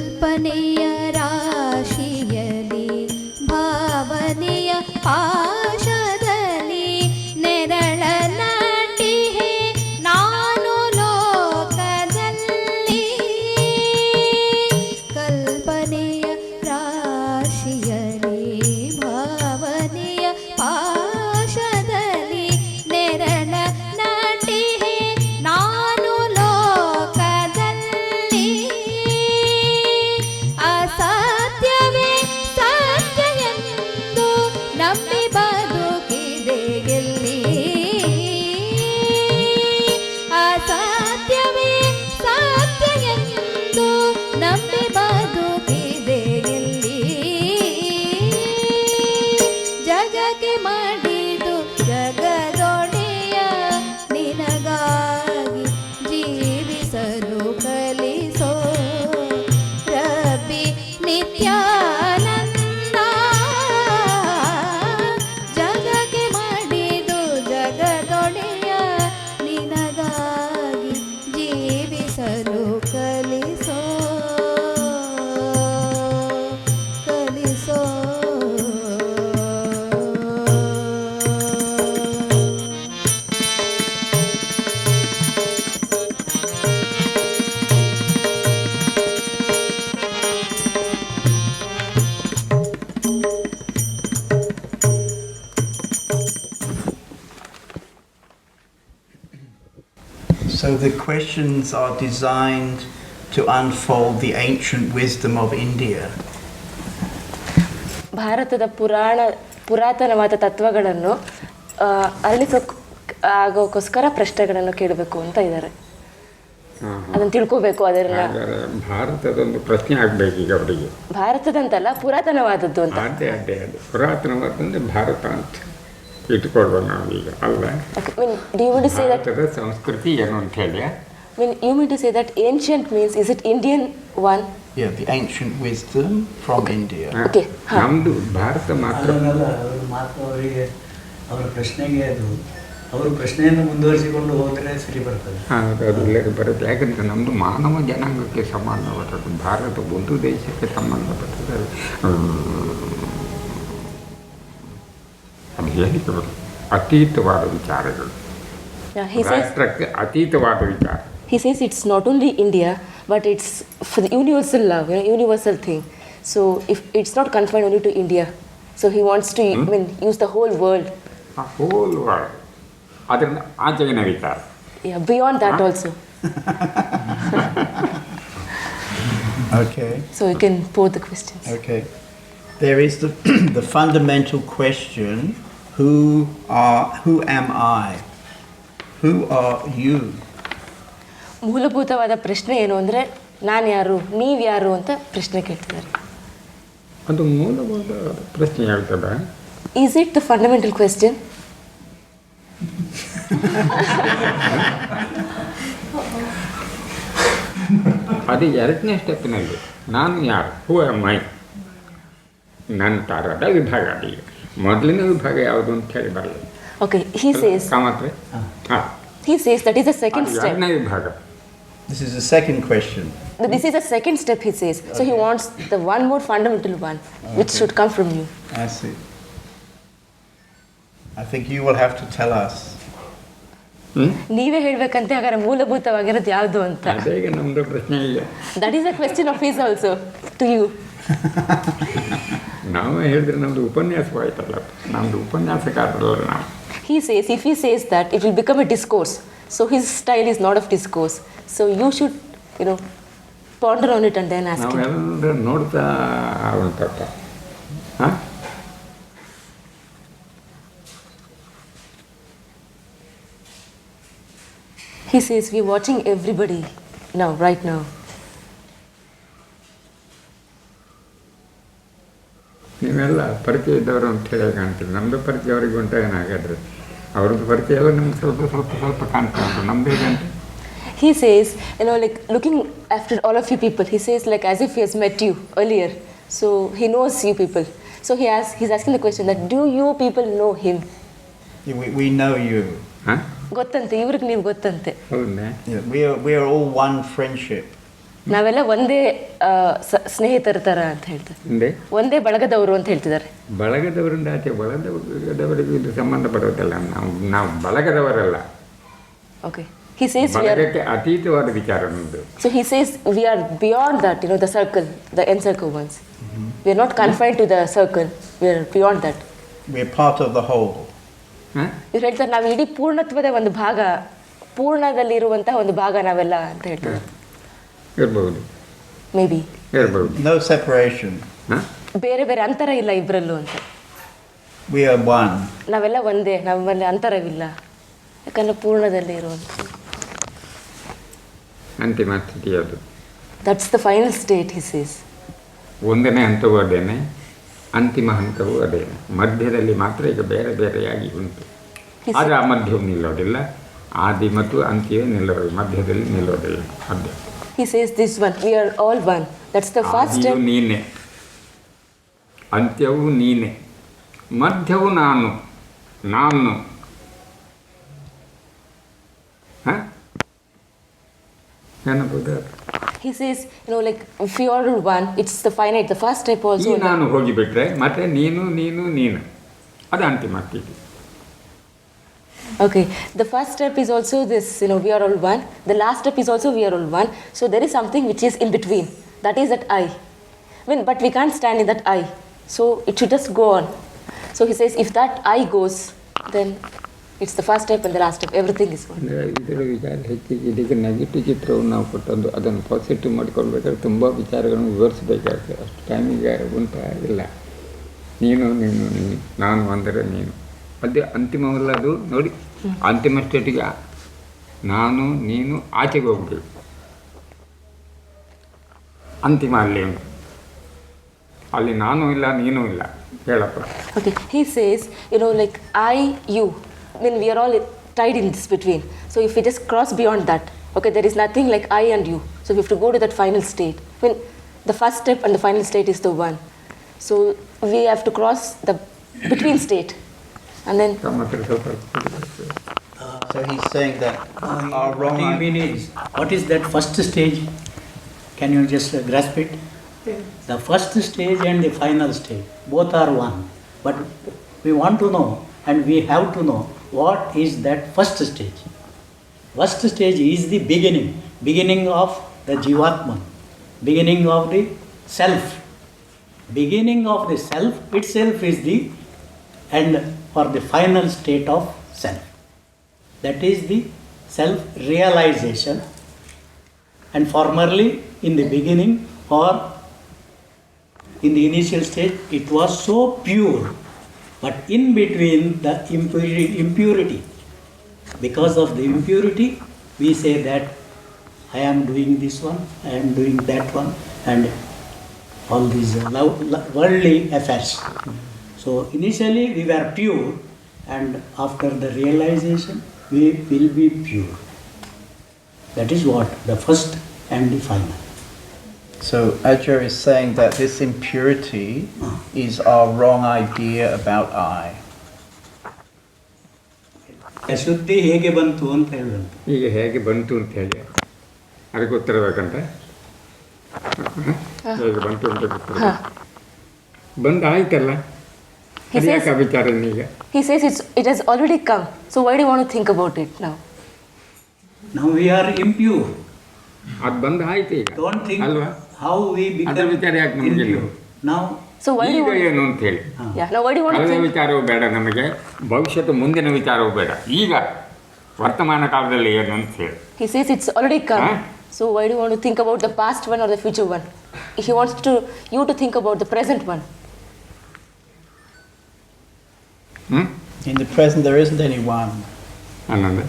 ಕಲ್ಪನೆಯ ರಾಶಿಯಲಿ ಭಾವನೆಯ ಪಾಶದಲ್ಲಿ ನೆರಳ ನಟಿಹೆ ನಾನು ಲೋಕದಲ್ಲಿ ಕಲ್ಪನೆಯ ರಾಶಿಯಲಿ ಭಾವನೆಯ ಪಾಶದಲ್ಲಿ ನೆರಳ ನಟಿಹೆ ನಾನು ಲೋಕದಲ್ಲಿ ಅಸಾಧ್ಯವೇ ಸತ್ಯ ಎಂದು ನಂಬಿ ಬದುಕಿದೆ ಗೆಲ್ಲಿ ಅಸಾಧ್ಯವೇ ಸತ್ಯ ಎಂದು ನಂಬಿ ಬದುಕಿದೆ ಗೆಲ್ಲಿ ಜಗಕ್ಕೆ ಮಾಡಿದು ಜಗದೊಡೆಯ ನಿನಗಾಗಿ ಜೀವಿಸಲು ಕಲಿಸೋ ರಬ್ಬಿ ನಿತ್ಯಾನಂದ ಜಗಕ್ಕೆ ಮಾಡಿದು ಜಗದೊಡೆಯ ನಿನಗಾಗಿ ಜೀವಿಸಲು ಕಲಿಸೋ ಕಲಿಸೋ So the questions are designed to unfold the ancient wisdom of India. ಭಾರತದ ಪುರಾತನವಾದ ತತ್ವಗಳನ್ನು ಆಗೋಕ್ಕೋಸ್ಕರ ಪ್ರಶ್ನೆಗಳನ್ನು ಕೇಳಬೇಕು ಅಂತ ಇದ್ದಾರೆ. ಅದನ್ನು ತಿಳ್ಕೋಬೇಕು. ಅದನ್ನ ಭಾರತದೊಂದು ಪ್ರಶ್ನೆ ಆಗಬೇಕು ಈಗ ಅವರಿಗೆ. ಭಾರತದಂತಲ್ಲ, ಪುರಾತನವಾದದ್ದು ಅಂತ. ಅದೇ ಪುರಾತನವಾದಂದ್ರೆ ಭಾರತ ಅಂತ ಇಟ್ಕೊಳ್ಬೋದು ನಾವು ಈಗ ಅಲ್ಲ. ಭಾರತದ ಸಂಸ್ಕೃತಿ ಏನು ಅಂತ ಹೇಳಿ. You mean to say that ancient means, is it Indian one? Yeah, the ancient wisdom from India. Okay. ನಮ್ದು ಭಾರತ ಮಾತ್ರ. ಅವರಿಗೆ ಅವರ ಪ್ರಶ್ನೆಗೆ ಅವರು ಪ್ರಶ್ನೆಯನ್ನು ಮುಂದುವರಿಸಿಕೊಂಡು ಹೋದರೆ ಸರಿ ಬರ್ತದೆ. ಅದು ಇಲ್ಲದೆ ಬರುತ್ತೆ. ಯಾಕಂದರೆ ನಮ್ಮದು ಮಾನವ ಜನಾಂಗಕ್ಕೆ ಸಂಬಂಧಪಟ್ಟದ್ದು. ಭಾರತ ಒಂದು ದೇಶಕ್ಕೆ ಸಂಬಂಧಪಟ್ಟದ್ದು. ಅದು ಹೇಳಿಕೆ ಬರುತ್ತೆ. ಅತೀತವಾದ ವಿಚಾರಗಳು, ರಾಷ್ಟ್ರಕ್ಕೆ ಅತೀತವಾದ ವಿಚಾರ. He says it's not only India, but it's for the universal love, universal thing. So if it's not confined only to India, so he wants to use the whole world. A whole world. ಅದರಿಂದ ಆಚೆಗಿನ ವಿಚಾರ. Yeah, beyond that also. Okay. So you can pose the questions. Okay. There is the fundamental question, who am I? Who are you? ಮೂಲಭೂತವಾದ ಪ್ರಶ್ನೆ ಏನು ಅಂದರೆ, ನಾನು ಯಾರು, ನೀವು ಯಾರು ಅಂತ ಪ್ರಶ್ನೆ ಕೇಳ್ತಿದ್ದಾರೆ. ಅದು ಮೂಲಭೂತ ಪ್ರಶ್ನೆ ಹೇಳ್ತದೆ. Is it the fundamental question? ಅದು ಎರಡನೇ ಸ್ಟೆಪ್ನಲ್ಲಿ ನಾನು ಯಾರು, ಹೂ ಆಮ್ ಐ. ನಂತರದ ವಿಭಾಗ. ಈಗ ಮೊದಲನೇ ವಿಭಾಗ ಯಾವುದು ಅಂತ ಹೇಳಿ ಬರಲಿ. Okay, he says. ಕಾಮತ್ರೆ. He says that is the second step. ಎರಡನೇ ವಿಭಾಗ. This is the second question. This is the second step, he says. Okay. So he wants the one more fundamental one, which should come from you. I see. I think you will have to tell us. ನೀವೇ ಹೇಳ್ಬೇಕಂತೆ ಹಾಗಾದ್ರೆ ಮೂಲಭೂತವಾಗಿರೋದು ಯಾವುದು ಅಂತ. ಅದೇ ಈಗ ನಮ್ಮದು ಪ್ರಶ್ನೆ ಇಲ್ಲ. That is a question of his also to you. ನಾವೇ ಹೇಳಿದ್ರೆ ನಮ್ಮದು ಉಪನ್ಯಾಸವಾಯ್ತಲ್ಲ, ನಮ್ಮದು ಉಪನ್ಯಾಸಕಾರರಲ್ಲ ನಾವು. He says, if he says that, it will become a discourse. So his style is not of discourse. So you should, ponder on it and then ask him. ನಾವೆಲ್ಲರೂ ನೋಡ್ತಾ ಉಂಟಪ್ಪ. He says, we are watching everybody now, right now. ನೀವೆಲ್ಲ ಪರಿಚಯ ಇದ್ದವರು ಅಂತ ಹೇಳಿ ಕಾಣ್ತೀವಿ. ನಮ್ಮದು ಪರಿಚಯ ಅವ್ರಿಗೆ ಉಂಟ ಏನಾಗಾದ್ರೆ, ಅವ್ರದ್ದು ಪರಿಚಯ ಎಲ್ಲ ನಿಮ್ಗೆ ಸ್ವಲ್ಪ ಕಾಣ್ತಾ ಉಂಟು. ನಮ್ದು ಹೇಗಂತ. He says, like looking after all of you people, he says like as if he has met you earlier. So he knows you people. So he's asking the question that, do you people know him? We know you. ಗೊತ್ತಂತೆ, ಇವ್ರಿಗೆ ನೀವು ಗೊತ್ತಂತೆ. ಹೌದಾ? We are all one friendship. ನಾವೆಲ್ಲ ಒಂದೇ ಸ್ನೇಹಿತರ ಥರ ಅಂತ ಹೇಳ್ತಾರೆ, ಹಿಂದೆ ಒಂದೇ ಬಳಗದವರು ಅಂತ ಹೇಳ್ತಿದ್ದಾರೆ. ಬಳಗದವರಿಂದ ಆಚೆ ಬಳಗದವರಿಗೂ ಇದು ಸಂಬಂಧ ಬರೋದಲ್ಲ. ನಾವು ಬಳಗದವರಲ್ಲ. Okay. He says we are, ಬಳಗಕ್ಕೆ ಅತೀತವಾದ ವಿಚಾರ ನಮ್ಮದು. so he says we are beyond that, the circle, the encircle ones. We are not confined to the circle, we are beyond that. We are part of the whole. ಇವ್ರು ಹೇಳ್ತಾರೆ ನಾವು ಇಡೀ ಪೂರ್ಣತ್ವದ ಒಂದು ಭಾಗ, ಪೂರ್ಣದಲ್ಲಿರುವಂತಹ ಒಂದು ಭಾಗ ನಾವೆಲ್ಲ ಅಂತ ಹೇಳ್ತಾರೆ. ಇರ್ಬೋದು, ಮೇ ಬಿ. ಇರ್ಬೋದು. No separation. ಬೇರೆ ಬೇರೆ ಅಂತರ ಇಲ್ಲ ಇಬ್ಬರಲ್ಲೂ ಅಂತ. We are one. ನಾವೆಲ್ಲ ಒಂದೇ, ನಮ್ಮಲ್ಲಿ ಅಂತರವಿಲ್ಲ, ಯಾಕಂದ್ರೆ ಪೂರ್ಣದಲ್ಲಿ ಇರುವಂಥ. ಅಂತಿಮ ಸ್ಥಿತಿ ಅದು. That's the final state, he says. ಒಂದನೇ ಹಂತವೂ ಅದೇನೆ, ಅಂತಿಮ ಹಂತವೂ ಅದೇನೆ. ಮಧ್ಯದಲ್ಲಿ ಮಾತ್ರ ಈಗ ಬೇರೆ ಬೇರೆಯಾಗಿ ಉಂಟು. ಆದರೆ ಆ ಮಧ್ಯವು ನಿಲ್ಲೋದಿಲ್ಲ. ಆದಿ ಮತ್ತು ಅಂತ್ಯವೇ ನಿಲ್ಲೋದು, ಮಧ್ಯದಲ್ಲಿ ನಿಲ್ಲೋದಿಲ್ಲ. ಮಧ್ಯ. He says this one, we are all one. That's the first step. ಆದಿಯು ನೀನೆ, ಅಂತ್ಯವೂ ನೀನೆ, ಮಧ್ಯವು ನಾನು. ಏನಬಹುದು? He says, like if you are one, it's the finite. The first step also. ಈ ನಾನು ಹೋಗಿಬಿಟ್ರೆ ಮತ್ತೆ ನೀನು. ಅದು ಅಂತಿಮ ಸ್ಥಿತಿ. Okay, the first step is also this, we are all one. The last step is also we are all one. So there is something which is in between. That is that I. But we can't stand in that I. So it should just go on. So he says, if that I goes, then it's the first step and the last step. Everything is one. ಇದರ ವಿಚಾರ ಹೆಚ್ಚಿಗೆ ಇದಕ್ಕೆ negative ಚಿತ್ರವನ್ನು ನಾವು ಕೊಟ್ಟದ್ದು, ಅದನ್ನು positive ಮಾಡಿಕೊಳ್ಬೇಕಾದ್ರೆ ತುಂಬ ವಿಚಾರಗಳನ್ನು ವಿವರಿಸಬೇಕಾಗ್ತದೆ. ಅಷ್ಟು ಟೈಮಿಗೆ ಇಲ್ಲ. ನೀನು, ನಾನು ಅಂದರೆ ನೀನು. ಅದೇ ಅಂತಿಮವಲ್ಲ ಅದು. ನೋಡಿ, ಅಂತಿಮ ಸ್ಟೇಟಿಗೆ ನಾನು ನೀನು ಆಚೆಗೆ ಹೋಗ್ಬೇಕು. ಅಂತಿಮ ಅಲ್ಲಿ ಉಂಟು. ಅಲ್ಲಿ ನಾನು ಇಲ್ಲ, ನೀನು ಇಲ್ಲ. ಹೇಳಪ್ಪ. Okay, he says, like I, you, then we are all tied in this between. So if we just cross beyond that, okay, there is nothing like I and you. So we have to go to that final state. The first step and the final state is the one. So we have to cross the between state. And then so he's saying that our wrong what you mean is, what is that first stage? Can you just grasp it? The first stage and the final stage, both are one. But we want to know, and we have to know, what is that first stage? First stage is the beginning of the Jivatman, beginning of the self. Beginning of the self itself is the end for the final state of self. That is the self-realization. And formerly, in the beginning or in the initial stage, it was so pure. But in between the impurity, because of the impurity, we say that I am doing this one, I am doing that one, and all these worldly affairs. So initially we were pure, and after the realization we will be pure. That is what the first and the final. So Ajja is saying that this impurity is our wrong idea about I. ಅಶುದ್ಧಿ ಹೇಗೆ ಬಂತು ಅಂತ ಹೇಳಿದ್ರು. ಈಗ ಹೇಗೆ ಬಂತು ಅಂತ ಹೇಳಿ ಅದಕ್ಕೆ ಉತ್ತರ ಬೇಕಂತ. ಹೇಗೆ ಬಂತು ಅಂತ ಗೊತ್ತಿಲ್ಲ. ಬಂದು ಆಯ್ತಲ್ಲ, ಅದ್ಯಾಕೆ ವಿಚಾರ ಈಗ? He says it has already come. So why do you want to think about it now? Now we are impure. ಅದು ಬಂದು ಆಯ್ತು ಈಗ. Don't think ಅಲ್ವಾ? how we ಅದರ become ವಿಚಾರ ಯಾಕೆ ನಮಗೆ impure. Now So why do you ಈಗ want ಏನು ಅಂತ ಹೇಳಿ. now why do you want to ಕಳೆದ think? ವಿಚಾರವೂ ಬೇಡ ನಮಗೆ, ಭವಿಷ್ಯದ ಮುಂದಿನ ವಿಚಾರವೂ ಬೇಡ. ಈಗ ವರ್ತಮಾನ ಕಾಲದಲ್ಲಿ ಏನು ಅಂತ ಹೇಳಿ. He says it's already come. So why do you want to think about the past one or the future one? He wants you to think about the present one. In the present there isn't any one. ಆನಂದ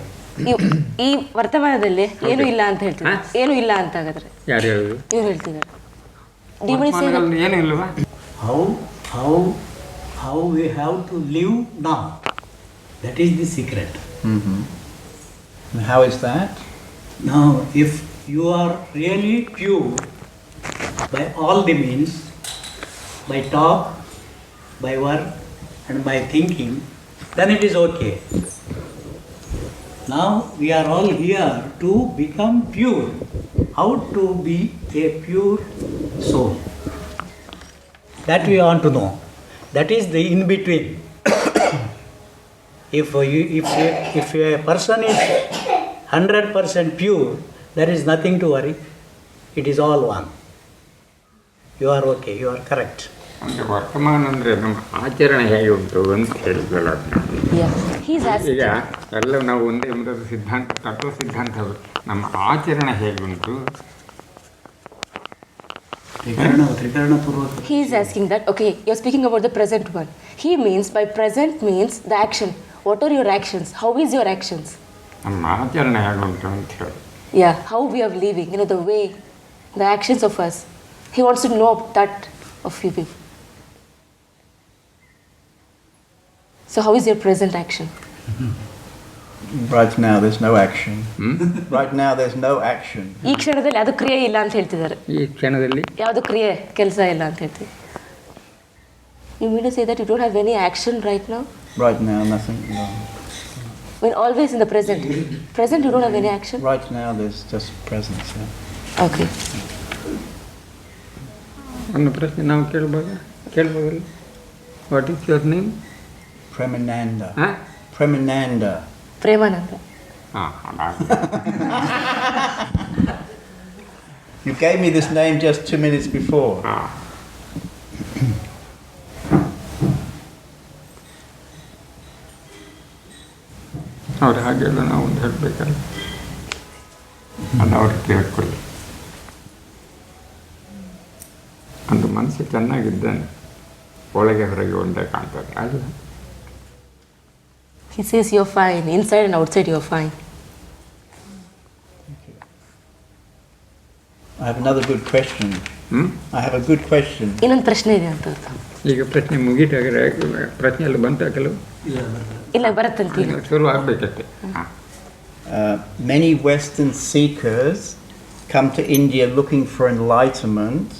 ಈ ವರ್ತಮಾನದಲ್ಲಿ ಏನು ಇಲ್ಲ ಅಂತ ಹೇಳ್ತಾರೆ. ಏನು ಇಲ್ಲ ಅಂತ ಹಾಗಾದ್ರೆ ಯಾರು ಹೇಳುದು? ಇವ್ರು ಹೇಳ್ತಿದ್ದಾರೆ. ವರ್ತಮಾನದಲ್ಲಿ ಏನು ಇಲ್ವಾ? how we have to live now. That is the secret. And how is that? Now, if you are really pure by all the means, by talk, by work, and by thinking, then it is okay. Now we are all here to become pure. how to be a pure soul. That we want to know. That is the in between. If a person is 100% pure, there is nothing to worry. It is all one. You are okay. You are correct. ಅಂದರೆ ವರ್ತಮಾನ ಅಂದರೆ ನಮ್ಮ ಆಚರಣೆ ಹೇಗೆ ಉಂಟು ಅಂತ ಹೇಳಿದ್ವಲ್ಲ ಈಗ ಎಲ್ಲ ನಾವು ಒಂದೇ ಎಂಬುದು ಸಿದ್ಧಾಂತ ತತ್ವ ಸಿದ್ಧಾಂತ ನಮ್ಮ ಆಚರಣೆ ಹೇಗುಂಟು. He is asking that, okay, you're speaking about the present one. He means, by present means the action. What are your actions? How is your actions? ನಮ್ಮ ಆಚರಣೆ ಹೇಗುಂಟು ಅಂತ ಹೇಳಿ. Yeah, how we are living, the way, the actions of us. He wants to know that of you people. So how is your present action? Right now there's no action. Right now there's no action. ಈ ಕ್ಷಣದಲ್ಲಿ ಯಾವುದು ಕ್ರಿಯೆ ಇಲ್ಲ ಅಂತ ಹೇಳ್ತಿದ್ದಾರೆ. ಈ ಕ್ಷಣದಲ್ಲಿ ಯಾವುದು ಕ್ರಿಯೆ ಕೆಲಸ ಇಲ್ಲ ಅಂತ ಹೇಳ್ತೀವಿ. You mean to say that you don't have any action right now? Right now nothing. No. When always in the present. Present you don't have any action? Right now there's just presence. Yeah. Okay. ಒಂದು ಪ್ರಶ್ನೆ ನಾವು ಕೇಳ್ಬೋದಲ್ಲ. What is your name? Premananda. ಹಾಂ Premananda. Premananda. You gave me this name just 2 minutes before. ಅವ್ರು ಹಾಗೆಲ್ಲ ನಾವು ಒಂದು ಹೇಳಬೇಕಲ್ಲ, ಅದು ಅವ್ರಿಗೆ ಕೇಳ್ಕೊಳ್ಳಿ. ಒಂದು ಮನಸ್ಸು ಚೆನ್ನಾಗಿದ್ದಾನೆ, ಒಳಗೆ ಹೊರಗೆ ಒಂದೇ ಕಾಣ್ತದೆ ಅಲ್ಲ. He says you're fine, inside and outside you're fine. I have another good question. I have a good question. ಇನ್ನೊಂದು ಪ್ರಶ್ನೆ ಇದೆ ಅಂತ. ಈಗ ಪ್ರಶ್ನೆ ಮುಗಿತಾಗ್ರೆ ಪ್ರಶ್ನೆ ಎಲ್ಲ ಬಂತ ಕೆಲವು ಇಲ್ಲ ಬರುತ್ತಂತೀವಿ, ಶುರು ಆಗಬೇಕಷ್ಟೆ. Many Western seekers come to India looking for enlightenment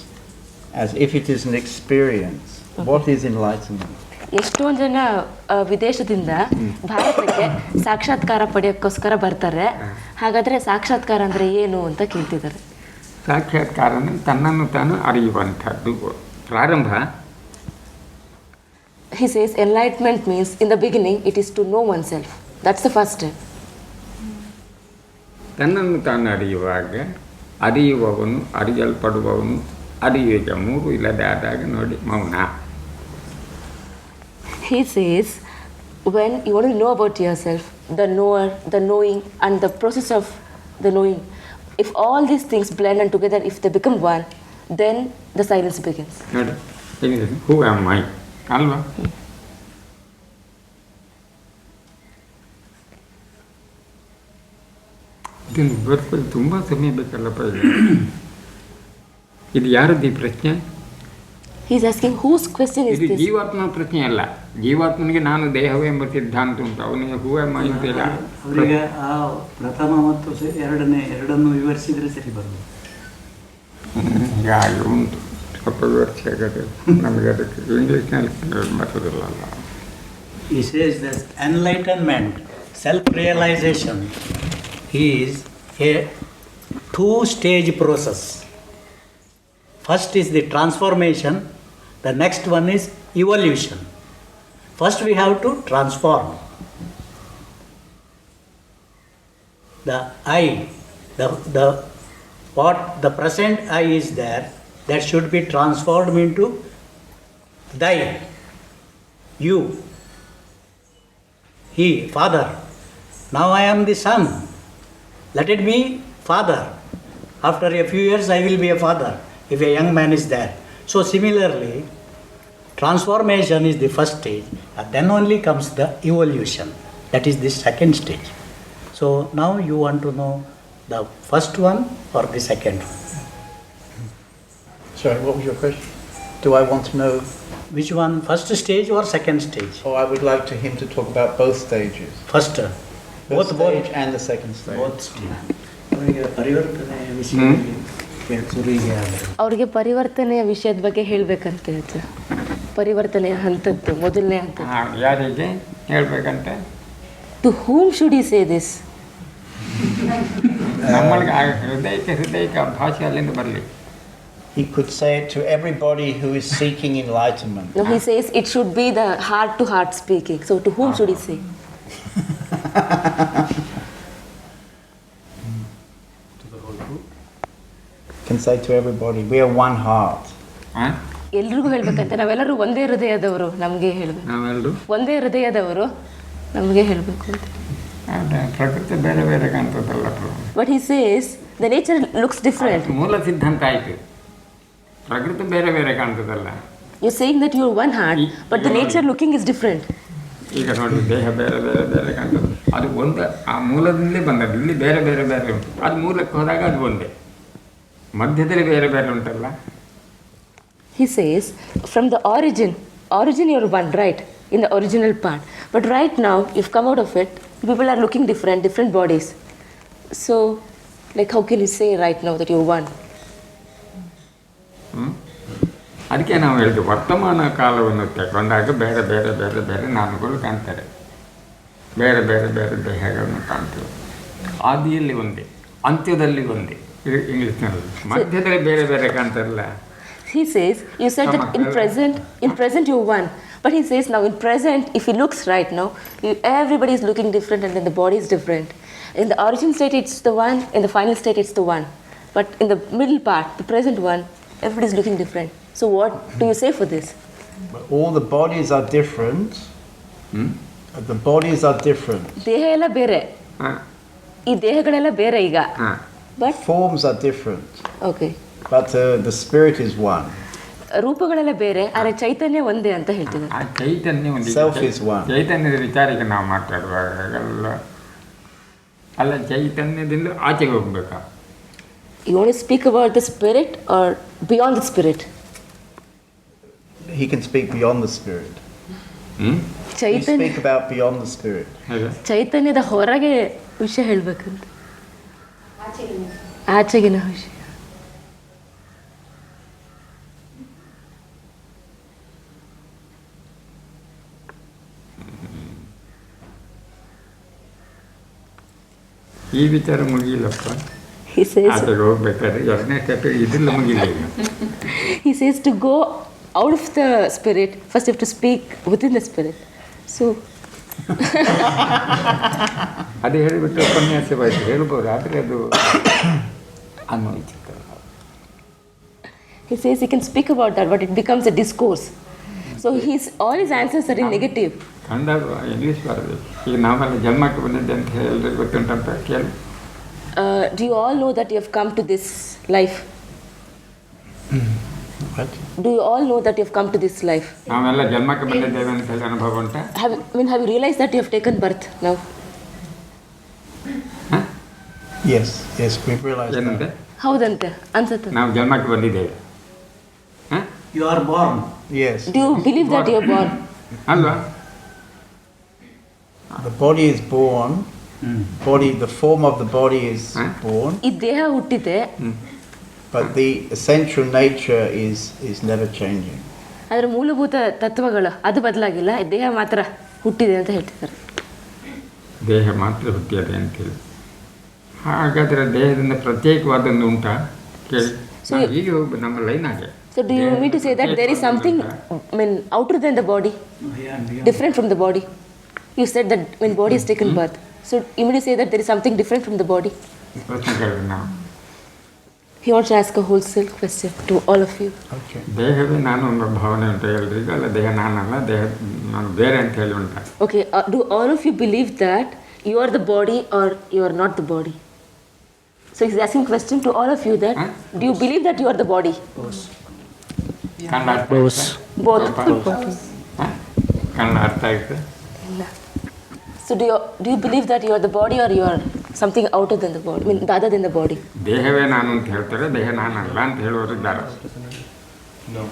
as if it is an experience. What is enlightenment? ಎಷ್ಟೊಂದು ಜನ ವಿದೇಶದಿಂದ ಭಾರತಕ್ಕೆ ಸಾಕ್ಷಾತ್ಕಾರ ಪಡೆಯೋಕ್ಕೋಸ್ಕರ ಬರ್ತಾರೆ. ಹಾಗಾದರೆ ಸಾಕ್ಷಾತ್ಕಾರ ಅಂದರೆ ಏನು ಅಂತ ಕೇಳ್ತಿದ್ದಾರೆ. ಸಾಕ್ಷಾತ್ಕಾರ ಅಂದರೆ ತನ್ನನ್ನು ತಾನು ಅರಿಯುವಂಥದ್ದು ಪ್ರಾರಂಭ. He says enlightenment means in the beginning it is to know oneself. That's the first step. ತನ್ನನ್ನು ತಾನು ಅರಿಯುವಾಗ ಅರಿಯುವವನು ಅರಿಯಲ್ಪಡುವವನು ಅರಿಯುವಿಕೆ ಮೂರು ಇಲ್ಲದೆ ಆದಾಗ ನೋಡಿ ಮೌನ. He says when you want to know about yourself, the knower, the knowing and the process of the knowing, if all these things blend and together, if they become one, then the silence begins. ನೋಡಿ ಹೂ am I ಅಲ್ವಾ? ಇದನ್ನು ಬರ್ಕೊಳ್ಳಿ ತುಂಬ ಸಮಯ ಬೇಕಲ್ಲಪ್ಪ. ಇದು ಯಾರದ್ದು ಈ ಪ್ರಶ್ನೆ? He is asking whose question is ಇದು this? ಜೀವಾತ್ಮನ ಪ್ರಶ್ನೆ ಅಲ್ಲ. ಜೀವಾತ್ಮನಿಗೆ ನಾನು ದೇಹವೇ ಎಂಬ ಸಿದ್ಧಾಂತ ಉಂಟು, ಅವನಿಗೆ ಹೂ ಆಮ್ ಐ ಅಂತ ಇಲ್ಲ. ಅವರಿಗೆ ಆ ಪ್ರಥಮ ಮತ್ತು ಎರಡನ್ನು ವಿವರಿಸಿದರೆ ಸರಿ ಬರೋದು. ಹಾಗೆ ಉಂಟು, ಸ್ವಲ್ಪ ವಿವರಿಸಿ ಆಗೋದು ನಮಗೆ ಅದಕ್ಕೆ ಇಂಗ್ಲೀಷ್ನಲ್ಲಿ ಬರ್ತದಲ್ಲ. He says that enlightenment, self-realization is a two-stage process. First is the transformation, the next one is evolution. First we have to transform. The I, the present I is there, that should be transformed into thy, you, he, father. Now I am the son. Let it be father. After a few years I will be a father if a young man is there. So similarly, transformation is the first stage, and then only comes the evolution. That is the second stage. So now you want to know the first one or the second one? Sorry, what was your question? Do I want to know Which one, first stage or second stage? Oh, I would like him to talk about both stages. First, Both stage and the second stage. both stage. ಅವರಿಗೆ ಪರಿವರ್ತನೆ ವಿಷಯದಲ್ಲಿ ಶುರುವಿಗೆ ಆದರೆ ಅವ್ರಿಗೆ ಪರಿವರ್ತನೆಯ ವಿಷಯದ ಬಗ್ಗೆ ಹೇಳಬೇಕಂತ ಹೇಳ್ತು. ಪರಿವರ್ತನೆಯ ಹಂತದ್ದು ಮೊದಲನೇ ಹಂತ. ಯಾರಿಗೆ ಹೇಳ್ಬೇಕಂತ? To whom should he say this? ನಮ್ಮೊಳಗೆ ಹೃದಯಕ್ಕೆ ಆ ಭಾಷೆ ಅಲ್ಲಿಂದ ಬರಲಿ. He could say it to everybody who is seeking enlightenment. No, he says it should be the heart to heart speaking. So to whom should he say? Can say to everybody, we are one heart. ಎಲ್ರಿಗೂ ಹೇಳ್ಬೇಕಂತೆ, ನಾವೆಲ್ಲರೂ ಒಂದೇ ಹೃದಯದವರು, ನಮಗೆ ಹೇಳಬೇಕು. ನಾವೆಲ್ಲರೂ ಒಂದೇ ಹೃದಯದವರು, ನಮಗೆ ಹೇಳಬೇಕು ಅಂತ. ಪ್ರಕೃತಿ ಬೇರೆ ಬೇರೆ ಕಾಣ್ತದಲ್ಲ. But he says the nature looks different. ಮೂಲ ಸಿದ್ಧಾಂತ ಆಯ್ತು, ಪ್ರಕೃತಿ ಬೇರೆ ಬೇರೆ ಕಾಣ್ತದಲ್ಲ. You're saying that you're one heart, but the nature looking is different. ಈಗ ನೋಡಿ, ದೇಹ ಬೇರೆ ಬೇರೆ ಬೇರೆ ಕಾಣ್ತದೆ, ಅದು ಒಂದು ಆ ಮೂಲದಿಂದಲೇ ಬಂದದ್ದು. ಇಲ್ಲಿ ಬೇರೆ ಬೇರೆ ಬೇರೆ ಉಂಟು, ಅದು ಮೂಲಕ್ಕೆ ಹೋದಾಗ ಅದು ಒಂದೇ, ಮಧ್ಯದಲ್ಲಿ ಬೇರೆ ಬೇರೆ ಉಂಟಲ್ಲ. He says from the origin you're one, right, in the original part, but right now you've come out of it, people are looking different bodies. So like how can you say right now that you're one? ಅದಕ್ಕೆ ನಾವು ಹೇಳಿದ್ವಿ, ವರ್ತಮಾನ ಕಾಲವನ್ನು ತಗೊಂಡಾಗ ಬೇರೆ ಬೇರೆ ಬೇರೆ ಬೇರೆ ನಾನುಗಳು ಕಾಣ್ತಾರೆ, ಬೇರೆ ಬೇರೆ ಬೇರೆ ದೇಹಗಳನ್ನು ಕಾಣ್ತೇವೆ. ಆದಿಯಲ್ಲಿ ಒಂದೇ, ಅಂತ್ಯದಲ್ಲಿ ಒಂದೇ. ಇಂಗ್ಲೀಷ್ನಲ್ಲಿ ಮಧ್ಯದಲ್ಲಿ ಬೇರೆ ಬೇರೆ ಕಾಣ್ತಾರಲ್ಲ. He says, you said that in present you're one, but he says now in present, if he looks right now, everybody is looking different and then the body is different. In the origin state it's the one, in the final state it's the one, but in the middle part, the present one, everybody is looking different. So what do you say for this? All the bodies are different. The bodies are different. ದೇಹ ಎಲ್ಲ ಬೇರೆ, ಈ ದೇಹಗಳೆಲ್ಲ ಬೇರೆ ಈಗ, but forms are different. Okay. But the spirit is one. ರೂಪಗಳೆಲ್ಲ ಬೇರೆ, ಆದರೆ ಚೈತನ್ಯ ಒಂದೇ ಅಂತ ಹೇಳ್ತಿದ್ದಾರೆ. ಆ ಚೈತನ್ಯ ಒಂದು, Self is one. ಚೈತನ್ಯದ ವಿಚಾರಕ್ಕೆ ನಾವು ಮಾತಾಡುವಾಗಲ್ಲ, ಅಲ್ಲ ಚೈತನ್ಯದಿಂದ ಆಚೆಗೆ ಹೋಗ್ಬೇಕಾ? You want to speak about the spirit or beyond the spirit? He can speak beyond the spirit. We Chaitanya, speak about beyond the spirit. ಚೈತನ್ಯದ ಹೊರಗೆ ವಿಷಯ ಹೇಳ್ಬೇಕಂತ, ಆಚೆಗಿನ ವಿಷಯ. ಈ ವಿಚಾರ ಮುಗಿಯಿಲ್ಲಪ್ಪ. He says, ಆಚೆಗೆ ಹೋಗ್ಬೇಕಾದ್ರೆ ಎರಡನೇ ಸ್ಟೆಪ್ ಇದೆಲ್ಲ ಮುಗಿಲ್ಲ ಈಗ. he says to go out of the spirit, first you have to speak within the spirit. So ಅದು ಹೇಳಿಬಿಟ್ಟು ಉಪನ್ಯಾಸವಾಯಿತು ಹೇಳ್ಬೋದು, ಆದರೆ ಅದು ಅನ್ವಯಿಸಿತ್ತು. he says he can speak about that, but it becomes a discourse. So all his answers are in negative. Kannada English ಬರಬೇಕು. ಈಗ ನಾವೆಲ್ಲ ಜನ್ಮಕ್ಕೆ ಬಂದಿದ್ದೆ ಅಂತ ಹೇಳಿದ್ರೆ ಗೊತ್ತುಂಟಂತ ಕೇಳಿ. Do you all know that you have come to this life? What? Do you all know that you have come to this life? ನಾವೆಲ್ಲ ಜನ್ಮಕ್ಕೆ ಬಂದಿದ್ದೇವೆ ಅಂತ ಹೇಳಿ ಅನುಭವ ಉಂಟಾ? Have you realized that you have taken birth now? Yes, we've realized ಏನಂತೆ? that. ಹೌದಂತೆ ಅನ್ಸುತ್ತೆ. ನಾವು ಜನ್ಮಕ್ಕೆ ಬಂದಿದ್ದೇವೆ. You are born. Yes. Do you believe that you are born? ಅಲ್ವಾ? The body is born. The form of the body is born. ಈ ದೇಹ ಹುಟ್ಟಿದೆ, But the essential nature is never changing. ಅದರ ಮೂಲಭೂತ ತತ್ವಗಳು ಅದು ಬದಲಾಗಿಲ್ಲ, ದೇಹ ಮಾತ್ರ ಹುಟ್ಟಿದೆ ಅಂತ ಹೇಳ್ತಿದ್ದಾರೆ. ದೇಹ ಮಾತ್ರ ಹುಟ್ಟಿದೆ ಅಂತೇಳಿ. ಹಾಗಾದರೆ ದೇಹದಿಂದ ಪ್ರತ್ಯೇಕವಾದೊಂದು ಉಂಟಾ ಕೇಳಿ. ಈಗ ನಮ್ಮ ಲೈನ್ ಹಾಗೆ. So do you mean to say that there is something, outer than the body, different from the body? You said that when body has taken birth. So you mean to say that there is something different from the body? ಪ್ರಶ್ನೆ ಕೇಳಿದ್ರೆ ನಾವು He wants to ask a wholesale question to all of you. Okay. ದೇಹವೇ ನಾನು ಅನ್ನೋ ಭಾವನೆ ಉಂಟು ಎಲ್ರಿಗೂ, ಅಲ್ಲ ದೇಹ ನಾನಲ್ಲ, ದೇಹ ನಾನು ಬೇರೆ ಅಂತ ಹೇಳಿ ಉಂಟಾ? Okay, do all of you believe that you are the body or you are not the body? So he's asking question to all of you that do you believe that you are the body? Kannada ಅರ್ಥ Both. Kannada ಅರ್ಥ ಆಗುತ್ತೆ. So do you believe that you are the body or you are something outer than the body, other than the body? ದೇಹವೇ ನಾನು ಅಂತ ಹೇಳ್ತಾರೆ, ದೇಹ ನಾನಲ್ಲ ಅಂತ ಹೇಳುವವರು ಇದ್ದಾರೆ. No.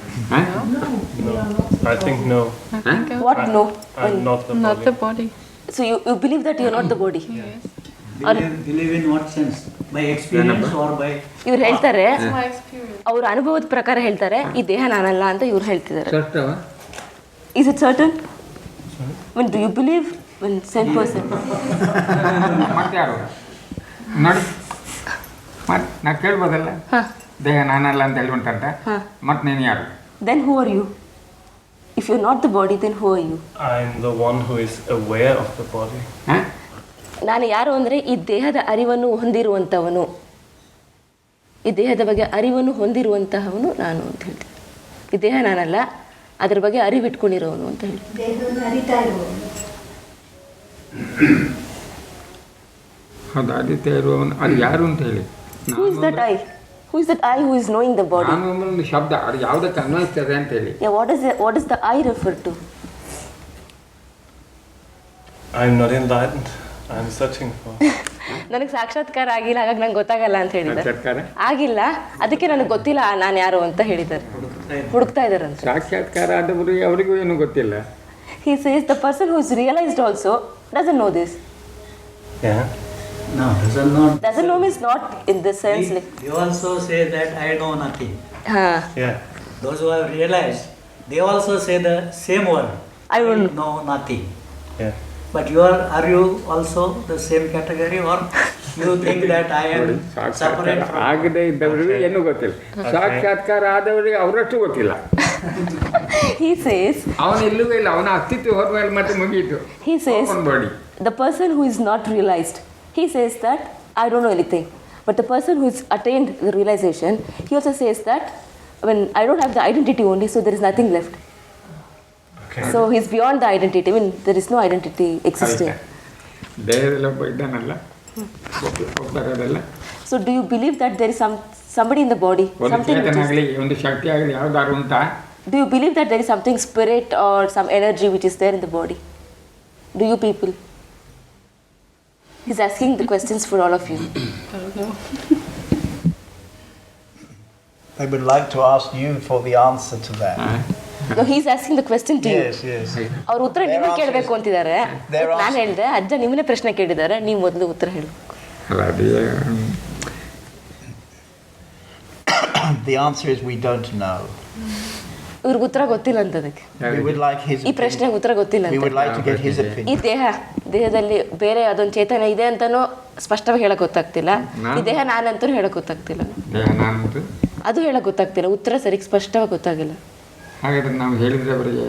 I think no. What no? I'm not the body. So you believe that you are not the body? Yes. Believe in what sense? By experience or by? ಇವ್ರು ಹೇಳ್ತಾರೆ, My experience. ಅವ್ರ ಅನುಭವದ ಪ್ರಕಾರ ಹೇಳ್ತಾರೆ ಈ ದೇಹ ನಾನಲ್ಲ ಅಂತ ಇವ್ರು ಹೇಳ್ತಿದ್ದಾರೆ. ಸತ್ಯವಾ? Is it certain? Do you believe when same person? ಮತ್ತೆ ಯಾರು ನೋಡಿ ಮತ್ತು ನಾ ಕೇಳ್ಬೋದಲ್ಲ ಹಾಂ ದೇಹ ನಾನಲ್ಲ ಅಂತ ಹೇಳಿ ಉಂಟಂತ ಮತ್ತು ನೀನು ಯಾರು? Then who are you? If you not the body then who are you? I'm the one who is aware of the body. ಹಾಂ ನಾನು ಯಾರು ಅಂದರೆ ಈ ದೇಹದ ಅರಿವನ್ನು ಹೊಂದಿರುವಂಥವನು, ಈ ದೇಹದ ಬಗ್ಗೆ ಅರಿವನ್ನು ಹೊಂದಿರುವಂತಹವನು ನಾನು ಅಂತ ಹೇಳ್ತೀನಿ. ಈ ದೇಹ ನಾನಲ್ಲ, ಅದರ ಬಗ್ಗೆ ಅರಿವಿಟ್ಕೊಂಡಿರೋನು ಅಂತ ಹೇಳಿ. ಹೌದು, ಅರಿತಾ ಇರುವವನು ಅದು ಯಾರು ಅಂತ ಹೇಳಿ. Who is that I? Who is that I who is knowing the body? ನಾನು ಒಂದು ಶಬ್ದ, ಅದು ಯಾವುದಕ್ಕೆ ಅನ್ವಯಿಸ್ತದೆ ಅಂತ ಹೇಳಿ. What is the I refer to? I'm not enlightened. I'm searching for. ನನಗೆ ಸಾಕ್ಷಾತ್ಕಾರ ಆಗಿಲ್ಲ, ಹಾಗಾಗಿ ನಂಗೆ ಗೊತ್ತಾಗಲ್ಲ ಅಂತ ಹೇಳಿದ್ದಾರೆ. ಸಾಕ್ಷಾತ್ಕಾರ ಆಗಿಲ್ಲ, ಅದಕ್ಕೆ ನನಗೆ ಗೊತ್ತಿಲ್ಲ ನಾನು ಯಾರು ಅಂತ ಹೇಳಿದ್ದಾರೆ. ಹುಡುಕ್ತಾ ಇದ್ದಾರಂತ. ಸಾಕ್ಷಾತ್ಕಾರ ಆದವರು ಅವರಿಗೂ ಏನೂ ಗೊತ್ತಿಲ್ಲ. He says the person who is realized also doesn't know this. Yeah. No, doesn't know. Doesn't know means not in the sense like. You also say that I know nothing. Yeah. Those who have realized, they also say the same word. I don't know nothing. Yeah. But are you also the same category, or you think that I am separate ಸಾಕ್ಷಾತ್ಕಾರ from? ಆಗದೇ ಇದ್ದವರಿಗೆ ಏನೂ ಗೊತ್ತಿಲ್ಲ, ಸಾಕ್ಷಾತ್ಕಾರ ಆದವರಿಗೆ ಅವರಷ್ಟು ಗೊತ್ತಿಲ್ಲ. He says. ಅವನ ಇಲ್ಲವೇ ಇಲ್ಲ, ಅವನ ಅಸ್ತಿತ್ವ ಹೋದ ಮೇಲೆ ಮತ್ತೆ ಮುಗಿಯಿತು. He says. Body. The person who is not realized, he says that I don't know anything. But the person who has attained the realization, he also says that when I don't have the identity only, so there is nothing left. Okay. So he's beyond the identity. I mean, there is no identity existing. ದೇಹದಲ್ಲಿ ಒಬ್ಬ ಇದ್ದಾನಲ್ಲ, ಒಬ್ಬರದಲ್ಲ. So do you believe that there is somebody in the body? ಒಂದು Something which Chetana is, ಆಗಲಿ, ಒಂದು ಶಕ್ತಿ ಆಗಲಿ ಯಾವ್ದಾರು ಉಂಟಾ? do you believe that there is something spirit or some energy which is there in the body? Do you people? He's asking the questions for all of you. I would like to ask you for the answer to that. No, he's asking the question to you. Yes. ಅವ್ರ ಉತ್ತರ Their ನಿಮಗೆ answer ಕೇಳಬೇಕು ಅಂತಿದ್ದಾರೆ. their ನಾನು answer- ಹೇಳಿದೆ ಅಜ್ಜ ನಿಮ್ಮನ್ನೇ ಪ್ರಶ್ನೆ ಕೇಳಿದ್ದಾರೆ, ನೀವು ಮೊದಲು ಉತ್ತರ ಹೇಳು. ಅಲ್ಲ ಅದೇ The answer is we don't know. ಇವ್ರಿಗೆ ಉತ್ತರ ಗೊತ್ತಿಲ್ಲ ಅಂತ ಅದಕ್ಕೆ. We would like his ಈ ಪ್ರಶ್ನೆಗೆ ಉತ್ತರ ಗೊತ್ತಿಲ್ಲ We ಅಂತ. would like to get his ಈ opinion. ದೇಹದಲ್ಲಿ ಬೇರೆ ಅದೊಂದು ಚೇತನ ಇದೆ ಅಂತನೂ ಸ್ಪಷ್ಟವಾಗಿ ಹೇಳಕ್ ಗೊತ್ತಾಗ್ತಿಲ್ಲ. ಈ ದೇಹ ನಾನಂತೂ ಹೇಳಕ್ ಗೊತ್ತಾಗ್ತಿಲ್ಲ. ದೇಹ ನಾನು ಅದು ಹೇಳಕ್ ಗೊತ್ತಾಗ್ತಿಲ್ಲ, ಉತ್ತರ ಸರಿಗೆ ಸ್ಪಷ್ಟವಾಗಿ ಗೊತ್ತಾಗಿಲ್ಲ. ಹಾಗಾದ್ರೆ ನಾವು ಹೇಳಿದ್ರೆ ಅವರಿಗೆ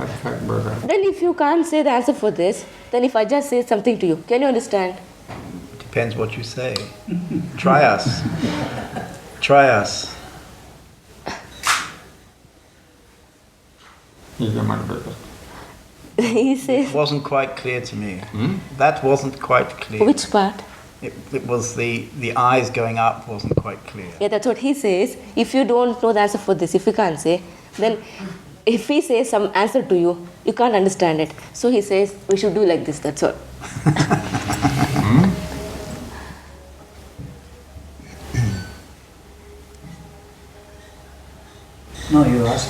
ಅರ್ಥ ಆಗ್ಬೋದಾ? Then if you can't say the answer for this, then if Ajja says something to you, can you understand? Depends what you say. Try us. Try us. ಹೀಗೆ ಮಾಡಬೇಕು. He says. It wasn't quite clear to me. That wasn't quite clear. Which part? It was the eyes going up wasn't quite clear. Yeah, that's what he says. If you don't know the answer for this, if you can't say, then if he says some answer to you, you can't understand it. So he says, we should do like this, that's all. No, you ask.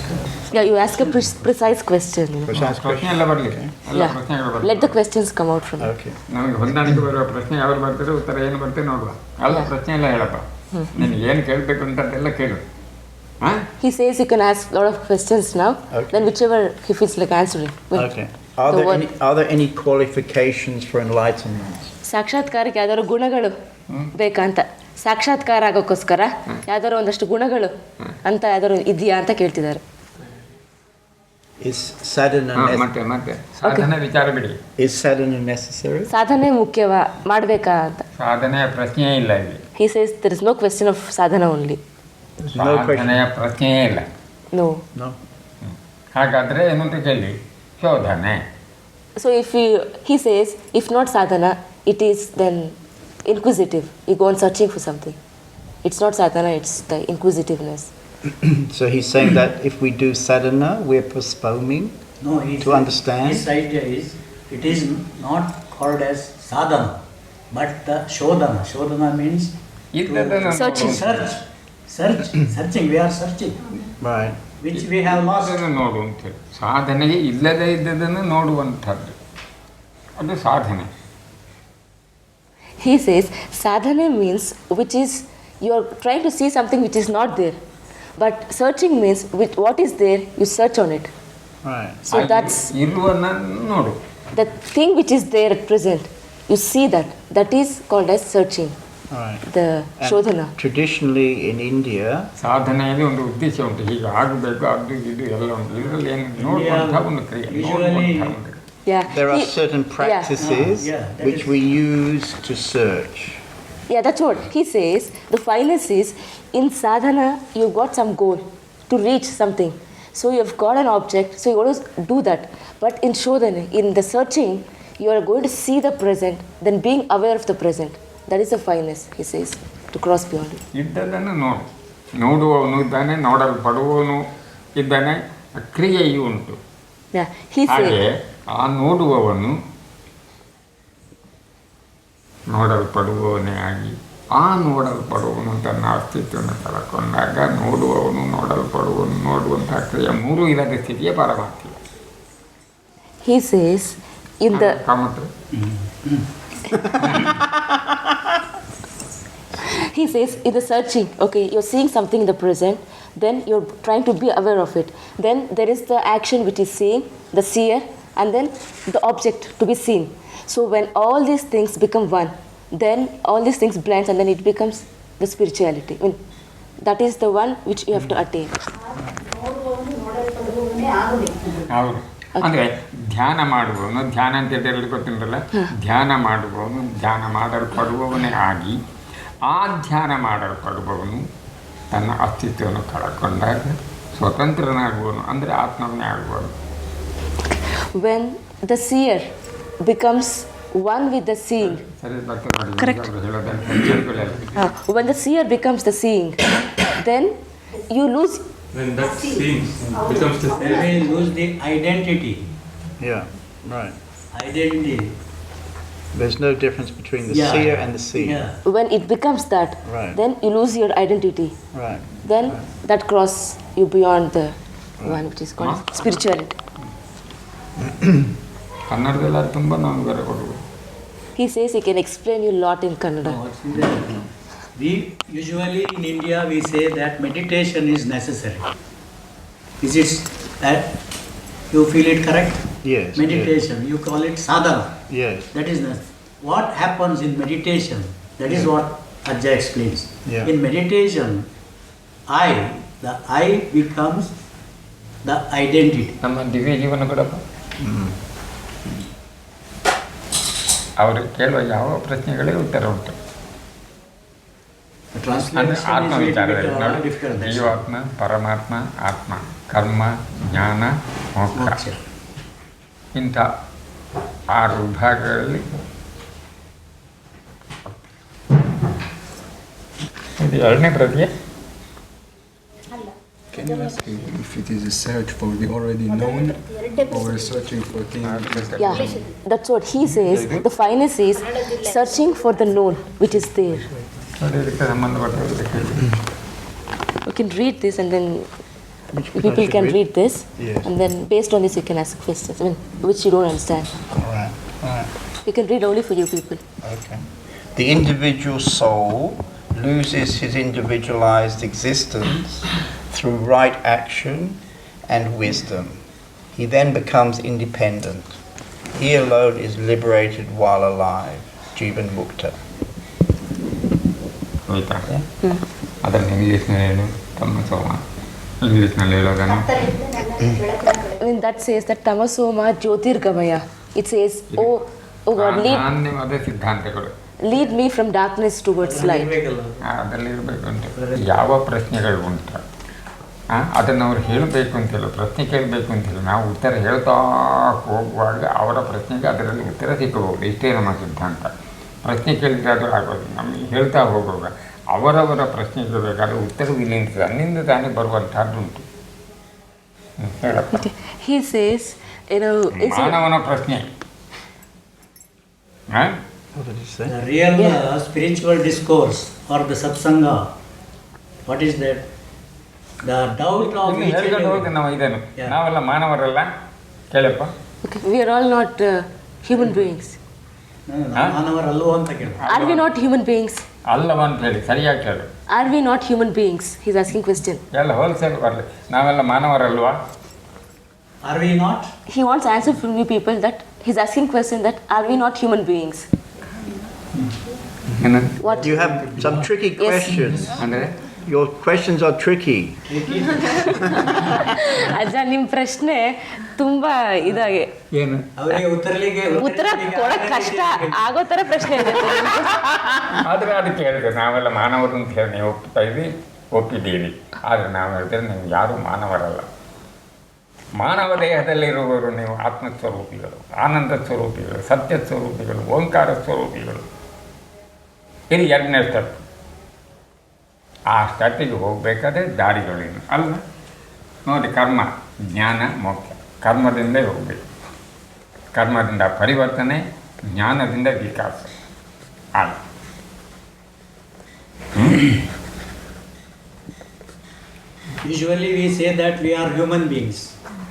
Yeah, you ask a precise question. You know. Precise ಪ್ರಶ್ನೆ question. ಎಲ್ಲ ಬರಲಿ, ಎಲ್ಲ Yeah. ಪ್ರಶ್ನೆಗಳು Let ಬರಲಿ. the questions come out from you. Okay. ನಮಗೆ ಹೊಂದಾಣಿಕೆ ಬರುವ ಪ್ರಶ್ನೆ ಯಾವ್ದು ಬರ್ತಾರೆ, ಉತ್ತರ ಏನು ಬರ್ತದೆ ನೋಡುವ. ಅಲ್ಲ ಪ್ರಶ್ನೆ ಎಲ್ಲ ಹೇಳಪ್ಪ, ನಿನಗೆ ಏನು ಕೇಳಬೇಕು ಅಂತದ್ದೆಲ್ಲ ಕೇಳು. ಹಾಂ He says you can ask a lot of questions now. Okay. Then whichever he feels like answering. Well, Okay. the word. Are there any qualifications for enlightenment? ಸಾಕ್ಷಾತ್ಕಾರಕ್ಕೆ ಯಾವ್ದಾದ್ರು ಗುಣಗಳು ಬೇಕಂತ, ಸಾಕ್ಷಾತ್ಕಾರ ಆಗೋಕ್ಕೋಸ್ಕರ ಯಾವ್ದಾದ್ರು ಒಂದಷ್ಟು ಗುಣಗಳು ಅಂತ ಯಾವ್ದಾದ್ರು ಇದೆಯಾ ಅಂತ ಕೇಳ್ತಿದ್ದಾರೆ. Is sadhana ಮತ್ತೆ ಸಾಧನೆ ವಿಚಾರ ಬಿಡಿ. is sadhana necessary? ಸಾಧನೆ ಮುಖ್ಯವಾ, ಮಾಡಬೇಕಾ ಅಂತ. ಸಾಧನೆಯ ಪ್ರಶ್ನೆಯೇ ಇಲ್ಲ ಇಲ್ಲಿ. He says there is no question of sadhana only. No question. ಸಾಧನೆಯ ಪ್ರಶ್ನೆಯೇ ಇಲ್ಲ. No. No. ಹಾಗಾದ್ರೆ ಏನು ಅಂತ ಕೇಳಿ, ಶೋಧನೆ. So if he says if not sadhana, it is then inquisitive. You go on searching for something. It's not sadhana, it's the inquisitiveness. So he's saying that if we do sadhana, we're postponing No, to understand. His idea is, it is not called as sadhana, but the shodhana. Shodhana means ಇದ್ದದ್ದನ್ನು Searching. searching. We are searching, Right. which we have lost. ಅದನ್ನು ನೋಡು ಅಂತೇಳಿ, ಸಾಧನೆಗೆ ಇಲ್ಲದೇ ಇದ್ದದನ್ನು ನೋಡುವಂಥದ್ದು, ಅದು ಸಾಧನೆ. He says sadhana means which is you are trying to see something which is not there. But searching means with what is there, you search on it. Right. So that's ಇರುವನ್ನ ನೋಡು. the thing which is there at present. You see that. That is called as searching. Right. the And shodhana. traditionally in India, ಸಾಧನೆಯಲ್ಲಿ ಒಂದು ಉದ್ದೇಶ ಉಂಟು, ಹೀಗೆ ಆಗಬೇಕು, ಅದು ಇದು ಎಲ್ಲ ಉಂಟು. ಇದರಲ್ಲಿ ಏನು ನೋಡುವಂಥ ಒಂದು ಕ್ರಿಯೆ, ನೋಡುವಂಥ ಒಂದು ಕ್ರಿಯೆ. Yeah. there are He- certain practices that which is- we use to search. Yeah, that's what he says. The finest is in sadhana, you got some goal to reach something. So you have got an object, so you always do that. But in shodhana, in the searching, you are going to see the present, then being aware of the present. That is the finest, he says, to cross beyond it. ಇದ್ದದನ್ನು ನೋಡು, ನೋಡುವವನು ಇದ್ದಾನೆ, ನೋಡಲ್ಪಡುವವನು ಇದ್ದಾನೆ, ಕ್ರಿಯೆಯೂ ಉಂಟು. Yeah, he ಹಾಗೆ says. ಆ ನೋಡುವವನು ನೋಡಲ್ಪಡುವವನೇ ಆಗಿ, ಆ ನೋಡಲ್ಪಡುವವನು ತನ್ನ ಅಸ್ತಿತ್ವವನ್ನು ಕಳ್ಕೊಂಡಾಗ ನೋಡುವವನು ನೋಡಲ್ಪಡುವವನು ನೋಡುವಂತಹ ಕ್ರಿಯೆ ಮೂರೂ ಇಲ್ಲದ ಸ್ಥಿತಿಯೇ ಪಾರಮಾರ್ಥಿಕ. He says in the ಕಾಮತ್ರ he says in the searching, okay, you're seeing something in the present, then you're trying to be aware of it. Then there is the action which is seeing, the seer, and then the object to be seen. So when all these things become one, then all these things blends and then it becomes the spirituality. I mean, that is the one which you have to attain. ಅವರು ಅಂದರೆ ಧ್ಯಾನ ಮಾಡುವವನು, ಧ್ಯಾನ ಅಂತ ಹೇಳಿ ಗೊತ್ತಿರಲ್ಲ, ಧ್ಯಾನ ಮಾಡುವವನು ಧ್ಯಾನ ಮಾಡಲ್ಪಡುವವನೇ ಆಗಿ, ಆ ಧ್ಯಾನ ಮಾಡಲ್ಪಡುವವನು ತನ್ನ ಅಸ್ತಿತ್ವವನ್ನು ಕಳ್ಕೊಂಡಾಗ ಸ್ವತಂತ್ರನಾಗುವನು, ಅಂದರೆ ಆತ್ಮವನ್ನೇ ಆಗುವನು. When the seer becomes one with the seeing, ಸರಿ ಬರ್ತದೆ ನೋಡಿ, Correct. ಅವರು ಹೇಳೋದು when the seer becomes the seeing, then you lose. When that seeing becomes the Then we lose the identity. Yeah, right. Identity. There's no difference between the Yeah. seer and the seen. Yeah. When it becomes that, Right. then you lose your identity. Right. Then that cross you beyond the one which is called spirituality. ಕನ್ನಡದಲ್ಲಿ ಅದು ತುಂಬ ನಮ್ಗೆ ಬೇರೆ ಕೊಡುವುದು. He says he can explain you a lot in Kannada. No, it's in the- We usually in India we say that meditation is necessary. Is it that you feel it correct? Yes. Meditation, you call it sadhana. Yes. That is what happens in meditation. That is what Ajja explains. Yeah. In meditation, the I becomes the identity. ನಮ್ಮ ದಿವ್ಯ ಜೀವನ ಬಿಡಪ್ಪ, ಅವರು ಕೇಳುವ ಯಾವ ಪ್ರಶ್ನೆಗಳಿಗೆ ಉತ್ತರ ಉಂಟು. The ಅಂದರೆ translation ಆತ್ಮ is ವಿಚಾರದಲ್ಲಿ little ನೋಡಿ, bit difficult. That's ಜೀವಾತ್ಮ, ಪರಮಾತ್ಮ, ಆತ್ಮ, ಕರ್ಮ, ಜ್ಞಾನ, ಮೋಕ್ಷ, Moksha. ಇಂಥ 6 ವಿಭಾಗಗಳಲ್ಲಿ ಇದು 2ನೇ ಪ್ರತಿಯೇ. Can you ask if it is a search for the already known or we're searching for things? Yeah, that's what he says. The finest is searching for the known which is there. ನೋಡಿ, ಇದಕ್ಕೆ ಸಂಬಂಧಪಟ್ಟದಕ್ಕೆ You can read this and then Which people can read this, Yes. and then based on this you can ask questions, I mean, which you don't understand. All right. Right. You can read only for you people. Okay. The individual soul loses his individualized existence through right action and wisdom. He then becomes independent. He alone is liberated while alive. Jivan Mukta. ಹೋಯ್ತಾ? ಅದನ್ನು ಇಂಗ್ಲೀಷ್ನಲ್ಲಿ ಹೇಳು, ತಮ್ಮ ಸೋಮ ಇಂಗ್ಲೀಷ್ನಲ್ಲಿ ಹೇಳೋದನ್ನು. I mean, that says that tamasoma jyotirgamaya. It says, oh God, ಅದೇ ಸಿದ್ಧಾಂತಗಳು. lead me from darkness towards light. ಅದರಲ್ಲಿ ಇರಬೇಕು ಅಂತ ಯಾವ ಪ್ರಶ್ನೆಗಳು ಉಂಟು, ಅದನ್ನು ಅವ್ರು ಹೇಳಬೇಕು ಅಂತಿಲ್ಲ, ಪ್ರಶ್ನೆ ಕೇಳಬೇಕು ಅಂತಿಲ್ಲ. ನಾವು ಉತ್ತರ ಹೇಳ್ತಾ ಹೋಗುವಾಗ ಅವರ ಪ್ರಶ್ನೆಗೆ ಅದರಲ್ಲಿ ಉತ್ತರ ಸಿಕ್ಕಬಹುದು. ಇಷ್ಟೇ ನಮ್ಮ ಸಿದ್ಧಾಂತ. ಪ್ರಶ್ನೆ ಕೇಳಿದ್ರೆ ಅದು ಆಗೋದು. ನಮಗೆ ಹೇಳ್ತಾ ಹೋಗುವಾಗ ಅವರವರ ಪ್ರಶ್ನೆ ಕೇಳಬೇಕಾದ್ರೆ ಉತ್ತರವಿಲ್ಲ ಅಂತ ಅಲ್ಲಿಂದ ತಾನೇ ಬರುವಂಥದ್ದುಂಟು. ಹೇಳಪ್ಪ. Okay. He says, ಮಾನವನ ಪ್ರಶ್ನೆ. What did he say? The real spiritual discourse or the satsanga, what is that? The doubt of ಇನ್ನು each and ಹೇಳ್ಕೊಂಡು ಹೋಗಿ every. ನಾವು ಇದನ್ನು Yeah. ನಾವೆಲ್ಲ ಮಾನವರಲ್ಲ, ಕೇಳಪ್ಪ. okay, we are all not human beings. ಮಾನವರಲ್ಲೋ ಅಂತ ಕೇಳಿ. Are we not human beings? ಅಲ್ಲವ ಅಂತ ಹೇಳಿ ಸರಿಯಾಗಿ ಕೇಳು. Are we not human beings? He's asking question. ಎಲ್ಲ ಹೋಲ್ಸೇಲ್ ಬರಲಿ, ನಾವೆಲ್ಲ ಮಾನವರಲ್ವಾ? Are we not? He wants answer from you people that he's asking question that are we not human beings? What? You have some tricky questions. ಅಂದರೆ Your questions are tricky. ಅಜ್ಜ ನಿಮ್ಮ ಪ್ರಶ್ನೆ ತುಂಬಾ ಇದಾಗಿ ಏನು ಅವರಿಗೆ ಉತ್ತರ ಕೊಡಕ್ ಕಷ್ಟ ಆಗೋ ಥರ ಪ್ರಶ್ನೆ ಇದೆ. ಆದರೆ ಅದಕ್ಕೆ ಹೇಳಿದೆ ನಾವೆಲ್ಲ ಮಾನವರು ಅಂತ ಹೇಳಿ ನೀವು ಒಪ್ತಾ ಇದ್ವಿ, ಒಪ್ಪಿದ್ದೀರಿ. ಆದರೆ ನಾವು ಹೇಳಿದ್ರೆ ನೀವು ಯಾರೂ ಮಾನವರಲ್ಲ. ಮಾನವ ದೇಹದಲ್ಲಿರುವವರು ನೀವು ಆತ್ಮಸ್ವರೂಪಿಗಳು, ಆನಂದ ಸ್ವರೂಪಿಗಳು, ಸತ್ಯ ಸ್ವರೂಪಿಗಳು, ಓಂಕಾರ ಸ್ವರೂಪಿಗಳು. ಇದು ಎರಡನೇ ಸ್ಟೆಪ್. ಆ ಸ್ಟೆಪ್ಪಿಗೆ ಹೋಗಬೇಕಾದ್ರೆ ದಾರಿಗಳೇನು ಅಲ್ಲ ನೋಡಿ. ಕರ್ಮ, ಜ್ಞಾನ, ಮೋಕ್ಷ. ಕರ್ಮದಿಂದ ಹೋಗಬೇಕು. ಕರ್ಮದಿಂದ ಪರಿವರ್ತನೆ, ಜ್ಞಾನದಿಂದ ವಿಕಾಸ. ಅಲ್ಲ Usually we say that we are human beings,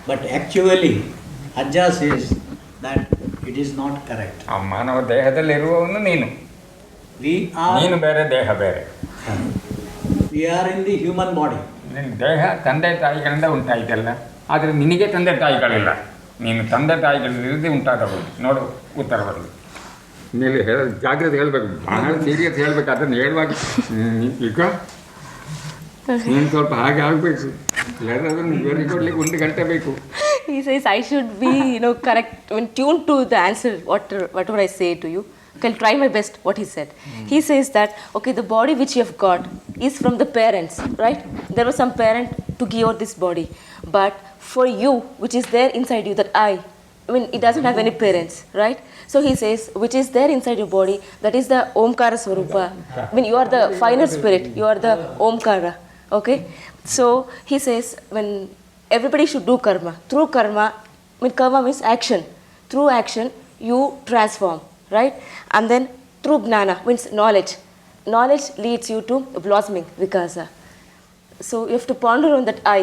but actually Ajja says that it is not correct. ಆ ಮಾನವ ದೇಹದಲ್ಲಿರುವವನು ನೀನು. ನೀನು ಬೇರೆ, ದೇಹ ಬೇರೆ. We are in the human body. ನಿನ್ನ ದೇಹ ತಂದೆ ತಾಯಿಗಳಿಂದ ಉಂಟಾಯಿತಲ್ಲ, ಆದರೆ ನಿನಗೆ ತಂದೆ ತಾಯಿಗಳಿಲ್ಲ. ನೀನು ತಂದೆ ತಾಯಿಗಳಿಲ್ಲದೆ ಉಂಟಾದವರು. ನೋಡು ಉತ್ತರ ಬರಲಿ. ನೀನು ಜಾಗ್ರತೆ ಹೇಳಬೇಕು, ಬಹಳ ಸೀರಿಯಸ್ ಹೇಳಬೇಕು. ಅದನ್ನು ಹೇಳುವಾಗ ಈಗ ನೀನು ಸ್ವಲ್ಪ ಹಾಗೆ ಆಗಬೇಕು. ಎಲ್ಲದನ್ನು ವಿವರಿ ಕೊಡ್ಲಿಕ್ಕೆ 1 ಗಂಟೆ ಬೇಕು. He says I should be, correct, tuned to the answer, whatever I say to you. I'll try my best, what he said. He says that, okay, the body which you have got is from the parents, right? There was some parent to give out this body. But for you, which is there inside you, that it doesn't have any parents, right? So he says, which is there inside your body, that is the Omkara Swarupa. You are the final spirit, you are the Omkara, okay? So he says, when everybody should do karma. Through karma, karma means action. Through action, you transform. Right? And then through gnana means knowledge. Knowledge leads you to blossoming, vikasa. So you have to ponder on that I.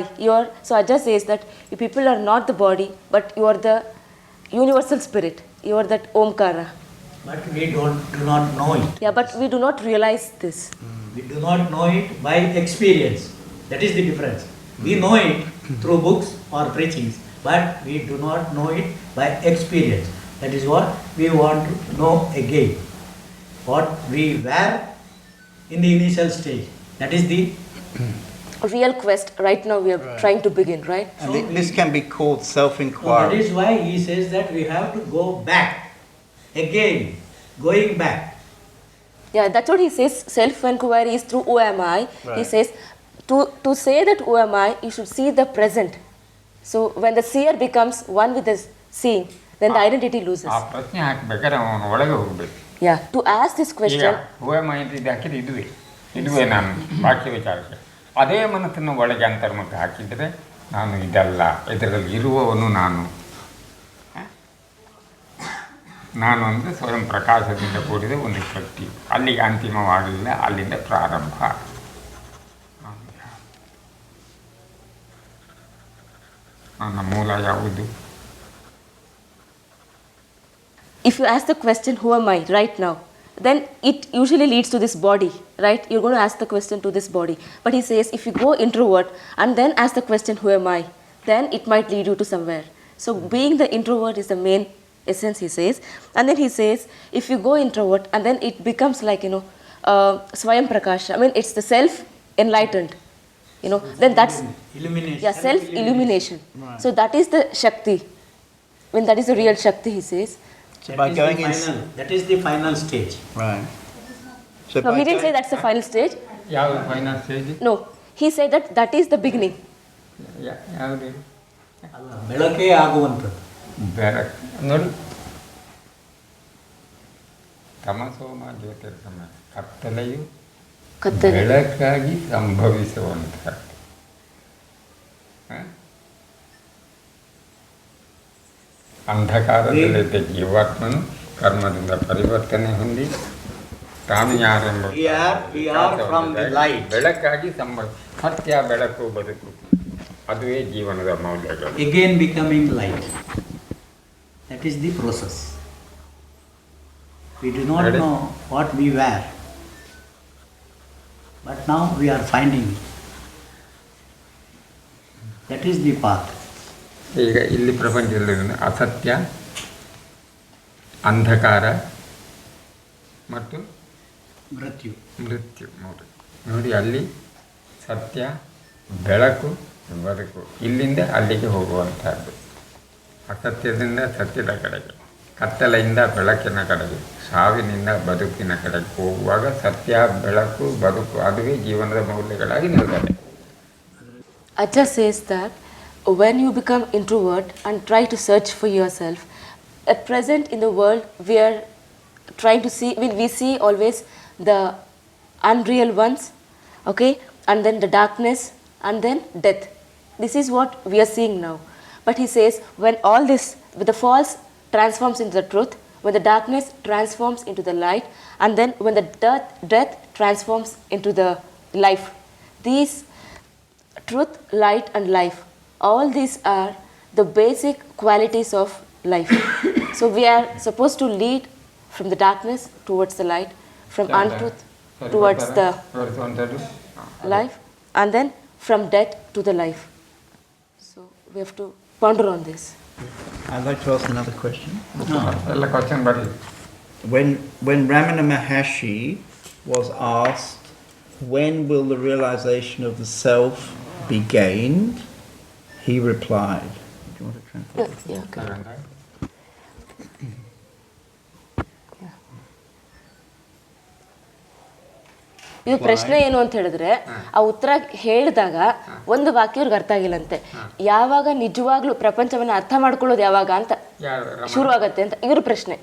So Ajja says that you people are not the body, but you are the universal spirit. You are that Omkara. But we do not know it. Yeah, but we do not realize this. We do not know it by experience. That is the difference. We know it through books or preachings, but we do not know it by experience. That is what we want to know again. What we were in the initial stage. That is the real quest. Right now we are trying to begin, right? And this can be called self-inquiry. that is why he says that we have to go back. Again, going back. Yeah, that's what he says. Self-inquiry is through who am I. Right. He says, to say that who am I, you should see the present. So when the seer becomes one with the seeing, then the identity loses. ಆ ಪ್ರಶ್ನೆ ಹಾಕಬೇಕಾದ್ರೆ ಅವನು ಒಳಗೆ ಹೋಗಬೇಕು. Yeah, to ask this question. ಹೂವೆ ಮಾಹಿತಿ ಇದು ಹಾಕಿದ್ರೆ ಇದುವೇ ನಾನು ಬಾಕಿ ವಿಚಾರಕ್ಕೆ. ಅದೇ ಮನಸ್ಸನ್ನು ಒಳಗೆ ಅಂತರ್ಮುಖ ಹಾಕಿದರೆ ನಾನು ಇದಲ್ಲ, ಇದರಲ್ಲಿ ಇರುವವನು ನಾನು. ನಾನು ಅಂದರೆ ಸ್ವಯಂ ಪ್ರಕಾಶದಿಂದ ಕೂಡಿದ ಒಂದು ಶಕ್ತಿ. ಅಲ್ಲಿಗೆ ಅಂತಿಮವಾಗಲಿಲ್ಲ, ಅಲ್ಲಿಂದ ಪ್ರಾರಂಭ. ನನ್ನ ಮೂಲ ಯಾವುದು? If you ask the question, who am I, right now, then it usually leads to this body, right? You're going to ask the question to this body. But he says, if you go introvert and then ask the question, who am I, then it might lead you to somewhere. So being the introvert is the main essence, he says. And then he says, if you go introvert and then it becomes like, Swayam Prakasha. It's the self-enlightened. Then that's illumination. Yeah, self-illumination. Right. So that is the Shakti. That is the real Shakti, he says. So by going that is the final stage. Right. So no, he didn't say that's the final stage. ಯಾವ final stage? No, he said that is the beginning. ಯಾವುದು? ಬೆಳಕೇ ಆಗುವಂಥದ್ದು. ಬೆಳಕು ನೋಡಿ, ತಮಸೋಮ ಜ್ಯೋತಿರ್ಗಮಯ, ಕತ್ತಲೆಯು ಬೆಳಕಾಗಿ ಸಂಭವಿಸುವಂಥ. ಅಂಧಕಾರದಲ್ಲಿದ್ದ ಜೀವಾತ್ಮನು ಕರ್ಮದಿಂದ ಪರಿವರ್ತನೆ ಹೊಂದಿ ತಾನು ಯಾರೆಂಬ ಬೆಳಕಾಗಿ ಸತ್ಯ, ಬೆಳಕು, ಬದುಕು, ಅದುವೇ ಜೀವನದ ಮೌಲ್ಯಗಳು. Again becoming light. That is the process. We do not know what we were, but now we are finding it. That is the path. ಈಗ ಇಲ್ಲಿ ಪ್ರಪಂಚದಲ್ಲಿ ಅಸತ್ಯ, ಅಂಧಕಾರ ಮತ್ತು ಮೃತ್ಯು. ಮೃತ್ಯು ನೋಡಿ ಅಲ್ಲಿ ಸತ್ಯ, ಬೆಳಕು, ಬದುಕು, ಇಲ್ಲಿಂದ ಅಲ್ಲಿಗೆ ಹೋಗುವಂಥದ್ದು. ಅಸತ್ಯದಿಂದ ಸತ್ಯದ ಕಡೆಗೆ, ಕತ್ತಲೆಯಿಂದ ಬೆಳಕಿನ ಕಡೆಗೆ, ಸಾವಿನಿಂದ ಬದುಕಿನ ಕಡೆಗೆ ಹೋಗುವಾಗ ಸತ್ಯ, ಬೆಳಕು, ಬದುಕು ಅದುವೇ ಜೀವನದ ಮೌಲ್ಯಗಳಾಗಿ ನಿಲ್ತದೆ. Ajja says that when you become introvert and try to search for yourself, at present in the world we are trying to see, we see always the unreal ones, okay, and then the darkness and then death. This is what we are seeing now. But he says when all this, when the false transforms into the truth, when the darkness transforms into the light, and then when the death transforms into the life, these truth, light and life, all these are the basic qualities of life. So we are supposed to lead from the darkness towards the light, from untruth towards the life, and then from death to the life. So we have to ponder on this. I'd like to ask another question. ಎಲ್ಲ question ಬರಲಿ. When Ramana Maharshi was asked, when will the realization of the self be gained, he replied. Do you want to translate? Yeah, okay. ಇದು ಪ್ರಶ್ನೆ ಏನು ಅಂತ ಹೇಳಿದ್ರೆ, ಆ ಉತ್ತರ ಹೇಳಿದಾಗ ಒಂದು ವಾಕ್ಯ ಅವ್ರಿಗೆ ಅರ್ಥ ಆಗಿಲ್ಲಂತೆ. ಯಾವಾಗ ನಿಜವಾಗ್ಲೂ ಪ್ರಪಂಚವನ್ನ ಅರ್ಥ ಮಾಡ್ಕೊಳ್ಳೋದು ಯಾವಾಗ ಅಂತ ಶುರು ಆಗತ್ತೆ ಅಂತ ಇವ್ರ ಪ್ರಶ್ನೆ.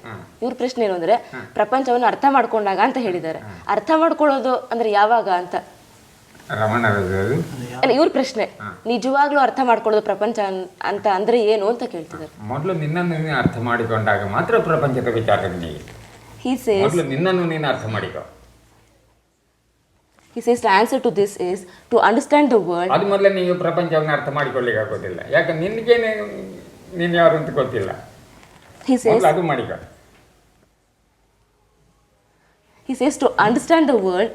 ಏನು ಅಂದ್ರೆ ಪ್ರಪಂಚವನ್ನು ಅರ್ಥ ಮಾಡ್ಕೊಂಡಾಗ ಅಂತ ಹೇಳಿದ್ದಾರೆ. ಅರ್ಥ ಮಾಡ್ಕೊಳ್ಳೋದು ಅಂದ್ರೆ ಯಾವಾಗ ಅಂತ ಅಲ್ಲ, ಇವ್ರ ಪ್ರಶ್ನೆ ನಿಜವಾಗ್ಲೂ ಅರ್ಥ ಮಾಡ್ಕೊಳ್ಳೋದು ಪ್ರಪಂಚ ಅಂತ ಅಂದ್ರೆ ಏನು ಅಂತ ಕೇಳ್ತಿದ್ದಾರೆ. ಮೊದಲು ನಿನ್ನನ್ನು ಅರ್ಥ ಮಾಡಿಕೊಂಡಾಗ ಮಾತ್ರ ಪ್ರಪಂಚದ ವಿಚಾರ He says, ನಿನ್ನನ್ನು ನೀನು ಅರ್ಥ ಮಾಡಿಕೊ. He says the answer to this is to understand the world. ಅದು ಮೊದಲೇ ನೀವು ಪ್ರಪಂಚವನ್ನು ಅರ್ಥ ಮಾಡಿಕೊಳ್ಳಿಕ್ಕೆ ಆಗೋದಿಲ್ಲ. ಯಾಕೆ ನಿನಗೆ ನೀನು ಯಾರು ಅಂತ ಗೊತ್ತಿಲ್ಲ. He says ಅದು ಮಾಡಿಕೊ. He says to understand the world,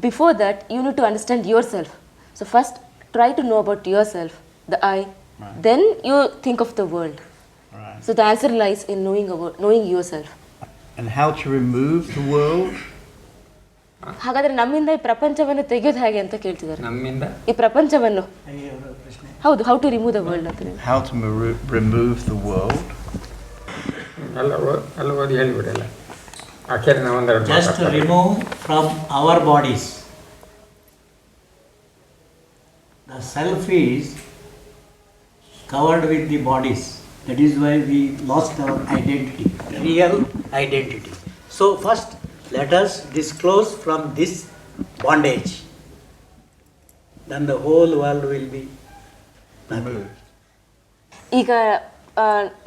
before that you need to understand yourself. So first try to know about yourself, the I, then you think of the world. So the answer lies in knowing yourself. And how to remove the world? ಹಾಗಾದ್ರೆ ನಮ್ಮಿಂದ ಈ ಪ್ರಪಂಚವನ್ನು ತೆಗೆಯೋದು ಹೇಗೆ ಅಂತ ಕೇಳ್ತಿದ್ದಾರೆ. ನಮ್ಮಿಂದ ಈ ಪ್ರಪಂಚವನ್ನು ಹೌದು, how to remove the world ಅಂತ. How to remove the world? ಎಲ್ಲ ಓದಿ ಹೇಳಿಬಿಡಲ್ಲ. ಆಖರಿ ನಾವೊಂದೆರಡು Just remove from our bodies. The self is covered with the bodies. That is why we lost our identity, real identity. So first let us disclose from this bondage. Then the whole world will be removed. ಈಗ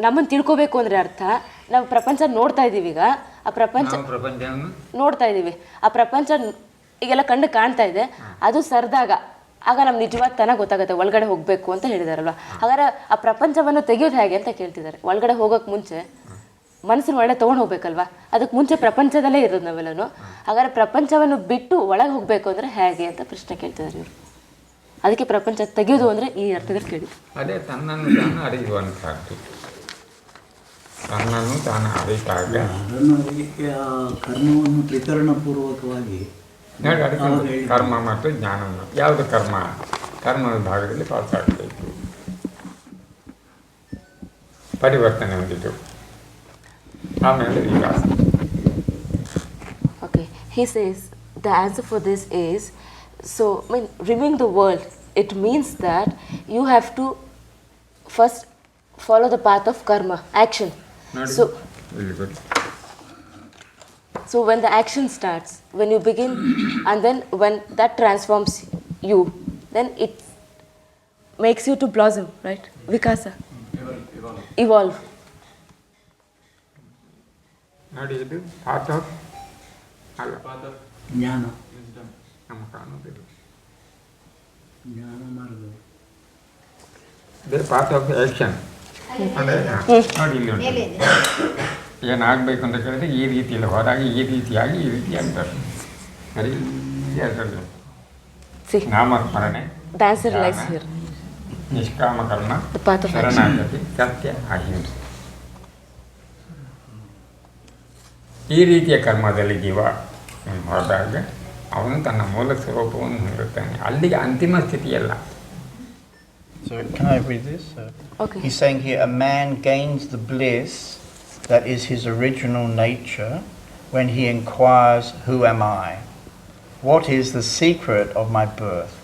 ನಮ್ಮನ್ನು ತಿಳ್ಕೋಬೇಕು ಅಂದರೆ ಅರ್ಥ, ನಾವು ಪ್ರಪಂಚ ನೋಡ್ತಾ ಇದ್ದೀವಿ. ಈಗ ಆ ಪ್ರಪಂಚವನ್ನು ನೋಡ್ತಾ ಇದ್ದೀವಿ. ಆ ಪ್ರಪಂಚ ಈಗೆಲ್ಲ ಕಣ್ಣು ಕಾಣ್ತಾ ಇದೆ. ಅದು ಸರ್ದಾಗ ಆಗ ನಮ್ಮ ನಿಜವಾದ ತನ ಗೊತ್ತಾಗುತ್ತೆ, ಒಳಗಡೆ ಹೋಗಬೇಕು ಅಂತ ಹೇಳಿದಾರಲ್ವ. ಹಾಗಾದ್ರೆ ಆ ಪ್ರಪಂಚವನ್ನು ತೆಗೆಯೋದು ಹೇಗೆ ಅಂತ ಕೇಳ್ತಿದ್ದಾರೆ. ಒಳಗಡೆ ಹೋಗೋಕೆ ಮುಂಚೆ ಮನಸ್ಸನ್ನು ಒಳ್ಳೆ ತೊಗೊಂಡು ಹೋಗ್ಬೇಕಲ್ವಾ, ಅದಕ್ಕೆ ಮುಂಚೆ ಪ್ರಪಂಚದಲ್ಲೇ ಇರೋದು ನಾವೆಲ್ಲನೂ. ಹಾಗಾದ್ರೆ ಪ್ರಪಂಚವನ್ನು ಬಿಟ್ಟು ಒಳಗೆ ಹೋಗಬೇಕು ಅಂದರೆ ಹೇಗೆ ಅಂತ ಪ್ರಶ್ನೆ ಕೇಳ್ತಿದ್ದಾರೆ ಇವರು. ಅದಕ್ಕೆ ಪ್ರಪಂಚ ತೆಗೆಯೋದು ಅಂದರೆ ಈ ಅರ್ಥದಲ್ಲಿ ಕೇಳಿದ್ರು. ಅದೇ ತನ್ನನ್ನು ತಾನು ಅರಿಯುವಂಥದ್ದು. ತನ್ನನ್ನು ತಾನು ಅರಿತಾಗ ಕರ್ಮವನ್ನು ತ್ರಿಕರಣಪೂರ್ವಕವಾಗಿ ನೋಡಿ, ಅದಕ್ಕೆ ಕರ್ಮ ಮತ್ತು ಜ್ಞಾನವನ್ನು. ಯಾವುದು ಕರ್ಮ? ಕರ್ಮದ ಭಾಗದಲ್ಲಿ ಪಾಸ್ ಆಗಬೇಕು, ಪರಿವರ್ತನೆ ಹೊಂದಿತು, ಆಮೇಲೆ ವಿಕಾಸ. Okay, he says the answer for this is, so when removing the world, it means that you have to first follow the path of karma, action. So very good. So when the action starts, when you begin, and then when that transforms you, then it makes you to blossom, right? Vikasa, evolve. ನೋಡಿ, ಇದು path of ಅಲ್ಲ, ಜ್ಞಾನ, ನಮ್ಮ ಕಾಣೋದಿಲ್ಲ. ಜ್ಞಾನ ಮಾರ್ಗ, ಅದೇ path of action. ಅಂದರೆ ನೋಡಿ, ಇಲ್ಲಿ ಉಂಟು. ಏನಾಗಬೇಕು ಅಂತ ಕೇಳಿದ್ರೆ ಈ ರೀತಿಯಲ್ಲಿ ಹೋದಾಗ ಈ ರೀತಿಯಾಗಿ ಈ ರೀತಿ ಆಗ್ತಾರೆ. ಸರಿ, ನಾಮಸ್ಮರಣೆ, ನಿಷ್ಕಾಮ ಕರ್ಮ, ಶರಣಾಗತಿ, ಸತ್ಯ, ಅಹಿಂಸೆ. ಈ ರೀತಿಯ ಕರ್ಮದಲ್ಲಿ ಜೀವ ಹೋದಾಗ ಅವನು ತನ್ನ ಮೂಲ ಸ್ವರೂಪವನ್ನು ಹೊಂದುತ್ತಾನೆ. ಅಲ್ಲಿಗೆ ಅಂತಿಮ ಸ್ಥಿತಿಯಲ್ಲ. So can I read this? Okay. He's saying here, a man gains the bliss that is his original nature when he inquires, who am I? What is the secret of my birth?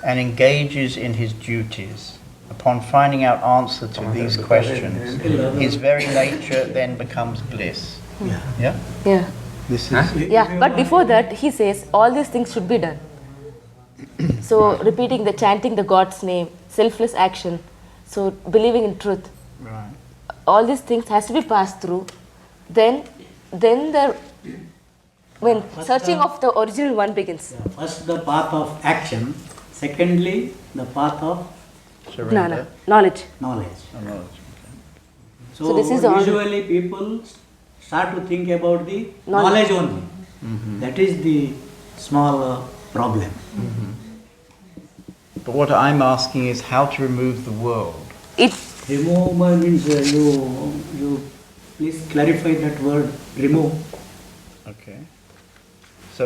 And engages in his duties. Upon finding out answer to these questions, his very nature then becomes bliss. Yeah? Yeah. This is Yeah, but before that, he says all these things should be done. So repeating the chanting the God's name, selfless action, so believing in truth, right. all these things has to be passed through. Then the when searching of the original one begins. First the path of action, secondly the path of Surrender. Knowledge. knowledge. Knowledge. So, So this is the usually people start to think about the knowledge only. That is the small problem. But what I'm asking is how to remove the world. It Remove means you please clarify that word remove. Okay. So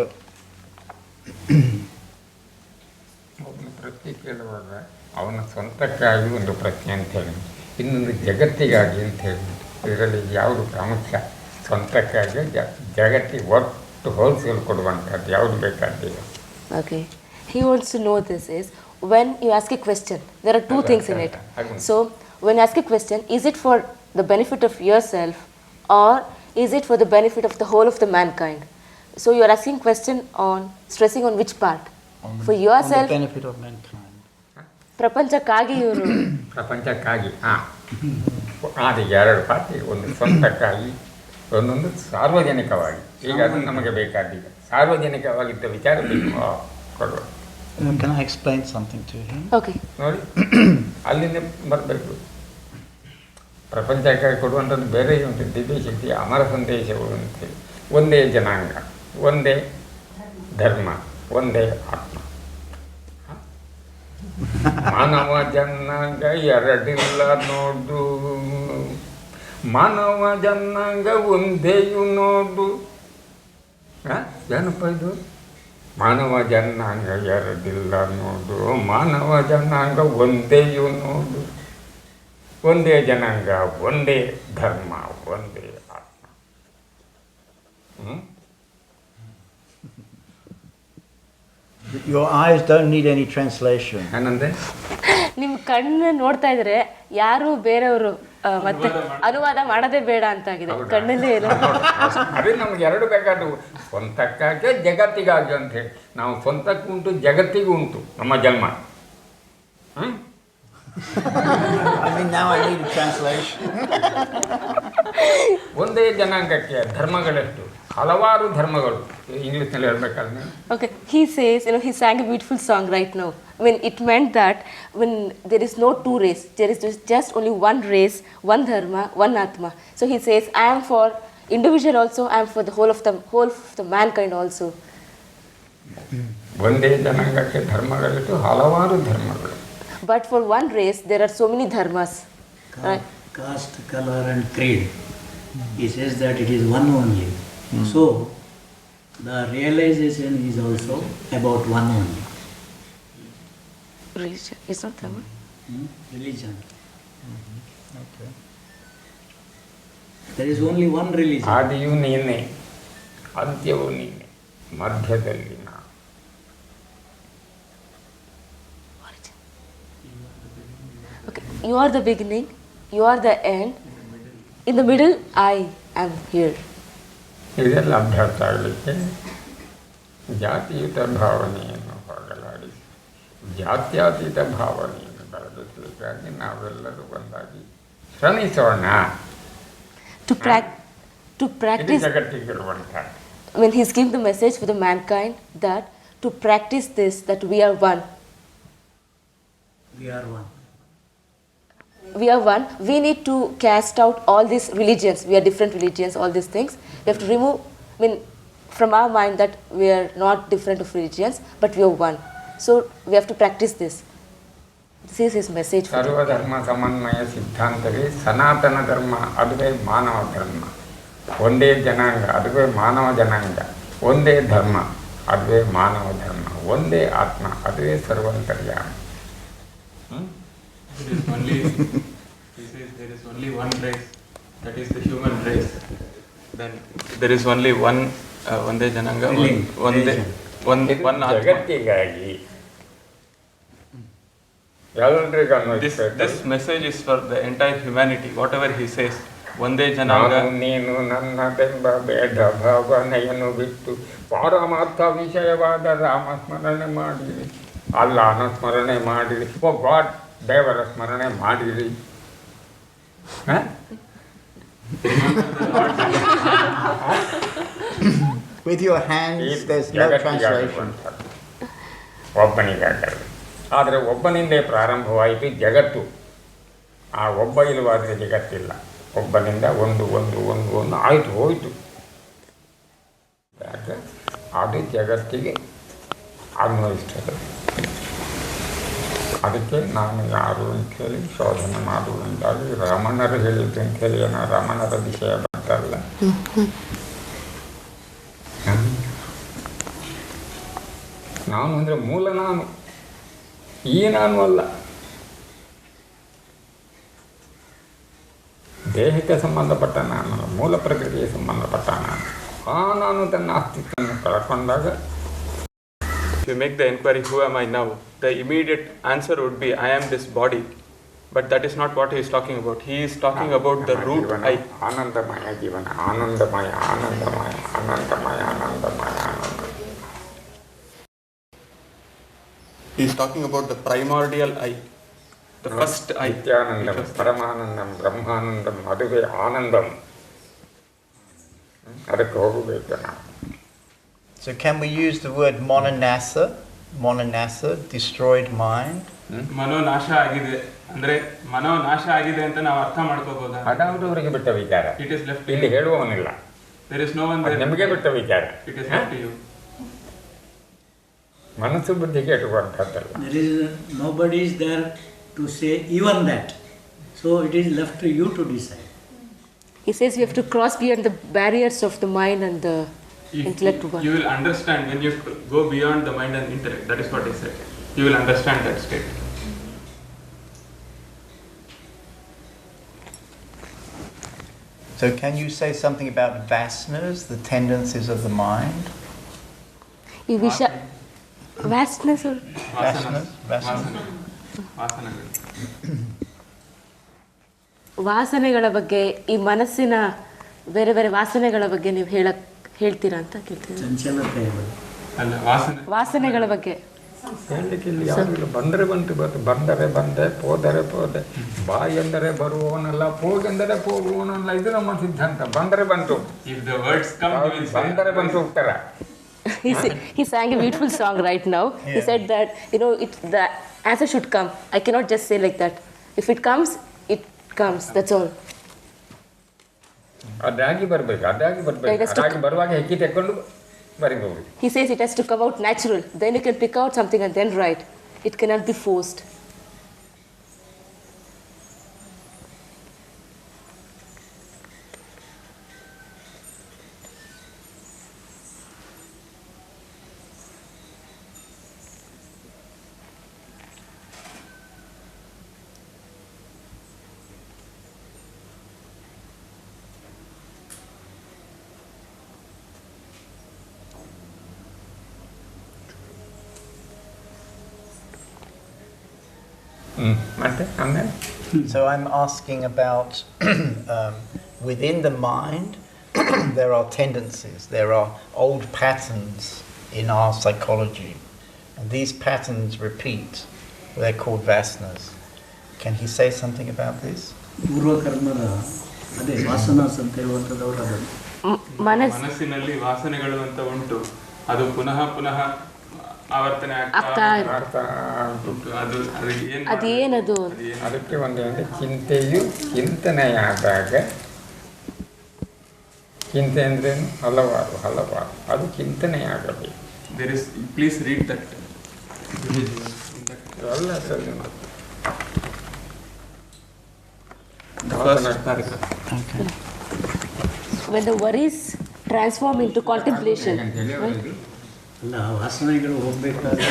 ಒಬ್ಬನ ಪ್ರಶ್ನೆ ಕೇಳುವಾಗ ಅವನ ಸ್ವಂತಕ್ಕಾಗಿ ಒಂದು ಪ್ರಶ್ನೆ ಅಂತ ಹೇಳಿ, ಇನ್ನೊಂದು ಜಗತ್ತಿಗಾಗಿ ಅಂತ ಹೇಳಿಬಿಟ್ಟು ಇದರಲ್ಲಿ ಯಾವುದು ಪ್ರಾಮುಖ್ಯ? ಸ್ವಂತಕ್ಕಾಗಿ ಜಗತ್ತಿಗೆ ಒಟ್ಟು ಹೋಲ್ಸೇಲ್ ಕೊಡುವಂಥದ್ದು ಯಾವುದು ಬೇಕಾಗ್ತದೆ? okay. He wants to know this is when you ask a question, there are two things in it. So when you ask a question, is it for the benefit of yourself or is it for the benefit of the whole of the mankind? So you are asking question on stressing on which part? For on yourself, the benefit of mankind. ಪ್ರಪಂಚಕ್ಕಾಗಿ ಇವರು ಪ್ರಪಂಚಕ್ಕಾಗಿ ಅದು ಎರಡು party, ಒಂದು ಸ್ವಂತಕ್ಕಾಗಿ, ಒಂದೊಂದು ಸಾರ್ವಜನಿಕವಾಗಿ. ಈಗ ಅದು ನಮಗೆ ಬೇಕಾದೀಗ ಸಾರ್ವಜನಿಕವಾಗಿದ್ದ ವಿಚಾರ ಕೊಡುವ. Can I explain something to him? Okay. ನೋಡಿ ಅಲ್ಲಿಂದ ಬರಬೇಕು. ಪ್ರಪಂಚಕ್ಕಾಗಿ ಕೊಡುವಂಥದ್ದು ಬೇರೆ ಉಂಟು, ದಿವ್ಯ ಶಕ್ತಿ, ಅಮರ ಸಂದೇಶಗಳು ಅಂತೇಳಿ. ಒಂದೇ ಜನಾಂಗ, ಒಂದೇ ಧರ್ಮ, ಒಂದೇ ಆತ್ಮ. ಮಾನವ ಜನಾಂಗ ಎರಡಿಲ್ಲ ನೋಡು, ಮಾನವ ಜನಾಂಗ ಒಂದೇಯು ನೋಡು. ಏನಪ್ಪ ಇದು? ಮಾನವ ಜನಾಂಗ ಎರಡಿಲ್ಲ ನೋಡು, ಮಾನವ ಜನಾಂಗ ಒಂದೇಯು ನೋಡು. ಒಂದೇ ಜನಾಂಗ, ಒಂದೇ ಧರ್ಮ, ಒಂದೇ ಆತ್ಮ. Your eyes don't need any translation. ಏನಂದ್ರೆ ನಿಮ್ಮ ಕಣ್ಣು ನೋಡ್ತಾ ಇದ್ರೆ ಯಾರು ಬೇರೆಯವರು ಮತ್ತೆ ಅನುವಾದ ಮಾಡೋದೇ ಬೇಡ ಅಂತಾಗಿದೆ. ಕಣ್ಣಲ್ಲೇ ಏನೋ ಅದೇ ನಮ್ಗೆ ಎರಡು ಬೇಕಾದವು, ಸ್ವಂತಕ್ಕಾಗಿ ಜಗತ್ತಿಗಾಗಿ ಅಂತ ಹೇಳಿ. ನಾವು ಸ್ವಂತಕ್ಕೂ ಉಂಟು, ಜಗತ್ತಿಗೂ ಉಂಟು ನಮ್ಮ ಜನ್ಮ. I mean, now I need a translation. ಒಂದೇ ಜನಾಂಗಕ್ಕೆ ಧರ್ಮಗಳೆಷ್ಟು? ಹಲವಾರು ಧರ್ಮಗಳು. ಇಂಗ್ಲೀಷ್ನಲ್ಲಿ ಹೇಳ್ಬೇಕಾದ್ರೆ Okay, he says, he sang a beautiful song right now. I mean, it meant that when there is no two race, there is just only one race, one dharma, one atma. So he says, I am for individual also, I am for the whole of the mankind also. ಒಂದೇ ಜನಾಂಗಕ್ಕೆ ಧರ್ಮಗಳಿಟ್ಟು ಹಲವಾರು ಧರ್ಮಗಳು. But for one race, there are so many dharmas. Right? Caste, color and creed. He says that it is one only. So the realization is also about one only. Religion. It's not dharma. Religion. Okay. There is only one religion. ಆದಿಯು ನೀನೆ, ಅಂತ್ಯವೂ ನೀನೆ, ಮಧ್ಯದಲ್ಲಿ ನಾನು. Okay, you are the beginning, you are the end. In the middle, I am here. ಇದೆಲ್ಲ ಅಭ್ಯಾಸ ಆಗಲಿಕ್ಕೆ ಜಾತಿಯುತ ಭಾವನೆಯನ್ನು ಹೋಗಲಾಡಿಸಿ ಜಾತ್ಯತೀತ ಭಾವನೆಯನ್ನು ಬೆಳೆಸಲಿಕ್ಕಾಗಿ ನಾವೆಲ್ಲರೂ ಒಂದಾಗಿ ಶ್ರಮಿಸೋಣ. To practice. ಜಗತ್ತಿಗಿರುವಂಥ When he's giving the message for the mankind that to practice this, that we are one. We are one. We are one. We need to cast out all these religions. We are different religions, all these things. We have to remove, from our mind that we are not different of religions, but we are one. So we have to practice this. This is his message for ಸರ್ವಧರ್ಮ ಸಮನ್ವಯ ಸಿದ್ಧಾಂತವೇ ಸನಾತನ ಧರ್ಮ, ಅದುವೇ ಮಾನವ ಧರ್ಮ. ಒಂದೇ ಜನಾಂಗ, ಅದುವೇ ಮಾನವ ಜನಾಂಗ. ಒಂದೇ ಧರ್ಮ, ಅದುವೇ ಮಾನವ ಧರ್ಮ. ಒಂದೇ ಆತ್ಮ, ಅದುವೇ ಸರ್ವಂತರ್ಯಾಮ. He says there is only one race, that is the human race. Then there is only one ಒಂದೇ ಜನಾಂಗ, one atma. ಜಗತ್ತಿಗಾಗಿ ಎಲ್ಲರಿಗೂ This message is for the entire humanity. Whatever he says, ಒಂದೇ ಜನಾಂಗ. ನೀನು ನನ್ನದೆಂಬ ಬೇಡ ಭಾವನೆಯನ್ನು ಬಿಟ್ಟು ಪಾರಮಾರ್ಥ ವಿಷಯವಾದ ರಾಮಸ್ಮರಣೆ ಮಾಡಿರಿ, ಅಲ್ಲನ ಸ್ಮರಣೆ ಮಾಡಿರಿ, ಓ ಗಾಡ್ ದೇವರ ಸ್ಮರಣೆ ಮಾಡಿರಿ. With your hands, there's no translation. ಒಬ್ಬನಿಗಾಗಲ್ಲ. ಆದರೆ ಒಬ್ಬನಿಂದೇ ಪ್ರಾರಂಭವಾಯಿತು ಜಗತ್ತು. ಆ ಒಬ್ಬ ಇಲ್ಲವಾದರೆ ಜಗತ್ತಿಲ್ಲ. ಒಬ್ಬನಿಂದ ಒಂದು ಒಂದು ಒಂದು ಒಂದು ಆಯಿತು ಹೋಯಿತು. ಯಾಕೆ ಅದು ಜಗತ್ತಿಗೆ ಅನ್ವಯಿಸ್ತದೆ. ಅದಕ್ಕೆ ನಾನು ಯಾರು ಅಂತೇಳಿ ಶೋಧನೆ ಮಾಡುವುದಾಗಿ ರಮಣರು ಹೇಳಿದ್ದು ಅಂತೇಳಿ ಏನೋ ರಮಣರ ವಿಷಯ ಬರ್ತಾರಲ್ಲ, ನಾನು ಅಂದರೆ ಮೂಲ ನಾನು, ಈ ನಾನು ಅಲ್ಲ. ದೇಹಕ್ಕೆ ಸಂಬಂಧಪಟ್ಟ ನಾನು, ಮೂಲ ಪ್ರಕೃತಿಗೆ ಸಂಬಂಧಪಟ್ಟ ನಾನು. ಆ ನಾನು ತನ್ನ ಅಸ್ತಿತ್ವವನ್ನು ಕಳ್ಕೊಂಡಾಗ, if you make the inquiry, who am I now, the immediate answer would be, I am this body. But that is not what he is talking about. He is talking about the root I. ಆನಂದಮಯ ಜೀವನ, ಆನಂದಮಯ ಆನಂದಮಯ ಆನಂದಮಯ ಆನಂದಮಯ ಆನಂದ. He is talking about the primordial I, the first I. Nithyanandam ಪರಮಾನಂದಂ Brahmanandam, ಅದುವೇ ಆನಂದಂ. ಅದಕ್ಕೆ ಹೋಗಬೇಕು ನಾವು. So can we use the word mononasa, destroyed mind? ಮನೋನಾಶ ಆಗಿದೆ ಅಂದ್ರೆ ಮನೋನಾಶ ಆಗಿದೆ ಅಂತ ನಾವು ಅರ್ಥ ಮಾಡ್ಕೋಬಹುದಾ? ಅದಾವುದು ಅವರಿಗೆ ಬಿಟ್ಟ ವಿಚಾರ. It is left to ಇಲ್ಲಿ you. ಹೇಳುವವನಿಲ್ಲ. There is no one there. ನಿಮಗೆ ಬಿಟ್ಟ ವಿಚಾರ. It is left to you. ಮನಸ್ಸು ಬುದ್ಧಿಗೆ ಇಟ್ಟುವಂಥದ್ದಲ್ಲ. There is nobody is there to say even that. So it is left to you to decide. He says we have to cross beyond the barriers of the mind and the intellect one. You will understand when you go beyond the mind and intellect. That is what he said. You will understand that state. So can you say something about vasanas, the tendencies of the mind? ಈ ವಿಷ vastness or Vasanas? ವಾಸನೆಗಳು. ವಾಸನೆಗಳ ಬಗ್ಗೆ, ಈ ಮನಸ್ಸಿನ ಬೇರೆ ಬೇರೆ ವಾಸನೆಗಳ ಬಗ್ಗೆ ನೀವು ಹೇಳ್ತೀರಾ ಅಂತ ಕೇಳ್ತೀನಿ. ಚಂಚಲತೆ ಅಲ್ಲ, ವಾಸನೆಗಳ ಬಗ್ಗೆ ಹೇಳಲಿಕ್ಕೆ ಇಲ್ಲಿ ಯಾವುದಿಲ್ಲ. ಬಂದರೆ ಬಂತು ಬಂದರೆ ಬಂದೆ, ಹೋದರೆ ಹೋದೆ. ಬಾ ಎಂದರೆ ಬರುವವನಲ್ಲ, ಹೋಗೆಂದರೆ ಹೋಗುವವನಲ್ಲ. ಇದು ನಮ್ಮ ಸಿದ್ಧಾಂತ. ಬಂದರೆ ಬಂತು, If the words come, you will say. ಬಂದರೆ ಬಂತು ಉತ್ತರ. he sang a beautiful song right now. He said that the answer should come. I cannot just say like that. If it comes, that's all. ಅದಾಗಿ ಬರಬೇಕು, ಅದಾಗಿ ಬರುವಾಗ ಹೆಕ್ಕಿ ತೆಕ್ಕೊಂಡು ಬರಿಬಹುದು. He says it has to come out natural. Then you can pick out something and then write. It cannot be forced. So I'm asking about within the mind there are tendencies, there are old patterns in our psychology, and these patterns repeat. They're called vasanas. Can he say something about this? ಪೂರ್ವ ಕರ್ಮದ ಅದೇ ವಾಸನಾಸ್ ಅಂತ ಹೇಳುವಂಥದ್ದವರು ಅದನ್ನು ಮನಸ್ಸಿನಲ್ಲಿ ವಾಸನೆಗಳು ಅಂತ ಉಂಟು. ಅದು ಪುನಃ ಆವರ್ತನೆ ಆಗ್ತಾ ಅದೇನದು? ಅದಕ್ಕೆ ಒಂದು ಚಿಂತೆಯು ಚಿಂತನೆಯಾದಾಗ, ಚಿಂತೆ ಅಂದ್ರೇನು? ಹಲವಾರು ಅದು ಚಿಂತನೆಯಾಗಬೇಕು. Please read that. ಎಲ್ಲ ಸರಿ. When the worries transform into contemplation. Right? ಅಲ್ಲ ವಾಸನೆಗಳು ಹೋಗ್ಬೇಕಾದ್ರೆ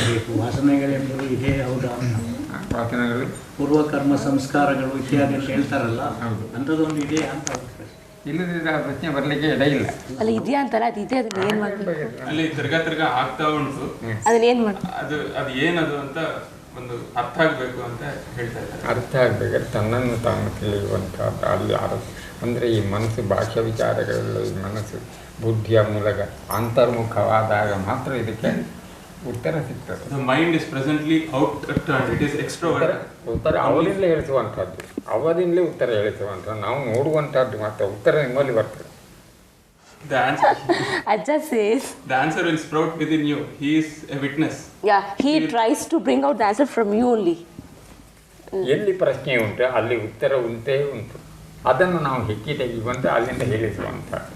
ಬೇಕು. ವಾಸನೆಗಳೆಂಬುದು ಇದೇ ಹೌದಾ? ವಾಸನೆಗಳು ಪೂರ್ವಕರ್ಮ ಸಂಸ್ಕಾರಗಳು ಇತ್ಯಾದಿ ಅಂತ ಹೇಳ್ತಾರಲ್ಲ, ಅಂಥದ್ದೊಂದು ಇದೆ ಅಂತ. ಇಲ್ಲದಿದ್ದರೆ ಆ ಪ್ರಶ್ನೆ ಬರಲಿಕ್ಕೆ ಇಡ ಇಲ್ಲ. ಅಲ್ಲ ಇದೆಯಾ ಅಂತಲ್ಲ, ಅದು ಇದೆ, ಅದನ್ನ ಏನು ಮಾಡಬೇಕು? ಅಲ್ಲಿ ತಿರ್ಗಾ ಆಗ್ತಾ ಉಂಟು, ಅದನ್ನ ಏನು ಮಾಡಿ ಅದು ಏನದು ಅಂತ ಒಂದು ಅರ್ಥ ಆಗಬೇಕು ಅಂತ ಹೇಳ್ತಾ ಇದ್ದಾರೆ. ಅರ್ಥ ಆಗಬೇಕಾದ್ರೆ ತನ್ನನ್ನು ತಾನು ತಿಳಿಯುವಂಥದ್ದು ಅಲ್ಲಿ ಅಂದರೆ ಈ ಮನಸ್ಸು ಭಾಷಾ ವಿಚಾರಗಳೆಲ್ಲ ಈ ಮನಸ್ಸು ಬುದ್ಧಿಯ ಮೂಲಕ ಅಂತರ್ಮುಖವಾದಾಗ ಮಾತ್ರ ಇದಕ್ಕೆ ಉತ್ತರ ಸಿಗ್ತದೆ. The mind is presently out-turned, it is extrovert. ಉತ್ತರ ಅವರಿಂದಲೇ ಹೇಳಿಸುವಂಥದ್ದು, ಅವರಿಂದಲೇ ಉತ್ತರ ಹೇಳಿಸುವಂಥದ್ದು. ನಾವು ನೋಡುವಂಥದ್ದು ಮಾತ್ರ ಉತ್ತರ ನಿಮ್ಮಲ್ಲಿ ಬರ್ತದೆ. The answer, Ajja says, the answer will sprout within you. He is a witness. yeah, he tries to bring out the answer from you only. ಎಲ್ಲಿ ಪ್ರಶ್ನೆ ಉಂಟು ಅಲ್ಲಿ ಉತ್ತರ ಉಂಟೇ ಉಂಟು. ಅದನ್ನು ನಾವು ಹೆಕ್ಕಿ ತೆಗೆಯುವಂತ ಅಲ್ಲಿಂದ ಹೇಳಿಸುವಂಥದ್ದು.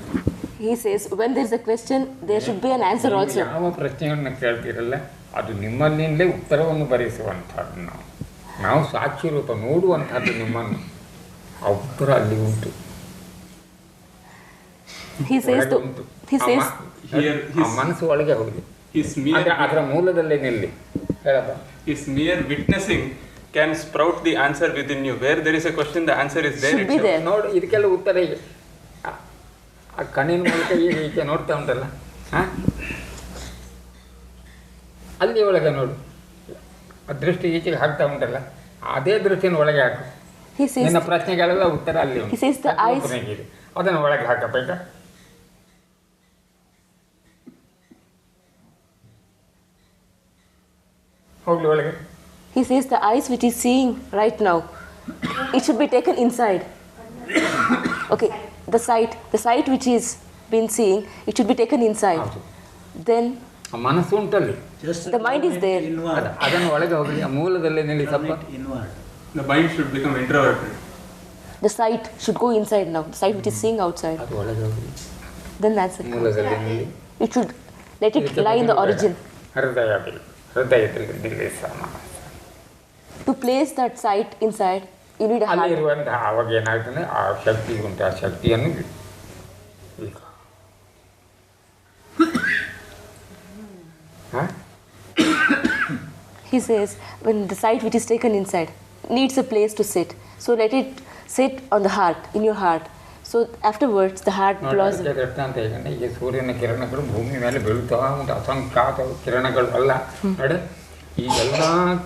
He says, when there is a question, there should be an answer also. ಯಾವ ಪ್ರಶ್ನೆಯನ್ನು ಕೇಳ್ತಿರಲ್ಲ ಅದು ನಿಮ್ಮಲ್ಲಿಂದಲೇ ಉತ್ತರವನ್ನು ಬರೆಸುವಂಥದ್ದು. ನಾವು ಸಾಕ್ಷಿ ರೂಪ ನೋಡುವಂಥದ್ದು ನಿಮ್ಮನ್ನು, ಆ ಉತ್ತರ ಅಲ್ಲಿ ಉಂಟು. He says, ಮನಸ್ಸು ಒಳಗೆ ಹೋಗಿ His mere, ಅದರ ಮೂಲದಲ್ಲೇ ನಿಲ್ಲಿ ಹೇಳಪ್ಪ. his mere witnessing can sprout the answer within you. Where there is a question, the answer is there. should be there. ನೋಡು ಇದಕ್ಕೆಲ್ಲ ಉತ್ತರ ಈಗ ಆ ಕಣ್ಣಿನ ಮೂಲಕ ಈಗ ಈಚೆ ನೋಡ್ತಾ ಉಂಟಲ್ಲ, ಅಲ್ಲಿ ಒಳಗೆ ನೋಡು, ಆ ದೃಷ್ಟಿ ಈಚೆಗೆ ಹಾಕ್ತಾ ಉಂಟಲ್ಲ, ಅದೇ ದೃಷ್ಟಿನ ಒಳಗೆ ಹಾಕು. He says, ನಿನ್ನ ಪ್ರಶ್ನೆಗಳೆಲ್ಲ ಉತ್ತರ ಅಲ್ಲಿ ಉಂಟು. he says the eyes, ಅದನ್ನು ಒಳಗೆ ಹಾಕಬೇಕಾ? ಹೋಗ್ಲಿ ಒಳಗೆ. he says the eyes which is seeing right now, it should be taken inside. Okay, the sight which is been seeing, it should be taken inside. Then ಮನಸ್ಸು ಉಂಟಲ್ಲಿ, the mind is there. ಅದನ್ನು ಒಳಗೆ ಹೋಗಲಿ, ಆ ಮೂಲದಲ್ಲೇ ನಿಲ್ಲಿ ಸ್ವಲ್ಪ. The mind should become introverted. The sight should go inside now. The sight which is seeing outside. ಅದು ಒಳಗೆ ಹೋಗಲಿ, Then that's it. ಮೂಲದಲ್ಲಿ ನಿಲ್ಲಿ. It should let it lie in the origin. ಹೃದಯದಲ್ಲಿ ನಿಲ್ಲಿಸೋಣ. To place that sight inside, you need a ಅಲ್ಲಿ heart. ಇರುವಂತಹ ಅವಾಗ ಏನಾಗ್ತದೆ, ಆ ಶಕ್ತಿ ಉಂಟು, ಆ ಶಕ್ತಿಯನ್ನು He says, when the sight which is taken inside needs a place to sit, so let it sit on the heart, in your heart. So afterwards, the heart blossoms. ಅಂತ ಈಗ ಸೂರ್ಯನ ಕಿರಣಗಳು ಭೂಮಿ ಮೇಲೆ ಬೀಳ್ತಾ ಉಂಟು, ಅಸಂಖ್ಯಾತ ಕಿರಣಗಳು ಅಲ್ಲ ನೋಡಿ. ಈ ಎಲ್ಲ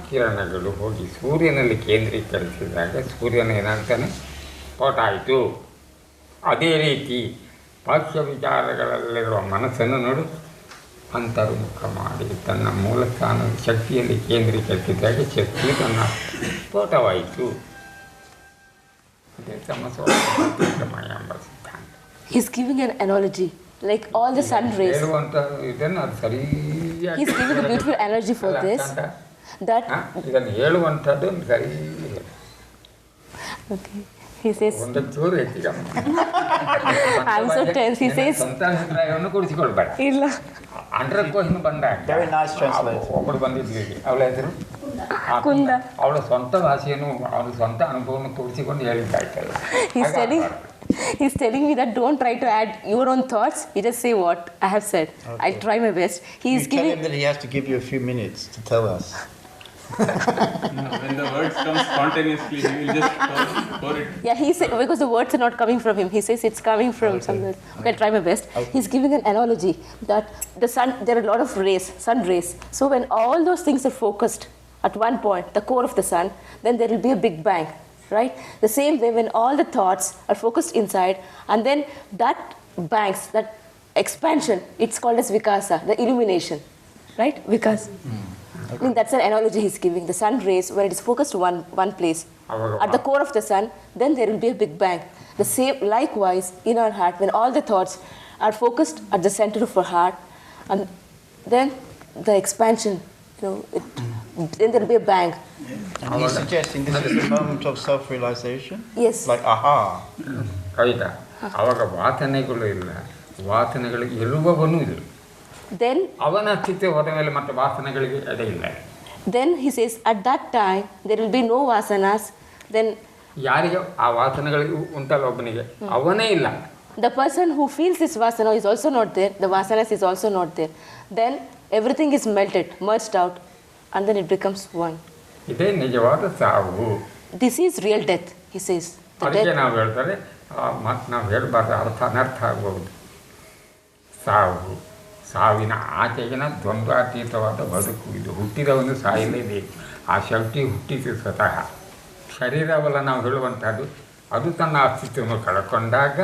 ಕಿರಣಗಳು ಹೋಗಿ ಸೂರ್ಯನಲ್ಲಿ ಕೇಂದ್ರೀಕರಿಸಿದಾಗ ಸೂರ್ಯನ ಏನಾಗ್ತಾನೆ, ಸ್ಫೋಟ ಆಯಿತು. ಅದೇ ರೀತಿ ಬಾಹ್ಯ ವಿಚಾರಗಳಲ್ಲಿರುವ ಮನಸ್ಸನ್ನು ನೋಡು, ಅಂತರ್ಮುಖ ಮಾಡಿ ತನ್ನ ಮೂಲ ಸ್ಥಾನದ ಶಕ್ತಿಯಲ್ಲಿ ಕೇಂದ್ರೀಕರಿಸಿದಾಗ ಶಕ್ತಿ ತನ್ನ ಸ್ಫೋಟವಾಯಿತು. ಅದೇ ಸಮಸ್ಯೆ ಎಂಬ ಸಿದ್ಧಾಂತ. He's giving an analogy, like all the sun rays. ಹೇಳುವಂಥ ಇದನ್ನು ಅದು ಸರಿಯಾಗಿ He's giving a beautiful analogy for this. That ಇದನ್ನು ಹೇಳುವಂಥದ್ದು ಸರಿ. okay. He says, ಒಂದು ಚೂರು ಹೆಚ್ಚಿಗೆ I'm so tense. He says, ಸ್ವಂತ ಅಭಿಪ್ರಾಯವನ್ನು ಕೂಡಿಸಿಕೊಳ್ಬೇಡ. ಇಲ್ಲ. 100% ಬಂದಾಗ Very nice translation. ಒಬ್ಬಳು ಬಂದಿದ್ಲು ಇಲ್ಲಿ, ಅವಳ ಹೆಸರು ಕುಂದ. ಅವಳ ಸ್ವಂತ ಭಾಷೆಯನ್ನು ಅವಳ ಸ್ವಂತ ಅನುಭವವನ್ನು ತೋರಿಸಿಕೊಂಡು ಹೇಳಿದ್ದಾಯ್ತಲ್ಲ. He's telling me that don't try to add your own thoughts. You just say what I have said. Okay. I'll try my best. He's You giving. tell him that he has to give you a few minutes to tell us. When the words come spontaneously, he will just pour it. Yeah, he said, because the words are not coming from him. He says it's coming from somewhere. Okay, I'll try my best. Okay. He's giving an analogy that the sun, there are a lot of rays, sun rays. So when all those things are focused at one point, the core of the sun, then there will be a big bang, right? The same way when all the thoughts are focused inside, and then that bangs, that expansion, it's called as vikasa, the illumination, right? Vikasa. I mean, that's an analogy he's giving. The sun rays, when it is focused to one place, at the core of the sun, then there will be a big bang. The same, likewise, in our heart, when all the thoughts are focused at the center of our heart, and then the expansion, then there will be a bang. And he's suggesting this is a moment of self-realization? Yes. Like, aha. Kavita, ಆವಾಗ ವಾಸನೆಗಳು ಇಲ್ಲ, ವಾಸನೆಗಳು ಇರುವವನು ಇಲ್ಲ. Then ಅವನ ಅಸ್ತಿತ್ವ ಹೋದ ಮೇಲೆ ಮತ್ತೆ ವಾಸನೆಗಳಿಗೆ ಎಡೆ ಇಲ್ಲ. Then he says, at that time, there will be no vasanas. Then ಯಾರಿಗೆ ಆ ವಾಸನೆಗಳಿಗೆ ಉಂಟಲ್ಲ ಒಬ್ಬನಿಗೆ, ಅವನೇ ಇಲ್ಲ, the person who feels this vasana is also not there, the vasanas is also not there. Then everything is melted, merged out, and then it becomes one. ಇದೇ ನಿಜವಾದ ಸಾವು. This is real death, he says. The ಅದಕ್ಕೆ death. ನಾವು ಹೇಳ್ತಾರೆ ಮತ್ತು ನಾವು ಹೇಳಬಾರ್ದು, ಅನರ್ಥ ಆಗ್ಬೋದು. ಸಾವು, ಸಾವಿನ ಆಚೆಗಿನ ದ್ವಂದ್ವಾತೀತವಾದ ಬದುಕು ಇದು. ಹುಟ್ಟಿದವನು ಸಾಯಲೇಬೇಕು, ಆ ಶಕ್ತಿ ಹುಟ್ಟಿಸಿ ಸ್ವತಃ. ಶರೀರವಲ್ಲ ನಾವು ಹೇಳುವಂಥದ್ದು, ಅದು ತನ್ನ ಅಸ್ತಿತ್ವವನ್ನು ಕಳ್ಕೊಂಡಾಗ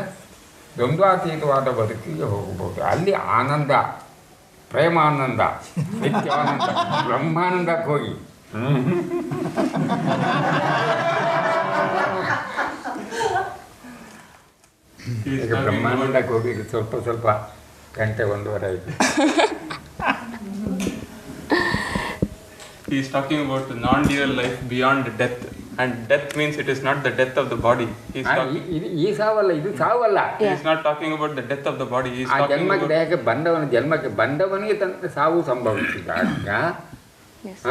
ದ್ವಂದ್ವಾತೀತವಾದ ಬದುಕಿಗೆ ಹೋಗಬಹುದು. ಅಲ್ಲಿ ಆನಂದ, ಪ್ರೇಮಾನಂದ, ನಿತ್ಯಾನಂದ, ಬ್ರಹ್ಮಾನಂದಕ್ಕೆ ಹೋಗಿ ಈಗ ಬ್ರಹ್ಮಾನಂದಕ್ಕೆ ಹೋಗಿ ಸ್ವಲ್ಪ ಗಂಟೆ 1.5 ಆಯಿತು. He is talking about the non-dual life beyond death, and death means it is not the death of the body. ಈ ಸಾವಲ್ಲ, ಇದು ಸಾವಲ್ಲ. He is not talking about the death of the body. He is ಆ talking ಜನ್ಮಕ್ಕೆ about ದೇಹಕ್ಕೆ ಬಂದವನಿಗೆ ತನ್ನ ಸಾವು ಸಂಭವಿಸಿದಾಗ Yes.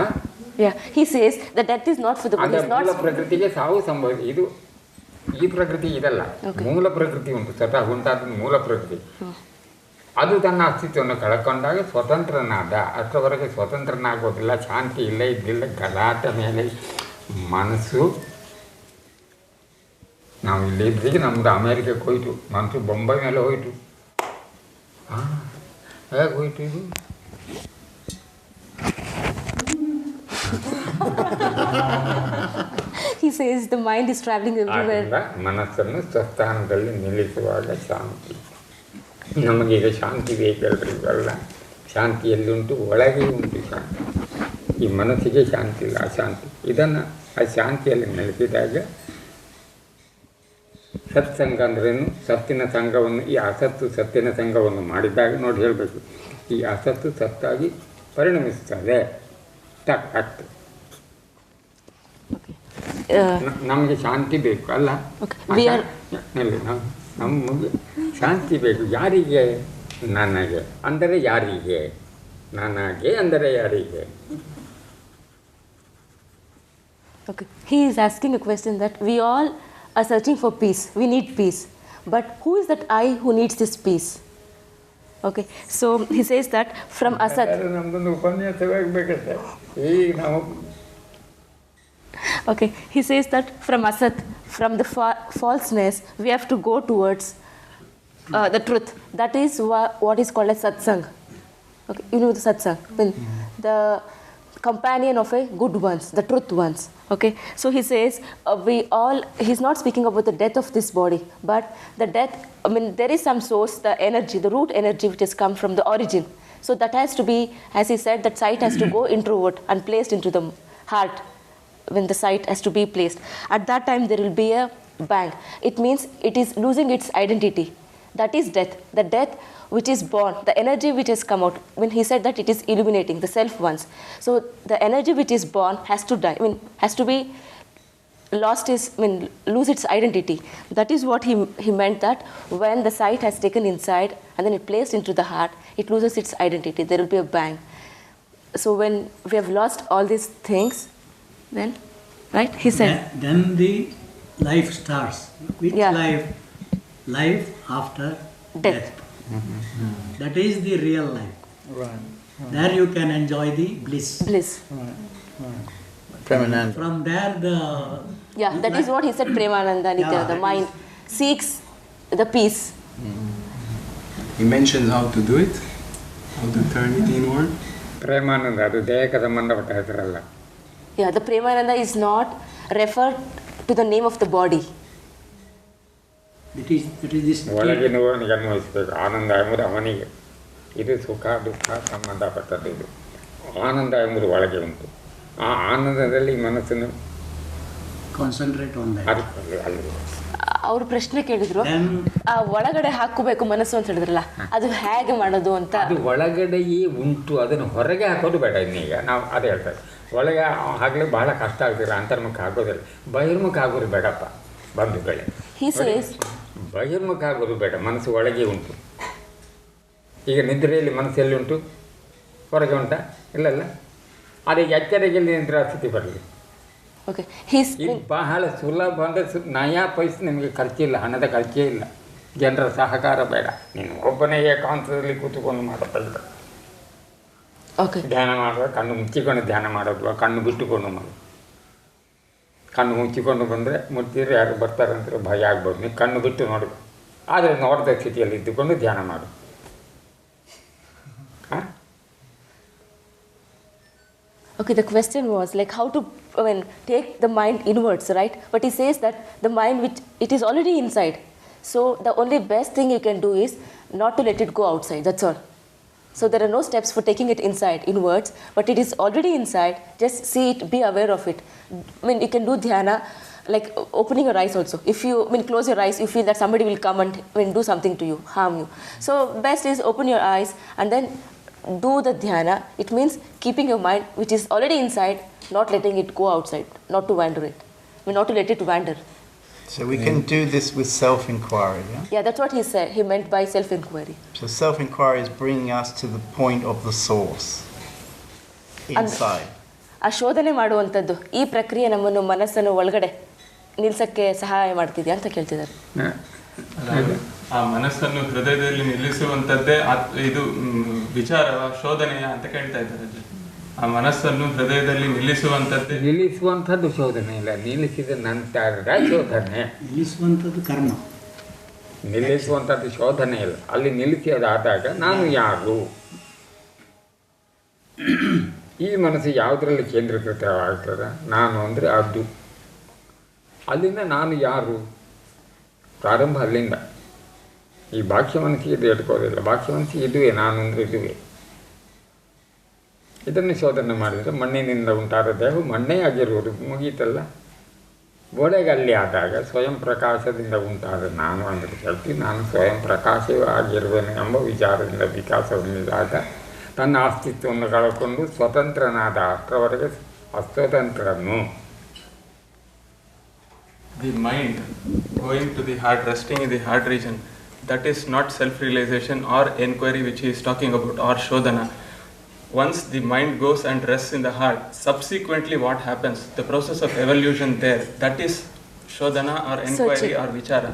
Yeah, he says the death is not for the body. ಅಂದರೆ It's not. ಮೂಲ ಪ್ರಕೃತಿಗೆ ಸಾವು ಸಂಭವಿಸಿ. ಇದು ಈ ಪ್ರಕೃತಿ ಇದಲ್ಲ, ಮೂಲ ಪ್ರಕೃತಿ ಉಂಟು, ಸ್ವತಃ ಉಂಟಾದ ಮೂಲ ಪ್ರಕೃತಿ. ಅದು ತನ್ನ ಅಸ್ತಿತ್ವವನ್ನು ಕಳ್ಕೊಂಡಾಗ ಸ್ವತಂತ್ರನಾದ. ಅಷ್ಟರವರೆಗೆ ಸ್ವತಂತ್ರನಾಗೋದಿಲ್ಲ, ಶಾಂತಿ ಇಲ್ಲ, ಇದ್ದಿಲ್ಲ, ಗಲಾಟೆ ಮೇಲೆ ಮನಸ್ಸು. ನಾವು ಇಲ್ಲಿ ಇದ್ರಿಗೆ ನಮ್ಮದು ಅಮೇರಿಕಕ್ಕೆ ಹೋಯ್ತು, ಮನಸ್ಸು ಬೊಂಬೈ ಮೇಲೆ ಹೋಯ್ತು. ಹೇಗೆ ಹೋಯ್ತು ಇದು? He says the mind is traveling everywhere. ಮನಸ್ಸನ್ನು ಸ್ವಸ್ಥಾನದಲ್ಲಿ ನಿಲ್ಲಿಸುವಾಗ ಶಾಂತಿ. ನಮಗೀಗ ಶಾಂತಿ ಬೇಕಲ್ರಿ, ಇವೆಲ್ಲ ಶಾಂತಿ ಎಲ್ಲಿಂಟು? ಒಳಗೆ ಉಂಟು ಶಾಂತಿ. ಈ ಮನಸ್ಸಿಗೆ ಶಾಂತಿ ಇಲ್ಲ, ಅಶಾಂತಿ. ಇದನ್ನು ಆ ಶಾಂತಿಯಲ್ಲಿ ನೆಲೆಸಿದಾಗ ಸತ್ಸಂಗ ಅಂದ್ರೇನು? ಸತ್ತಿನ ಸಂಘವನ್ನು, ಈ ಅಸತ್ತು ಸತ್ತಿನ ಸಂಘವನ್ನು ಮಾಡಿದಾಗ ನೋಡಿ ಹೇಳಬೇಕು, ಈ ಅಸತ್ತು ಸತ್ತಾಗಿ ಪರಿಣಮಿಸ್ತದೆ. ಆಗ್ತದೆ. ನಮಗೆ ಶಾಂತಿ ಬೇಕು ಅಲ್ಲ? ನಮಗೆ ಶಾಂತಿ ಬೇಕು. ಯಾರಿಗೆ? ನನಗೆ ಅಂದರೆ ಯಾರಿಗೆ? ನನಗೆ ಅಂದರೆ ಯಾರಿಗೆ? Okay. He is asking a question that we all are searching for peace. We need peace. But who is that I who needs this peace? Okay. So he says that from Asat. ನಮ್ದೊಂದು ಉಪನ್ಯಾಸವಾಗಬೇಕಷ್ಟೇ ಈಗ ನಾವು. Okay. He says that from Asat, from the falseness, we have to go towards the truth. That is what is called as satsang. Okay. You know the satsang? When the companion of a good ones, the truth ones. Okay, so he says he's not speaking about the death of this body, but the death, there is some source, the energy, the root energy which has come from the origin. So that has to be, as he said, that sight has to go introvert and placed into the heart. When the sight has to be placed, at that time there will be a bang. It means it is losing its identity. That is death. The death which is born, the energy which has come out. When he said that it is illuminating, the self ones. So the energy which is born has to die. Has to be lost lose its identity. That is what he meant, that when the sight has taken inside and then it placed into the heart, it loses its identity. There will be a bang. So when we have lost all these things, then, right? He said. Then the life starts. Which life? Life after death. Mm-hmm. That is the real life. Right. There you can enjoy the bliss. Right. Premananda. From there that is what he said. Premananda, the mind seeks the peace. He mentions how to do it, how to turn it inward. Premananda ಅದು ದೇಹಕ್ಕೆ ಸಂಬಂಧಪಟ್ಟ ಹೆಸರಲ್ಲ. Yeah, the Premananda is not referred to the name of the body. It is this. ಒಳಗಿನವನಿಗೆ ಅನ್ವಯಿಸಬೇಕು. ಆನಂದ ಎಂಬುದು ಅವನಿಗೆ. ಇದು ಸುಖ ದುಃಖ ಸಂಬಂಧಪಟ್ಟದ್ದು. ಇದು ಆನಂದ ಎಂಬುದು ಒಳಗೆ ಉಂಟು. ಆ ಆನಂದದಲ್ಲಿ ಮನಸ್ಸನ್ನು ಕಾನ್ಸಂಟ್ರೇಟ್ ಆನ್ ದಟ್. ಅವರು ಪ್ರಶ್ನೆ ಕೇಳಿದ್ರು, ಆ ಒಳಗಡೆ ಹಾಕಬೇಕು ಮನಸ್ಸು ಅಂತ ಹೇಳಿದ್ರಲ್ಲ, ಅದು ಹೇಗೆ ಮಾಡೋದು ಅಂತ. ಅದು ಒಳಗಡೆಯೇ ಉಂಟು, ಅದನ್ನು ಹೊರಗೆ ಹಾಕೋದು ಬೇಡ. ಇನ್ನೀಗ ನಾವು ಅದೇ ಹೇಳ್ತಾರೆ, ಒಳಗೆ ಆಗಲೇ ಬಹಳ ಕಷ್ಟ ಆಗ್ತಿಲ್ಲ, ಅಂತರ್ಮುಖ ಆಗೋದಿಲ್ಲ. ಬಹಿರ್ಮುಖ ಆಗೋದು ಬೇಡಪ್ಪ ಬಂಧುಗಳೇ. ಬಹಿರ್ಮುಖ ಆಗೋದು ಬೇಡ, ಮನಸ್ಸು ಒಳಗೆ ಉಂಟು. ಈಗ ನಿದ್ರೆಯಲ್ಲಿ ಮನಸ್ಸೆಲ್ಲಿ ಉಂಟು? ಹೊರಗೆ ಉಂಟಾ? ಇಲ್ಲಲ್ಲ. ಅದಕ್ಕೆ ಎಚ್ಚರಿಕೆಯಲ್ಲಿ ನಿದ್ರೆ ಸ್ಥಿತಿ ಬರಲಿ. Okay. ಇದು ಬಹಳ ಸುಲಭ ಅಂದರೆ ನಯಾ ಪೈಸೆ ನಿಮಗೆ ಖರ್ಚಿಲ್ಲ, ಹಣದ ಖರ್ಚೇ ಇಲ್ಲ. ಜನರ ಸಹಕಾರ ಬೇಡ. ನೀನು ಒಬ್ಬನೇ ಏಕಾಂತದಲ್ಲಿ ಕೂತ್ಕೊಂಡು ಮಾಡಬೇಡ. ಓಕೆ. ಧ್ಯಾನ ಮಾಡುವ ಕಣ್ಣು ಮುಚ್ಚಿಕೊಂಡು ಧ್ಯಾನ ಮಾಡೋದು, ಕಣ್ಣು ಬಿಟ್ಟುಕೊಂಡು ಮಾಡೋದು. ಕಣ್ಣು ಮುಚ್ಚಿಕೊಂಡು ಬಂದರೆ ಮುಚ್ಚಿದ್ರೆ ಯಾರು ಬರ್ತಾರೆ ಅಂತ ಭಯ ಆಗ್ಬೋದು. ನೀವು ಕಣ್ಣು ಬಿಟ್ಟು ನೋಡಿ, ಆದರೆ ನೋಡಿದ ಸ್ಥಿತಿಯಲ್ಲಿ ಇದ್ದುಕೊಂಡು ಧ್ಯಾನ ಮಾಡು. Okay, the question was like how to take the mind inwards, right? But he says that the mind, which it is already inside, so the only best thing you can do is not to let it go outside. That's all. So there are no steps for taking it inside, inwards, but it is already inside. Just see it, be aware of it. I mean, you can do dhyana, like opening your eyes also. If you close your eyes, you feel that somebody will come and do something to you, harm you. So best is open your eyes and then do the dhyana. It means keeping your mind, which is already inside, not letting it go outside, not to wander it. I mean, not to let it wander. So we can do this with self-inquiry, yeah? Yeah, that's what he said. He meant by self-inquiry. So self-inquiry is bringing us to the point of the source, inside. ಆ ಶೋಧನೆ ಮಾಡುವಂಥದ್ದು ಈ ಪ್ರಕ್ರಿಯೆ ನಮ್ಮನ್ನು ಮನಸ್ಸನ್ನು ಒಳಗಡೆ ನಿಲ್ಸಕ್ಕೆ ಸಹಾಯ ಮಾಡ್ತಿದ್ಯಾ ಅಂತ ಕೇಳ್ತಿದ್ದಾರೆ. ಆ ಮನಸ್ಸನ್ನು ಹೃದಯದಲ್ಲಿ ನಿಲ್ಲಿಸುವಂಥದ್ದೇ ಇದು ವಿಚಾರ ಶೋಧನೆಯ ಅಂತ ಕೇಳ್ತಾ ಇದ್ದಾರೆ. ಆ ಮನಸ್ಸನ್ನು ಹೃದಯದಲ್ಲಿ ನಿಲ್ಲಿಸುವಂಥದ್ದು ಶೋಧನೆ ಇಲ್ಲ, ನಿಲ್ಲಿಸಿದ ನಂತರ ಶೋಧನೆ. ನಿಲ್ಲಿಸುವಂಥದ್ದು ಕರ್ಮ, ನಿಲ್ಲಿಸುವಂಥದ್ದು ಶೋಧನೆ ಇಲ್ಲ. ಅಲ್ಲಿ ನಿಲ್ಲಿಸಿದಾದಾಗ ನಾನು ಯಾರು, ಈ ಮನಸ್ಸು ಯಾವುದರಲ್ಲಿ ಕೇಂದ್ರೀಕೃತವಾಗ್ತದೆ, ನಾನು ಅಂದರೆ ಅದು. ಅಲ್ಲಿಂದ ನಾನು ಯಾರು ಪ್ರಾರಂಭ, ಅಲ್ಲಿಂದ. ಈ ಬಾಹ್ಯ ಮನಸ್ಸಿಗೆ ಇದು ಇಟ್ಕೋದಿಲ್ಲ. ಬಾಹ್ಯ ಮನಸ್ಸಿಗೆ ಇದುವೇ, ನಾನು ಅಂದರೆ ಇದುವೇ. ಇದನ್ನು ಶೋಧನೆ ಮಾಡಿದರೆ ಮಣ್ಣಿನಿಂದ ಉಂಟಾದ ದೇಹ ಮಣ್ಣೇ ಆಗಿರುವುದು, ಮುಗೀತಲ್ಲ. ಗೋಡೆಗಲ್ಲಿ ಆದಾಗ ಸ್ವಯಂ ಪ್ರಕಾಶದಿಂದ ಉಂಟಾದ ನಾನು ಅಂದರೆ ಶಕ್ತಿ, ನಾನು ಸ್ವಯಂ ಪ್ರಕಾಶವೇ ಆಗಿರುವೆನು ಎಂಬ ವಿಚಾರದಿಂದ ವಿಕಾಸಗೊಂಡಿದಾಗ ತನ್ನ ಅಸ್ತಿತ್ವವನ್ನು ಕಳ್ಕೊಂಡು ಸ್ವತಂತ್ರನಾದ ಅಷ್ಟರವರೆಗೆ ಅಸ್ವತಂತ್ರನು. The mind going to the heart, resting in the heart region, that is not self-realization or enquiry which he is talking about, or shodhana. Once the mind goes and rests in the heart, subsequently what happens, the process of evolution there, that is shodhana or enquiry or vichara.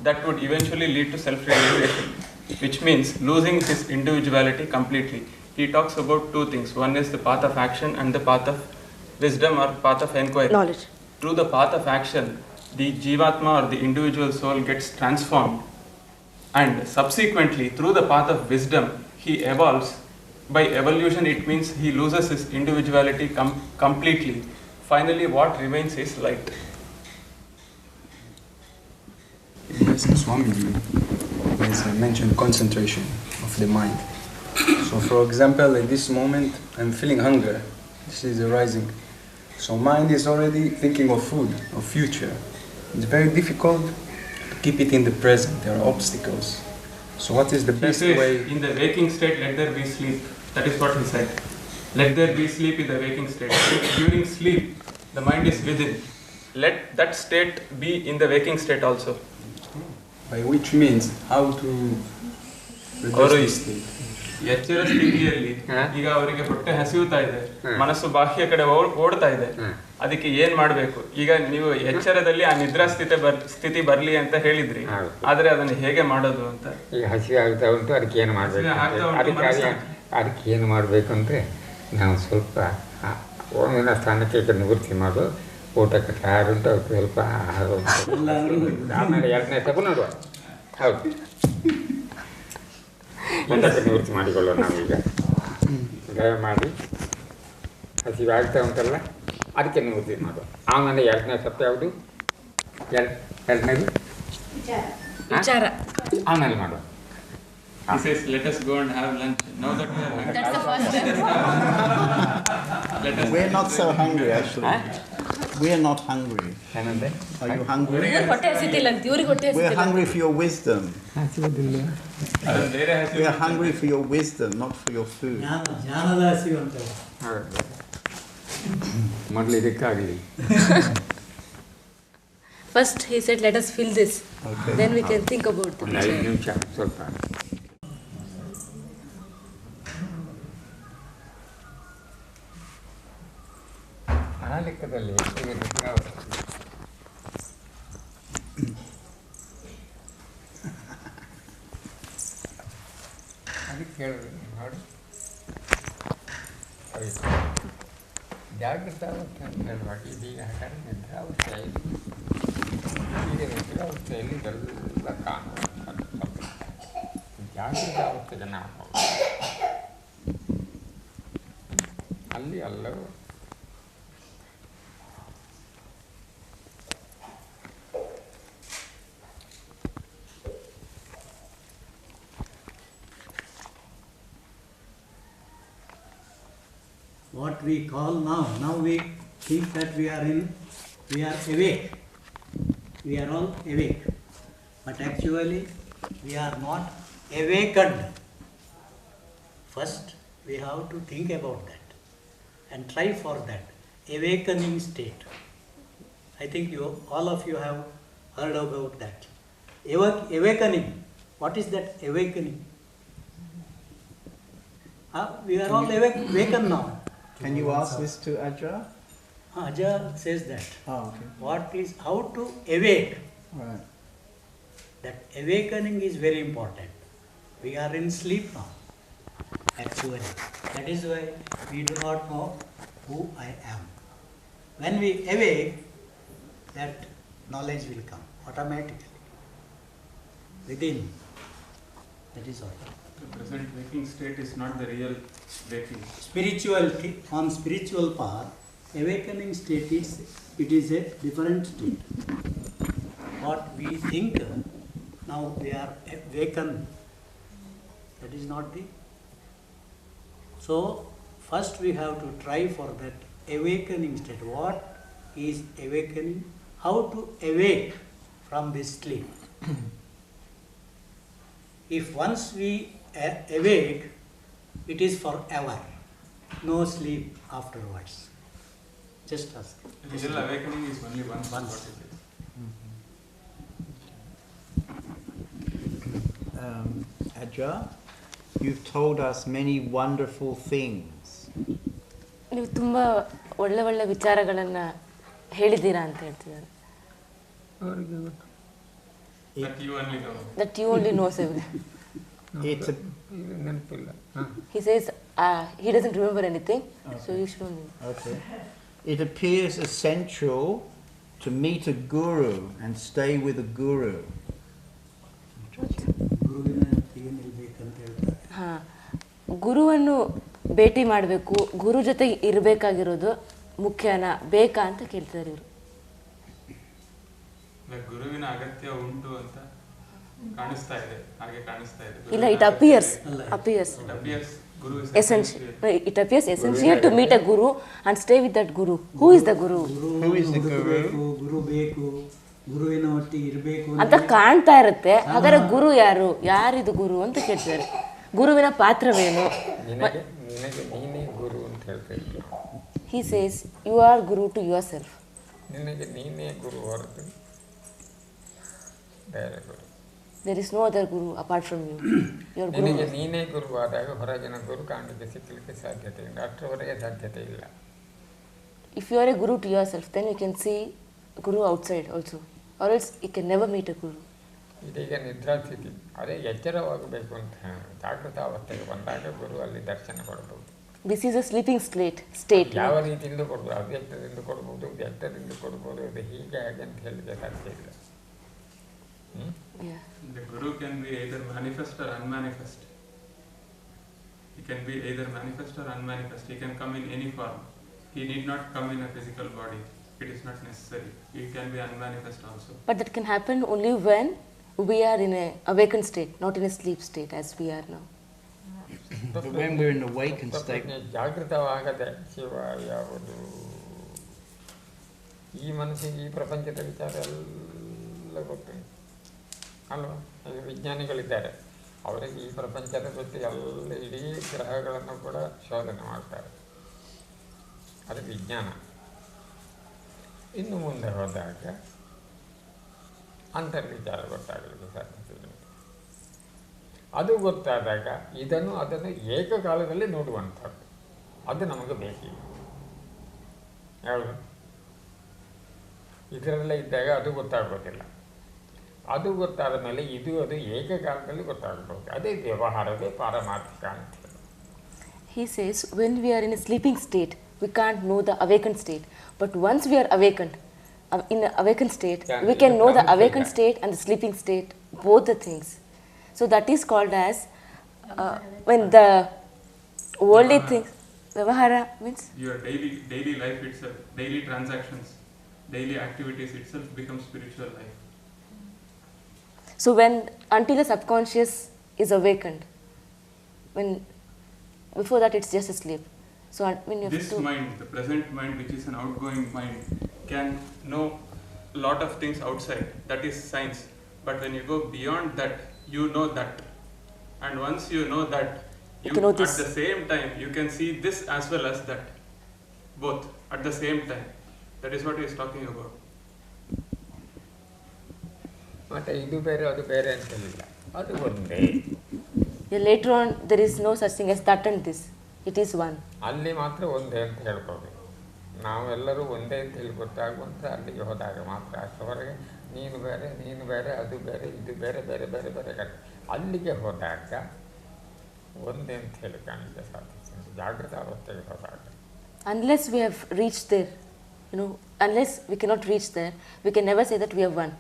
That would eventually lead to self-realization, which means losing his individuality completely. He talks about two things. One is the path of action and the path of wisdom or path of enquiry. Knowledge. Through the path of action, the jivatma or the individual soul gets transformed, and subsequently through the path of wisdom he evolves. By evolution it means he loses his individuality completely. Finally what remains is light. Yes, Swamiji has mentioned concentration of the mind. So for example, at this moment I'm feeling hunger. This is arising. So mind is already thinking of food, of future. It's very difficult to keep it in the present. There are obstacles. So what is the best way? In the waking state, let there be sleep. That is what he said. Let there be sleep in the waking state. During sleep, the mind is within. Let that state be in the waking state also. By which means, how to reduce this state? ಎಚ್ಚರ ಸ್ಥಿತಿಯಲ್ಲಿ ಈಗ ಅವರಿಗೆ ಹೊಟ್ಟೆ ಹಸಿಯುತ್ತಾ ಇದೆ, ಮನಸ್ಸು ಬಾಹ್ಯ ಕಡೆ ಓಡ್ತಾ ಇದೆ. ಅದಕ್ಕೆ ಏನ್ ಮಾಡ್ಬೇಕು? ಈಗ ನೀವು ಎಚ್ಚರದಲ್ಲಿ ಆ ನಿದ್ರಾ ಸ್ಥಿತಿ ಬರ್ಲಿ ಅಂತ ಹೇಳಿದ್ರಿ, ಆದ್ರೆ ಅದನ್ನ ಹೇಗೆ ಮಾಡೋದು ಅಂತ. ಈಗ ಹಸಿವೆ ಆಗ್ತಾ ಉಂಟು, ಅದಕ್ಕೆ ಏನು ಮಾಡಬೇಕು? ಅದಕ್ಕೆ ಏನು ಮಾಡಬೇಕು ಅಂದರೆ ನಾವು ಸ್ವಲ್ಪ ಓಮಿನ ಸ್ಥಾನಕ್ಕೆ ನಿವೃತ್ತಿ ಮಾಡು. ಊಟಕ್ಕೆ ತಯಾರುಂಟು, ಅದಕ್ಕೆ ಸ್ವಲ್ಪ ಆಹಾರ ಆಮೇಲೆ 2ನೇ ಸ್ಟೆಪ್ ನೋಡುವ. ಹೌದು, ಊಟಕ್ಕೆ ನಿವೃತ್ತಿ ಮಾಡಿಕೊಳ್ಳೋಣ ನಾವೀಗ. ದಯಮಾಡಿ ಹಸಿವೆ ಆಗ್ತಾ ಉಂಟಲ್ಲ, ಅದಕ್ಕೆ ನಿವೃತ್ತಿ ಮಾಡುವ. ಆಮೇಲೆ 2ನೇ ಸ್ಟೆಪ್ ಯಾವುದು? 2ನೇದು ವಿಚಾರ ಆಮೇಲೆ ಮಾಡುವ. He says, let us go and have lunch. Now that we are hungry. That's the first step. We're not so hungry actually. We're not hungry. Are you hungry? We're hungry for your wisdom. We are hungry for your wisdom, not for your food. ಜ್ಞಾನದ ಹಸಿವು ಅಂತ. ಮೊದಲು ಇದಕ್ಕಾಗಲಿ. First he said, let us feel this. Okay. Then we can think about the ಒಂದು 5 ನಿಮಿಷ ಸ್ವಲ್ಪ. ಆ ಲೆಕ್ಕದಲ್ಲಿ ಕೇಳಿದ್ರೆ ನೋಡಿ ಜಾಗೃತ ಅವಸ್ಥೆ ಅಂತ ಹೇಳುವಾಗ ಇದೀಗ ಹಾಗಾದ್ರೆ ನಿದ್ರಾವಸ್ಥೆಯಲ್ಲಿ ಈಗ ನಿದ್ರಾವಸ್ಥೆಯಲ್ಲಿ ಇದೆಲ್ಲ ಕಾಣುವ ಜಾಗೃತ ಅವಸ್ಥೆಗೆ ನಾವು ಅಲ್ಲಿ ಅಲ್ಲವೂ What we call now we think that we are awake. We are all awake. But actually we are not awakened. First we have to think about that and try for that awakening state. I think all of you have heard about that. Awakening. What is that awakening? We are all awakened now. Can you ask this to Ajja? Ajja says that. Okay. How to awake? Right. That awakening is very important. We are in sleep now, actually. That is why we do not know who I am. When we awake, that knowledge will come automatically within. That is all. The present waking state is not the real waking. On spiritual path, awakening state it is a different state. What we think now we are awakened. That is not the. So first we have to try for that awakening state. What is awakening? How to awake from this sleep? If once we awake, it is forever. No sleep afterwards. Just ask. Real awakening is only once. What it is. Ajja, you've told us many wonderful things. ನೀವು ತುಂಬ ಒಳ್ಳೆ ಒಳ್ಳೆ ವಿಚಾರಗಳನ್ನು ಹೇಳಿದ್ದೀರಾ ಅಂತ ಹೇಳ್ತಿದ್ದಾರೆ. ಅವರಿಗೆ ಗೊತ್ತು. That you only know. That you only knows everything. ನೆನಪಿಲ್ಲ. He says he doesn't remember anything, so you should only. Okay. It appears essential to meet a guru and stay with a guru. ಗುರುವನ್ನು ಭೇಟಿ ಮಾಡಬೇಕು, ಗುರು ಜೊತೆ ಇರಬೇಕಾಗಿರೋದು ಮುಖ್ಯನಾ ಬೇಕಾ ಅಂತ ಕೇಳ್ತಾರೆ ಇವರು. ಗುರುವಿನ ಅಗತ್ಯ ಉಂಟು ಅಂತ ಕಾಣಿಸ್ತಾ ಇದೆ, ಹಾಗೆ ಕಾಣಿಸ್ತಾ ಇದೆ. ಇಲ್ಲ, it appears Guru is essential. It appears essential to meet a guru and stay with that guru. Who is the guru? Who is the guru? ಗುರು ಬೇಕು, ಗುರುವಿನ ಒಟ್ಟಿಗೆ ಇರಬೇಕು ಅಂತ ಕಾಣ್ತಾ ಇರುತ್ತೆ. ಹಾಗಾದ್ರೆ ಗುರು ಯಾರಿದು ಗುರು ಅಂತ ಕೇಳ್ತಾರೆ. ಗುರುವಿನ ಪಾತ್ರವೇನು? ನಿನಗೆ ನೀನೇ ಗುರು ಅಂತ ಹೇಳ್ತಾರೆ. He says you are guru to yourself. ನಿನಗೆ ನೀನೇ ಗುರು ಹೊರತು ಬೇರೆ ಗುರು. There is no other guru apart from you. Your guru. ನಿನಗೆ ನೀನೇ ಗುರುವಾದಾಗ ಹೊರಗಿನ ಗುರು ಕಾಣಲಿಕ್ಕೆ ಸಿಕ್ಕಲಿಕ್ಕೆ ಸಾಧ್ಯತೆ ಇಲ್ಲ, ಅಷ್ಟರವರೆಗೆ ಸಾಧ್ಯತೆ ಇಲ್ಲ. If you are a guru to yourself, then you can see guru outside also, or else you can never meet a guru. ಇದೀಗ ನಿದ್ರಾಸ್ಥಿತಿ, ಅದೇ ಎಚ್ಚರವಾಗಬೇಕು ಅಂತ ಜಾಗೃತ ಅವಸ್ಥೆಗೆ ಬಂದಾಗ ಗುರು ಅಲ್ಲಿ ದರ್ಶನ ಕೊಡ್ಬೋದು. This is a sleeping state. ಯಾವ ರೀತಿಯಿಂದ ಕೊಡ್ಬೋದು, ಅವ್ಯಕ್ತದಿಂದ ಕೊಡ್ಬೋದು, ವ್ಯಕ್ತದಿಂದ ಕೊಡ್ಬೋದು, ಅದು ಹೀಗೆ ಹಾಗೆ ಅಂತ ಹೇಳಲಿಕ್ಕೆ ಸಾಧ್ಯ ಇಲ್ಲ. Yeah. The guru can be either manifest or unmanifest. He can be either manifest or unmanifest. He can come in any form. He need not come in a physical body. It is not necessary. He can be unmanifest also. But that can happen only when we are in a awakened state, not in a sleep state as we are now. But when we're in awakened state, ಜಾಗೃತವಾಗದೆ Shiva ಯಾವುದು, ಈ ಮನಸ್ಸಿಗೆ ಈ ಪ್ರಪಂಚದ ವಿಚಾರ ಎಲ್ಲ ಗೊತ್ತು ಅಲ್ವಾ. ಈಗ ವಿಜ್ಞಾನಿಗಳಿದ್ದಾರೆ, ಅವರಿಗೆ ಈ ಪ್ರಪಂಚದ ಜೊತೆ ಎಲ್ಲ ಇಡೀ ಗ್ರಹಗಳನ್ನು ಕೂಡ ಶೋಧನೆ ಮಾಡ್ತಾರೆ, ಅದು ವಿಜ್ಞಾನ. ಇನ್ನು ಮುಂದೆ ಹೋದಾಗ ಅಂತರ್ವಿಚಾರ ಗೊತ್ತಾಗಲಿಕ್ಕೆ ಸಾಧ್ಯತೆ ಇಲ್ಲ. ಅದು ಗೊತ್ತಾದಾಗ ಅದನ್ನು ಏಕಕಾಲದಲ್ಲಿ ನೋಡುವಂಥದ್ದು, ಅದು ನಮಗೆ ಬೇಕಿಲ್ಲ. ಯಾವುದು ಇದರಲ್ಲೇ ಇದ್ದಾಗ ಅದು ಗೊತ್ತಾಗೋದಿಲ್ಲ. ಅದು ಗೊತ್ತಾದ ಮೇಲೆ ಇದು ಅದು ಏಕಕಾಲದಲ್ಲಿ ಗೊತ್ತಾಗ್ಬೋದು. ಅದೇ ವ್ಯವಹಾರವೇ ಪಾರಮಾರ್ಥಿಕ ಅಂತ ಹೇಳಿ. He says, when we are in a sleeping state, we can't know the awakened state. But once we are awakened, in an awakened state, we can know the awakened state and the sleeping state, both the things. So that is called as, when the worldly things, Vyavahara means? Your daily life itself, daily transactions, daily activities itself becomes spiritual life. So when, until the subconscious is awakened, when before that it's just asleep. So when you have This to mind, the present mind, which is an outgoing mind, can know a lot of things outside. That is science. But when you go beyond that, you know that. And once you know that, you can know at this. the same time, you can see this as well as that. Both at the same time. That is what he is talking about. ಮತ್ತು ಇದು ಬೇರೆ ಅದು ಬೇರೆ ಅಂತೇಳಿಲ್ಲ, ಅದು ಒಂದೇ. Yeah, later on, there is no such thing as that and this. It is one. ಅಲ್ಲಿ ಮಾತ್ರ ಒಂದೇ ಅಂತ ಹೇಳ್ಕೋಬೇಕು. ನಾವೆಲ್ಲರೂ ಒಂದೇ ಅಂತ ಹೇಳಿ ಗೊತ್ತಾಗುವಂಥ ಅಲ್ಲಿಗೆ ಹೋದಾಗ ಮಾತ್ರ. ಅಷ್ಟು ಹೊರಗೆ ನೀನು ಬೇರೆ ಅದು ಬೇರೆ ಇದು ಬೇರೆ ಬೇರೆ ಬೇರೆ ಬೇರೆ ಕಡೆ ಅಲ್ಲಿಗೆ ಹೋದಾಗ ಒಂದೇ ಅಂತ ಹೇಳಿ ಕಾಣಿಕೆ ಸಾಧ್ಯ. ಜಾಗೃತ ಅವಸ್ಥೆಗೆ ಹೋದಾಗ. Unless we have reached there, unless we cannot reach there, we can never say that we are one.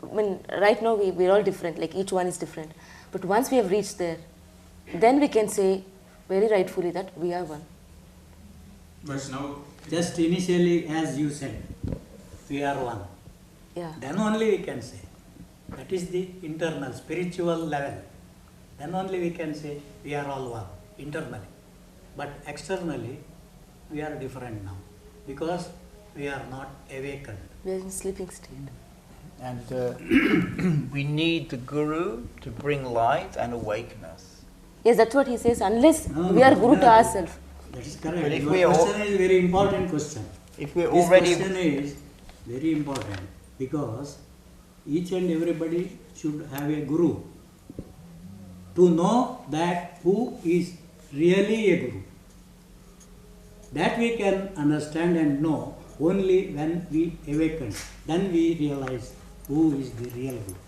I mean, right now we're all different, like each one is different. But once we have reached there, then we can say very rightfully that we are one. But now, Just initially, as you said, we are one. Yeah. Then only we can say. That is the internal, spiritual level. Then only we can say we are all one, internally. But externally, we are different now. Because we are not awakened. We are in sleeping state. And we need the Guru to bring light and awaken us. Yes, that's what he says. Unless we are Guru to ourselves. That is correct. But if Your we are question is very important question. If we're This already question is very important because each and everybody should have a Guru to know that who is really a Guru. That we can understand and know only when we awaken. Then we realize who is the real Guru.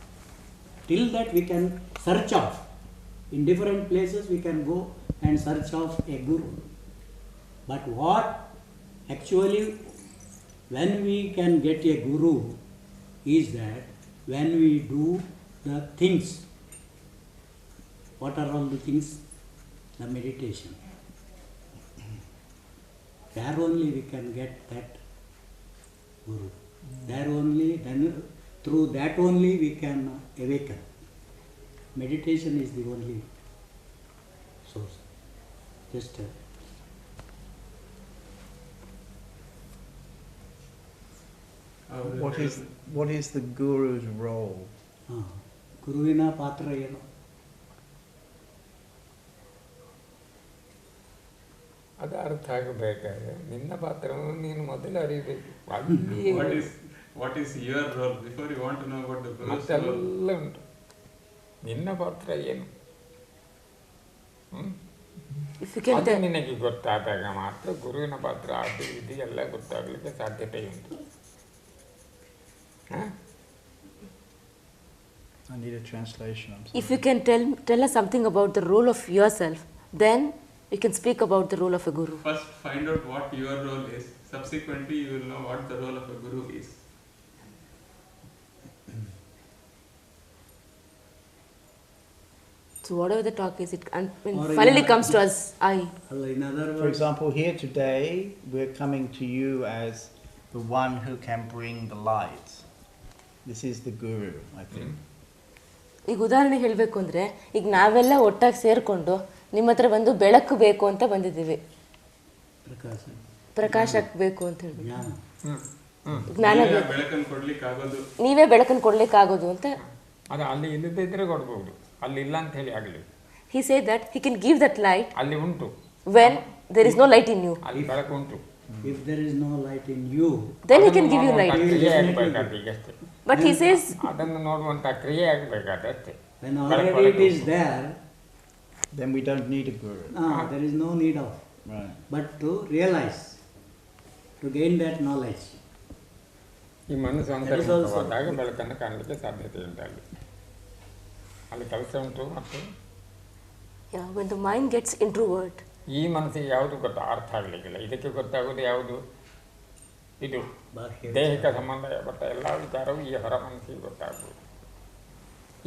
Till that we can search off. In different places we can go and search off a Guru. But what actually, when we can get a Guru, is that when we do the things. What are all the things? The meditation. There only we can get that Guru. There only, then through that only we can awaken. Meditation is the only source. Just what is the Guru's role? ಗುರುವಿನ ಪಾತ್ರ ಏನು? ಅದು ಅರ್ಥ ಆಗಬೇಕಾದ್ರೆ ನಿನ್ನ ಪಾತ್ರವನ್ನು ನೀನು ಮೊದಲು ಅರಿಬೇಕು. what is your role? Before you want to know about the Guru's role. ಮತ್ತೆಲ್ಲ ಉಂಟು. ನಿನ್ನ ಪಾತ್ರ ಏನು? ಅದು ನಿನಗೆ ಗೊತ್ತಾದಾಗ ಮಾತ್ರ ಗುರುವಿನ ಪಾತ್ರ ಅದು ಇದು ಎಲ್ಲ ಗೊತ್ತಾಗಲಿಕ್ಕೆ ಸಾಧ್ಯತೆ ಉಂಟು. I need a translation. If you can tell us something about the role of yourself, then you can speak about the role of a Guru. First find out what your role is. Subsequently you will know what the role of a Guru is. So whatever the talk is, it finally comes to us, In other words, For example, here today we're coming to you as the one who can bring the light. This is the Guru, I think. ಈಗ ಉದಾಹರಣೆ ಹೇಳಬೇಕು ಅಂದರೆ, ಈಗ ನಾವೆಲ್ಲ ಒಟ್ಟಾಗಿ ಸೇರಿಕೊಂಡು ನಿಮ್ಮ ಹತ್ರ ಬಂದು ಬೆಳಕು ಬೇಕು ಅಂತ ಬಂದಿದ್ದೀವಿ. ಪ್ರಕಾಶ ಬೇಕು ಅಂತ ಹೇಳಿ ಜ್ಞಾನ ಬೆಳಕನ್ನು ಕೊಡ್ಲಿಕ್ಕೆ ಆಗೋದು, ನೀವೇ ಬೆಳಕನ್ನು ಕೊಡ್ಲಿಕ್ಕಾಗೋದು ಅಂತ. ಅದು ಅಲ್ಲಿ ಇಲ್ಲದಿದ್ದರೆ ಕೊಡ್ಬೋದು, ಅಲ್ಲಿ ಇಲ್ಲ ಅಂತ ಹೇಳಿ ಆಗಲಿ. He said that he can give that light ಅಲ್ಲಿ ಉಂಟು when there is no light in you. ಅಲ್ಲಿ ಬೆಳಕು ಉಂಟು. if there is no light in you, then he can give you light. ಕ್ರಿಯೆ ಆಗಬೇಕಾದ್ರೆ ಈಗಷ್ಟೇ. But he says ಅದನ್ನು ನೋಡುವಂಥ ಕ್ರಿಯೆ ಆಗಬೇಕಾದ್ರೆ ಅಷ್ಟೇ. when already it is there, Then we don't need a Guru. there is no need of. Right. But to realize, to gain that knowledge, ಈ ಮನಸ್ಸು That is also- ಅಂತರ್ಮುಖವಾದಾಗ ಬೆಳಕನ್ನು ಕಾಣಲಿಕ್ಕೆ ಸಾಧ್ಯತೆ ಉಂಟು ಅಲ್ಲಿ ಕೆಲಸ ಉಂಟು. ಮತ್ತು Yeah, when the mind gets introvert, ಈ ಮನಸ್ಸಿಗೆ ಯಾವುದು ಅರ್ಥ ಆಗಲಿಕ್ಕಿಲ್ಲ. ಇದಕ್ಕೆ ಗೊತ್ತಾಗೋದು ಯಾವುದು? ಇದು ಬಾಹ್ಯ ದೇಹಿಕ ಸಂಬಂಧಪಟ್ಟ ಎಲ್ಲ ವಿಚಾರವು ಈ ಹೊರ ಮನಸ್ಸಿಗೆ ಗೊತ್ತಾಗ್ಬೋದು.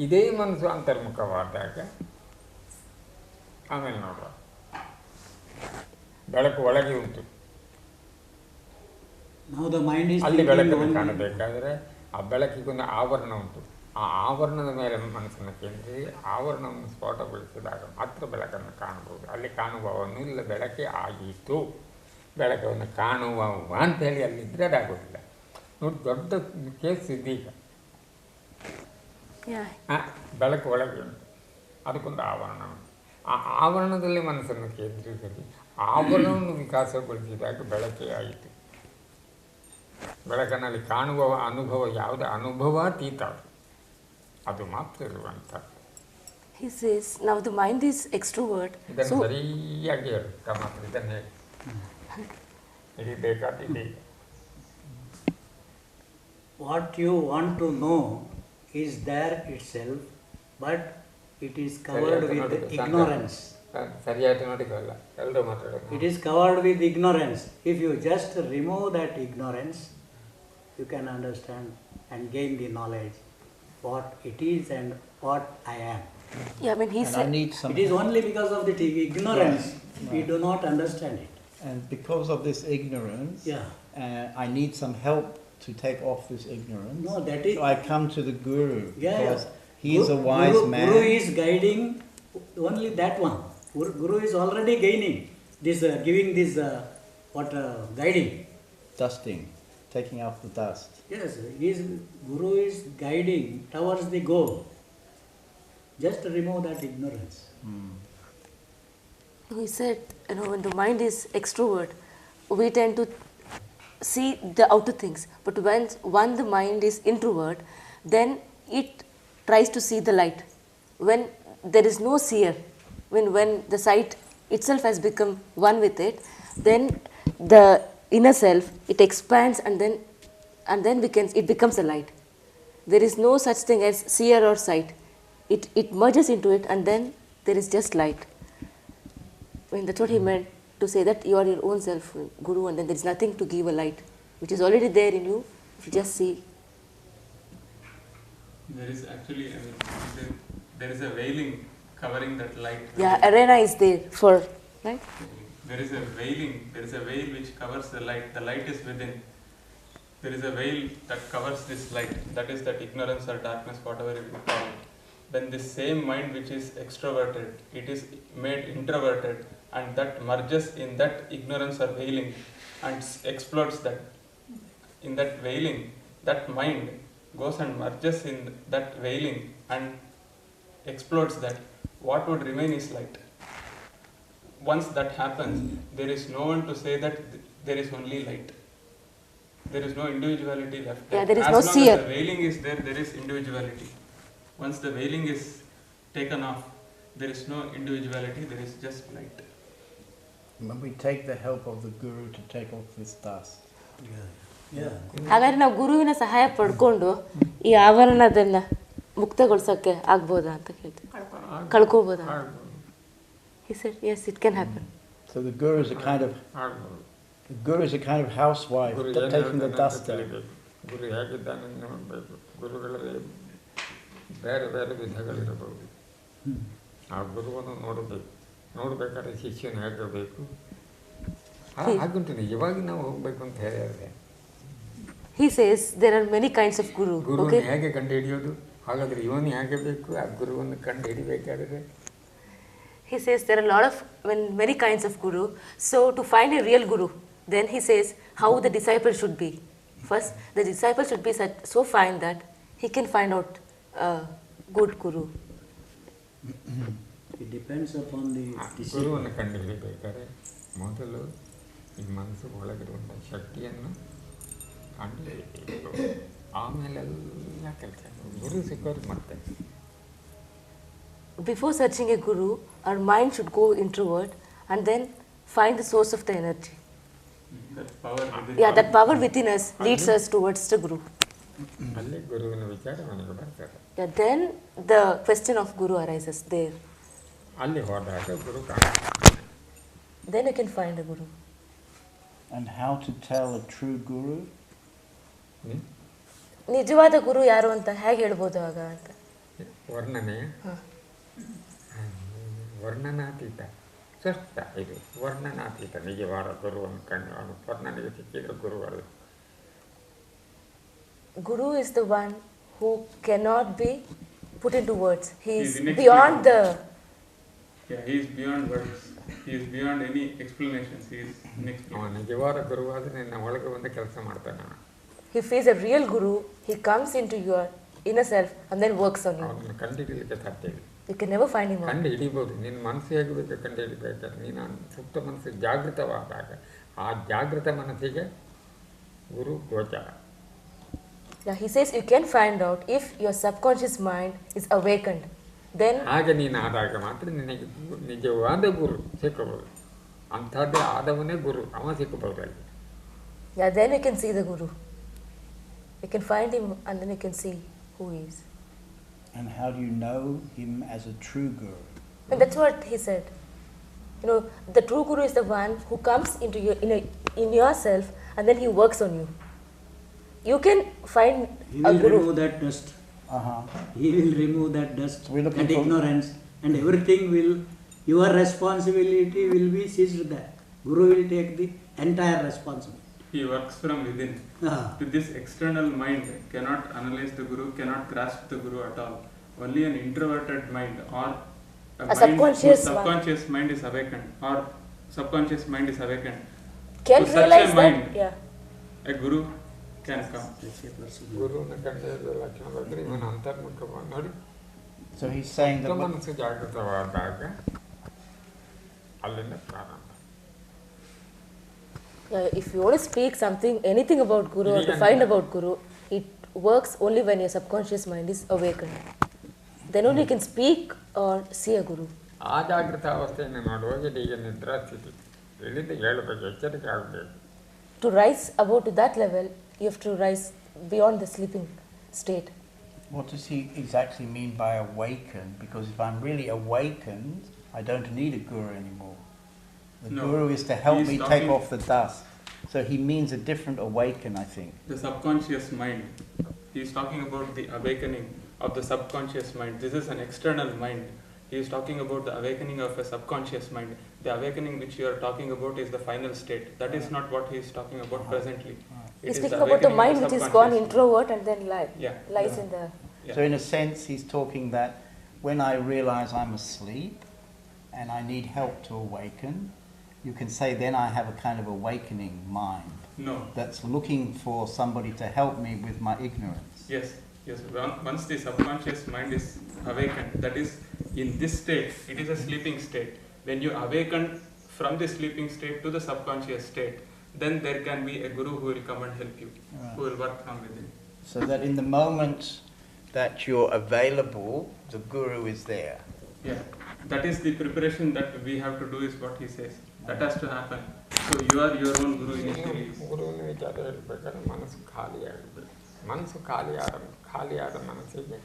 ಇದೇ ಮನಸ್ಸು ಅಂತರ್ಮುಖವಾದಾಗ ಆಮೇಲೆ ನೋಡುವ ಬೆಳಕು ಒಳಗೆ ಉಂಟು. Now the mind is ಅಲ್ಲಿ thinking ಬೆಳಕನ್ನು only- ಕಾಣಬೇಕಾದರೆ ಆ ಬೆಳಕಿಗೊಂದು ಆವರಣ ಉಂಟು. ಆ ಆವರಣದ ಮೇಲೆ ಮನಸ್ಸನ್ನು ಕೇಂದ್ರೀಕರಿಸಿ ಆವರಣವನ್ನು ಸ್ಫೋಟಗೊಳಿಸಿದಾಗ ಮಾತ್ರ ಬೆಳಕನ್ನು ಕಾಣಬಹುದು. ಅಲ್ಲಿ ಕಾಣುವವನು ಇಲ್ಲ, ಬೆಳಕೆ ಆಯಿತು, ಬೆಳಕನ್ನು ಕಾಣುವವ ಅಂತೇಳಿ ಅಲ್ಲಿದ್ದರೆ ಅದಾಗೋದಿಲ್ಲ. ನೋಡಿ, ದೊಡ್ಡ ಕೇಸ್ ಇದೀಗ. yeah, ಬೆಳಕು ಒಳಗೆ ಉಂಟು, ಅದಕ್ಕೊಂದು ಆವರಣ ಉಂಟು. ಆ ಆವರಣದಲ್ಲಿ ಮನಸ್ಸನ್ನು ಕೇಂದ್ರೀಕರಿಸಿ ಆವರಣವನ್ನು ವಿಕಾಸಗೊಳಿಸಿದಾಗ ಬೆಳಕೆ ಆಯಿತು. ಬೆಳಕನಲ್ಲಿ ಕಾಣುವ ಅನುಭವ ಯಾವುದೇ ಅನುಭವಾತೀತ ಅದು ಮಾತ್ರ ಇರುವಂಥ. he says, now the mind is extrovert, ಇದನ್ನು so ಸರಿಯಾಗಿ ಹೇಳು ಮಾತ್ರ, ಇದನ್ನೇ ಇದು ಬೇಕಾದ What you want to know is there itself, but it is covered with ignorance. ಸರಿಯಾಗಿ ನೋಡಿಕೊಳ್ಳ ಎಲ್ಲರೂ ಮಾತಾಡೋದು. It is covered with ignorance. If you just remove that ignorance, you can understand and gain the knowledge what it is and what I am. yeah, when he And I said, need some It is only because of the ignorance we do not understand it. and because of this ignorance, Yeah. I need some help to take off this ignorance. No, that is. So I come to the Guru Yeah, because yeah. he is a wise man. Guru is guiding only that one. Guru is already gaining this, giving this guiding. Dusting, taking off the dust. Yes, Guru is guiding towards the goal. Just remove that ignorance. he said, when the mind is extrovert, we tend to see the outer things. But when the mind is introvert, then it tries to see the light. When there is no seer, when the sight itself has become one with it, then the inner self, it expands and then it becomes a light. There is no such thing as seer or sight. It merges into it and then there is just light. That's what he meant to say that you are your own self, Guru, and then there is nothing to give a light, which is already there in you, if you just see. There is actually, there is a veiling covering that light. Yeah, arena is there for, right? There is a veiling, there is a veil which covers the light. The light is within. There is a veil that covers this light. That is that ignorance or darkness, whatever you call it. Then this same mind which is extroverted, it is made introverted, and that merges in that ignorance or veiling and explodes that. In that veiling, that mind goes and merges in that veiling and explodes that. What would remain is light. Once that happens, there is no one to say that there is only light. There is no individuality left. Yeah, there is as no long seer. as the veiling is there, there is individuality. Once the veiling is taken off, there is no individuality, there is just light. When we take the help of the Guru to take off this dust. Yeah. ಹಾಗಾದ್ರೆ ನಾವು ಗುರುವಿನ ಸಹಾಯ ಪಡ್ಕೊಂಡು ಈ ಆವರಣದನ್ನ ಮುಕ್ತಗೊಳಿಸೋಕ್ಕೆ ಆಗ್ಬೋದಾ ಅಂತ ಕೇಳ್ತೀವಿ, ಕಳ್ಕೋಬೋದಾ? He said, yes, it can happen. So the Guru is a kind of housewife taking the dust out. ಗುರು ಹೇಗಿದ್ದಾನೆ ನೋಡಬೇಕು. ಗುರುಗಳಲ್ಲಿ ಬೇರೆ ಬೇರೆ ವಿಧಗಳಿರಬಹುದು. ಆ ಗುರುವನ್ನು ನೋಡಬೇಕಾದ್ರೆ ಶಿಷ್ಯನ ಹೇಗಿರಬೇಕು ಹಾಗುಂಟು. ನಿಜವಾಗಿ ನಾವು ಹೋಗಬೇಕು ಅಂತ ಹೇಳಿದ್ರೆ He says there are many kinds of guru. ಗುರುವನ್ನು ಹೇಗೆ ಕಂಡುಹಿಡಿಯೋದು? ಹಾಗಾದರೆ ಇವನು ಹೇಗೆ ಬೇಕು ಆ ಗುರುವನ್ನು ಕಂಡುಹಿಡಿಬೇಕಾದ್ರೆ? He says there are a lot of many kinds of guru. So to find a real guru, then he says how the disciple should be. First, the disciple should be so fine that he can find out a good guru. It depends upon the disciple. ಗುರುವನ್ನು ಕಂಡುಹಿಡಿಬೇಕಾದ್ರೆ ಮೊದಲು ಈ ಮನಸ್ಸು ಒಳಗಿರುವಂಥ ಶಕ್ತಿಯನ್ನು ಕಂಡುಹಿಡಿಯಬೇಕು. ಆಮೇಲೆಲ್ಲ ಕೆಲಸ ಗುರು ಸಿಕ್ಕೋರು ಮತ್ತೆ. Before searching a guru, our mind should go introvert and then find the source of the energy. That power within. Yeah, that power within us leads us towards the Guru. ಅಲ್ಲಿ ಗುರುವಿನ ವಿಚಾರ ನನಗೆ ಬರ್ತದೆ. Yeah, then the question of Guru arises there. ಅಲ್ಲಿ ಹೋದಾಗ ಗುರು ಕಾಣ್ತಾನೆ. Then you can find a Guru. And how to tell a true guru? ನಿಜವಾದ ಗುರು ಯಾರು ಅಂತ ಹೇಗೆ ಹೇಳ್ಬೋದು ಆಗ ಅಂತ? ವರ್ಣನೆ ವರ್ಣನಾತೀತ ಸ್ಪಷ್ಟ ಇದು ವರ್ಣನಾತೀತ. ನಿಜವಾದ ಗುರುವನ್ನು ಕಂಡು ಅವನು ವರ್ಣನೆಗೆ ಸಿಕ್ಕಿದ ಗುರು ಅಲ್ಲ. Guru is the one who cannot be put into words. He is beyond the... Yeah, he is beyond words. He is beyond any explanations. He is inexplicable. ನಿಜವಾದ ಗುರುವಾದರೆ ನಿನ್ನ ಒಳಗೆ ಬಂದು ಕೆಲಸ ಮಾಡ್ತಾನೆ. If he is a real Guru, he comes into your inner self and then works on you. ಅವನನ್ನು ಕಂಡು ಹಿಡಿಯಲಿಕ್ಕೆ ಸಾಧ್ಯ ಇಲ್ಲ. You can never find him out. ಕಂಡು ಹಿಡಿಬೋದು. ನಿನ್ನ ಮನಸ್ಸು ಹೇಗೆ ಬೇಕು ಕಂಡು ಹಿಡಿಬೇಕಾದ್ರೆ ನೀನು ಸುಪ್ತ ಮನಸ್ಸು ಜಾಗೃತವಾದಾಗ ಆ ಜಾಗೃತ ಮನಸ್ಸಿಗೆ ಗುರು ಗೋಚರ. Yeah, he says you can find out if your subconscious mind is awakened. Then ಹಾಗೆ ನೀನು ಆದಾಗ ಮಾತ್ರ ನಿನಗೆ ನಿಜವಾದ ಗುರು ಸಿಕ್ಕಬಹುದು. ಅಂಥದ್ದೇ ಆದವನೇ ಗುರು, ಅವ ಸಿಕ್ಕಬಹುದು ಅಲ್ಲಿ. yeah, then you can see the Guru. You can find him and then you can see who he is. And how do you know him as a true guru? And that's what he said. You know, the true Guru is the one who comes into your in yourself and then he works on you. You can find He a will Guru. remove that dust. Uh-huh. He will remove that dust So we're looking and for- ignorance, and everything will, your responsibility will be ceased there. Guru will take the entire responsibility. He works from within. With this external mind cannot analyze the Guru, cannot grasp the Guru at all. Only an introverted mind or a mind subconscious whose subconscious mind is awakened or subconscious mind is awakened. Can To such realize a mind, that. Yeah. a Guru can come. ಗುರುವಿನ ಕಂಡ ಲಕ್ಷಣ ಬಂದರೆ ಇವನ ಅಂತರ್ಮುಖ ನೋಡಿ. So he's saying ಸುಪ್ತ that ಮನಸ್ಸು ಜಾಗೃತವಾದಾಗ ಅಲ್ಲಿಂದ ಪ್ರಾರಂಭ. Yeah, if you want to speak something, anything about Guru or to find about Guru, it works only when your subconscious mind is awakened. Then only you can speak or see a Guru. ಆ ಜಾಗೃತ ಅವಸ್ಥೆಯನ್ನು ನೋಡುವಾಗ ಈಗ ನಿದ್ರಾ ಸ್ಥಿತಿ ಇಲ್ಲಿಂದ ಹೇಳಬೇಕು, ಎಚ್ಚರಿಕೆ ಆಗಬೇಕು. To rise above to that level, you have to rise beyond the sleeping state. what does he exactly mean by awakened? Because if I'm really awakened, I don't need a guru anymore. The No, guru is to help he's me take talking- off the dust. So he means a different awaken, I think. The subconscious mind. He is talking about the awakening of the subconscious mind. This is an external mind. He is talking about the awakening of a subconscious mind. The awakening which you are talking about is the final state. That is not what he is talking about presently. It He's is speaking the about the awakening mind of which is subconscious gone mind. introvert and then lies in the... Yeah. So in a sense, he's talking that when I realize I'm asleep and I need help to awaken, you can say then I have a kind of awakening mind No. that's looking for somebody to help me with my ignorance. Yes. Yes. Once the subconscious mind is awakened, that is in this state, it is a sleeping state. When you awaken from the sleeping state to the subconscious state, then there can be a guru who will come and help you, who will work from within. So that in the moment that you're available, the guru is there. Yeah, that is the preparation that we have to do, is what he says. That has to happen. So you are your own guru initially. ಗುರುವಿನ ವಿಚಾರ ಹೇಳ್ಬೇಕಾದ್ರೆ ಮನಸ್ಸು ಖಾಲಿಯಾಗಬೇಕು. ಮನಸ್ಸು ಖಾಲಿಯಾದ ಮನಸ್ಸಿಗೆ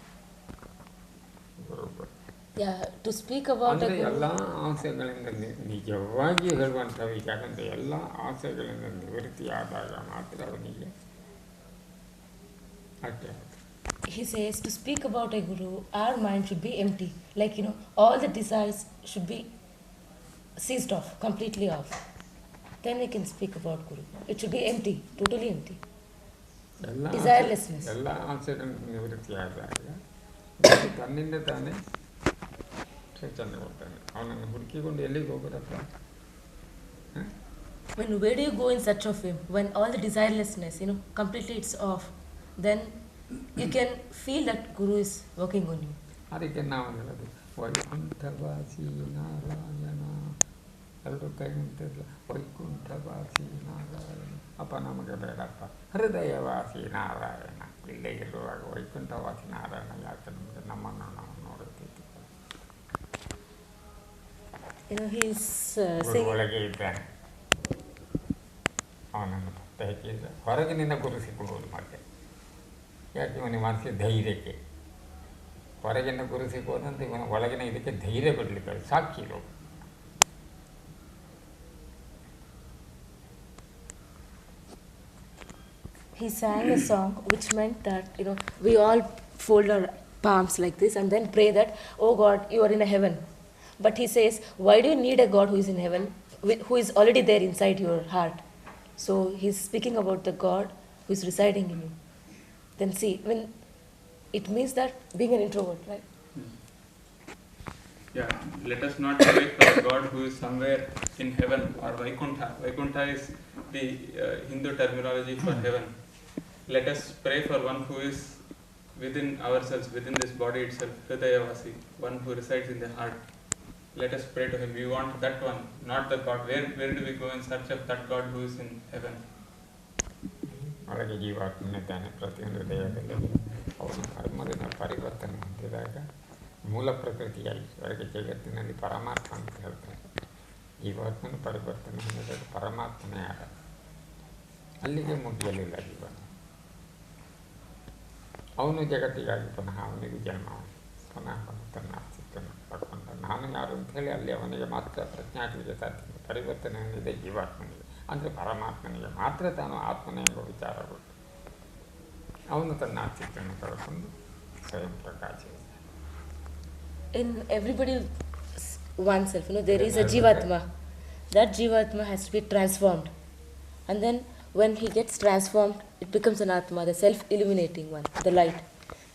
ಗುರು ಬರ್ತಾರೆ. Yeah, to speak about a ಅಂದರೆ Guru... ಎಲ್ಲ ಆಸೆಗಳಿಂದ ನಿಜವಾಗಿ ಹೇಳುವಂಥ ವಿಚಾರ ಅಂದರೆ ಎಲ್ಲ ಆಸೆಗಳಿಂದ ನಿವೃತ್ತಿಯಾದಾಗ ಮಾತ್ರ ಅವನಿಗೆ ಅಷ್ಟೇ. He says to speak about a Guru, our mind should be empty. Like, you know, all the desires should be ceased off, completely off. Then we can speak about Guru. It should be empty, totally empty. Desirelessness. ಎಲ್ಲ ಆಸೆಗಳಿಂದ ನಿವೃತ್ತಿಯಾದಾಗ ತನ್ನಿಂದ ತಾನೇ ಚೈತನ್ಯ ಬರ್ತಾನೆ. ಅವನನ್ನು ಹುಡುಕಿಕೊಂಡು ಎಲ್ಲಿಗೆ ಹೋಗೋದಪ್ಪ? Where do you go in search of him? When all the desirelessness, you know, completely it's off, then you can feel that Guru is working on you. ಅದಕ್ಕೆ ನಾವು ಹೇಳೋದು ವೈಕುಂಠವಾಸಿ ನಾರಾಯಣ, ಎಲ್ಲರೂ ಕೈ ಮುಟ್ಟಿಲ್ಲ, ವೈಕುಂಠವಾಸಿ ನಾರಾಯಣ. ಅಪ್ಪ ನಮಗೆ ಬೇಡಪ್ಪ, ಹೃದಯವಾಸಿ ನಾರಾಯಣ. ಇಲ್ಲೇ ಇರುವಾಗ ವೈಕುಂಠವಾಸಿ ನಾರಾಯಣ ಯಾಕೆ ನಮಗೆ ನಮ್ಮನ್ನು ನಾವು ನೋಡುತ್ತಿದ್ದು? You know, he's saying... ಒಳಗೆ ಇದ್ದಾನೆ. ಅವನನ್ನು ಪತ್ತೆ ಹಚ್ಚಿದ ಹೊರಗಿನಿಂದ ಗುರು ಸಿಕ್ಕುವುದು ಮತ್ತೆ ಯಾಕೆ ಇವನ ಮನಸ್ಸಿಗೆ ಧೈರ್ಯಕ್ಕೆ ಹೊರಗಿನ ಗುರು ಸಿಕ್ಕುವುದಂತ ಇವನ ಒಳಗಿನ ಇದಕ್ಕೆ ಧೈರ್ಯ ಕೊಡಲಿಕ್ಕೆ ಸಾಕ್ಷಿಗಳು. He sang a song which meant that, we all fold our palms like this and then pray that, oh God, you are in a heaven. But he says, why do you need a God who is in heaven, who is already there inside your heart? So he's speaking about the God who is residing in you. Then see, when it means that being an introvert, right? Yeah, let us not pray for a God who is somewhere in heaven or Vaikuntha. Vaikuntha is the Hindu terminology for heaven. Let us pray for one who is within ourselves, within this body itself, Hridayavasi, one who resides in the heart. Let us pray to him. We want that one, not the God. Where do we go in search of that God who is in heaven? ಒಳಗೆ ಜೀವಾತ್ಮನಿದ್ದಾನೆ ಪ್ರತಿಯೊಂದು ದೇಹದಲ್ಲಿ ಅವನು ಕರ್ಮದಿಂದ ಪರಿವರ್ತನೆ ಹೊಂದಿದಾಗ ಮೂಲ ಪ್ರಕೃತಿಯಾಗಿ ಹೊರಗೆ ಜಗತ್ತಿನಲ್ಲಿ ಪರಮಾತ್ಮ ಅಂತ ಹೇಳ್ತಾರೆ. ಜೀವಾತ್ಮನ ಪರಿವರ್ತನೆ ಹೊಂದಿದಾಗ ಪರಮಾತ್ಮನೇ ಆಗ ಅಲ್ಲಿಗೆ ಮುಗಿಯಲಿಲ್ಲ ಜೀವನ. ಅವನು ಜಗತ್ತಿಗಾಗಿ ಪುನಃ ಅವನಿಗೆ ಜನ್ಮ ಪುನಃ ತನ್ನ ಅಸ್ತಿತ್ವವನ್ನು ಪಡ್ಕೊಂಡ. ನಾನು ಯಾರು ಅಂತ ಹೇಳಿ ಅಲ್ಲಿ ಅವನಿಗೆ ಮಾತ್ರ ಪ್ರಜ್ಞೆ ಆಗಲಿಕ್ಕೆ ಸಾಧ್ಯ. ಪರಿವರ್ತನೆ ಹೊಂದಿದೆ ಜೀವಾತ್ಮನಿಗೆ, ಅಂದರೆ ಪರಮಾತ್ಮನಿಗೆ ಮಾತ್ರ ತಾನು ಆತ್ಮನೇ ಎಂಬ ವಿಚಾರ ಕೊಟ್ಟು ಅವನು ತನ್ನ ಅಸ್ತಿತ್ವವನ್ನು ಪಡ್ಕೊಂಡು ಸ್ವಯಂ ಪ್ರಕಾಶ. In everybody oneself, there is a Jivatma. That Jivatma has to be transformed. And then when he gets transformed, it becomes an Atma, the self-illuminating one, the light.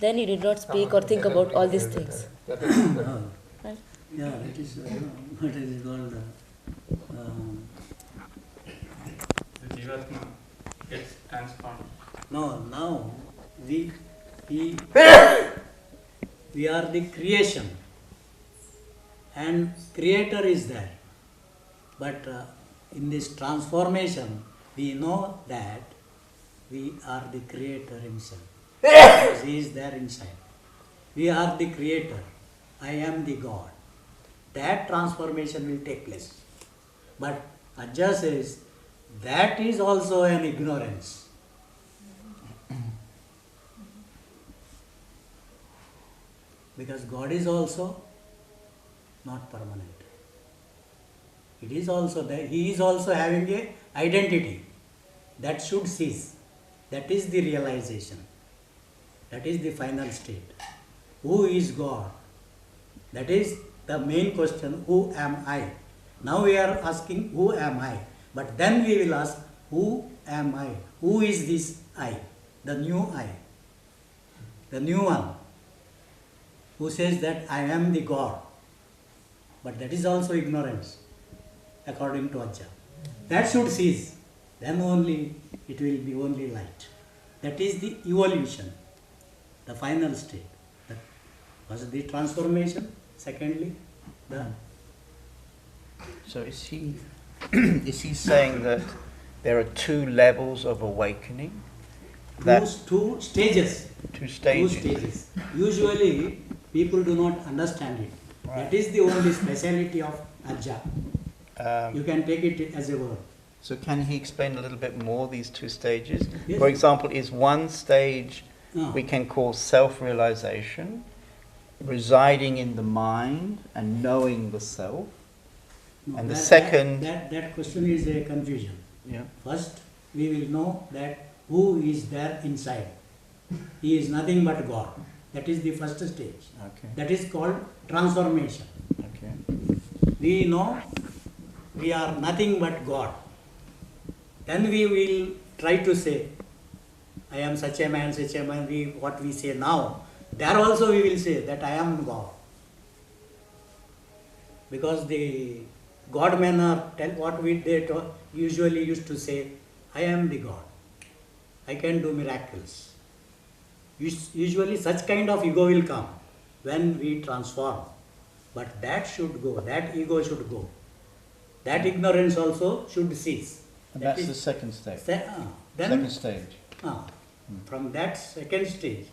Then he did not speak or think about all these things. Right? Yeah, it is what is it called? The Jivatma gets transformed. No, now we are the creation, and Creator is there. But in this transformation, we know that we are the Creator Himself. Because He is there inside. We are the Creator. I am the God. That transformation will take place. But Ajja says that is also an ignorance. Because God is also not permanent. It is also there. He is also having a identity that should cease. That is the realization. That is the final state. Who is God? That is the main question. Who am I? Now we are asking who am I? But then we will ask who am I? Who is this I? The new I. The new one. Who says that I am the God. But that is also ignorance, according to Ajja. That should cease. Then only it will be only light. That is the evolution, the final state. That was the transformation. Secondly, the... So is he saying that there are two levels of awakening? Two stages. Two stages. Two stages. Usually people do not understand it. Right. That is the only speciality of Ajja. You can take it as a word. So can he explain a little bit more these two stages? Yes. For example, is one stage we can call self-realization, residing in the mind and knowing the self. No, And the second... That question is a confusion. Yeah. First, we will know that who is there inside. He is nothing but God. That is the first stage. Okay. That is called transformation. Okay. We know we are nothing but God. Then we will try to say, I am such a man, what we say now. There also we will say that I am God. Because the God men are what they usually used to say, I am the God. I can do miracles. Usually such kind of ego will come when we transform. But that should go, that ego should go. That ignorance also should cease. And that's the second stage. Then, Second stage. From that second stage,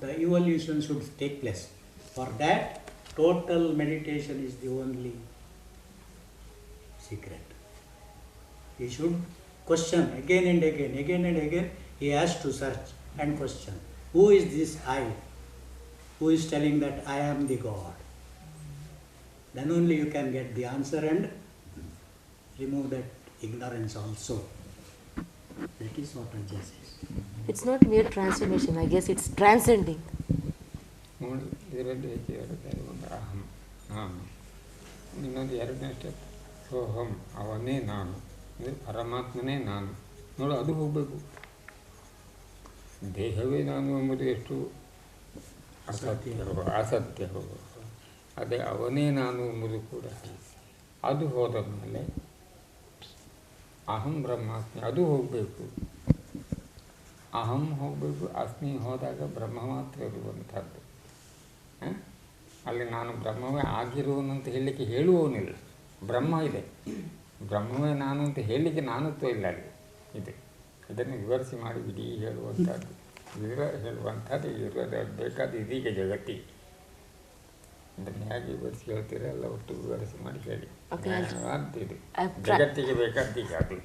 the evolution should take place. For that, total meditation is the only secret. We should question again and again, he has to search and question. Who is this I? Who is telling that I am the God? Then only you can get the answer and remove that ignorance also. That is what Ajja says. It's not mere transformation, I guess it's transcending. ನೋಡಿ ಇದರಲ್ಲಿ ಹೇಳ್ತಾರೆ ಒಂದು ಅಹಂ ನಾನು, ಇನ್ನೊಂದು ಎರಡನೇ step ಸೋಹಂ ಅವನೇ ನಾನು, ಅಂದರೆ ಪರಮಾತ್ಮನೇ ನಾನು. ನೋಡಿ ಅದು ಹೋಗಬೇಕು. ದೇಹವೇ ನಾನು ಎಂಬುದು ಎಷ್ಟು ಅಸತ್ಯ ಹೋಗಬೇಕು. ಅದೇ ಅವನೇ ನಾನು ಎಂಬುದು ಕೂಡ ಅದು ಹೋದ ಮೇಲೆ ಅಹಂ ಬ್ರಹ್ಮಾಸ್ಮಿ ಅದು ಹೋಗಬೇಕು. ಅಹಂ ಹೋಗಬೇಕು, ಅಸ್ಮಿ ಹೋದಾಗ ಬ್ರಹ್ಮ ಮಾತ್ರ ಇರುವಂಥದ್ದು. ಅಲ್ಲಿ ನಾನು ಬ್ರಹ್ಮವೇ ಆಗಿರುವನಂತ ಹೇಳಲಿಕ್ಕೆ ಹೇಳುವವನಿಲ್ಲ. ಬ್ರಹ್ಮ ಇದೆ, ಬ್ರಹ್ಮವೇ ನಾನು ಅಂತ ಹೇಳಲಿಕ್ಕೆ ನಾನತ್ವ ಇಲ್ಲ ಅಲ್ಲಿ ಇದೆ. ಇದನ್ನು ವಿವರಿಸಿ ಮಾಡಿ ಇಡೀ ಹೇಳುವಂಥದ್ದು ಹೇಳುವಂಥದ್ದು ಬೇಕಾದ ಇದೀಗ ಜಗತ್ತಿಗೆ. ಇದನ್ನು ಹೇಗೆ ವಿವರಿಸಿ ಹೇಳ್ತೀರ ಎಲ್ಲ ಒಟ್ಟು ವಿವರಿಸಿ ಮಾಡಿ ಹೇಳಿ. ಇದು ಜಗತ್ತಿಗೆ ಬೇಕಾದ್ದೀಗ ಅದು.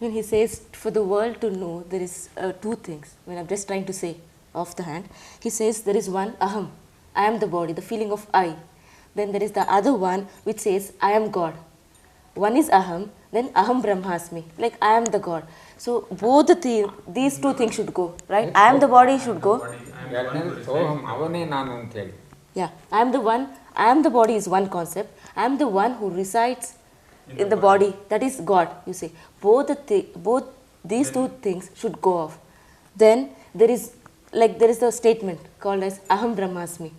When he says for the world to know, there is two things. When I'm just trying to say off the hand, he says there is one aham, I am the body, the feeling of I. Then there is the other one which says I am God. One is aham, then aham brahmasmi, like I am the God. So both these two things should go, right? I am the body should go. ಸೋಹಂ ಅವನೇ ನಾನು ಅಂತ ಹೇಳಿ. Yeah, I am the one, I am the body is one concept. I am the one who resides in the body, that is God, you say. Both these two things should go off. Then there is a statement called as aham brahmasmi.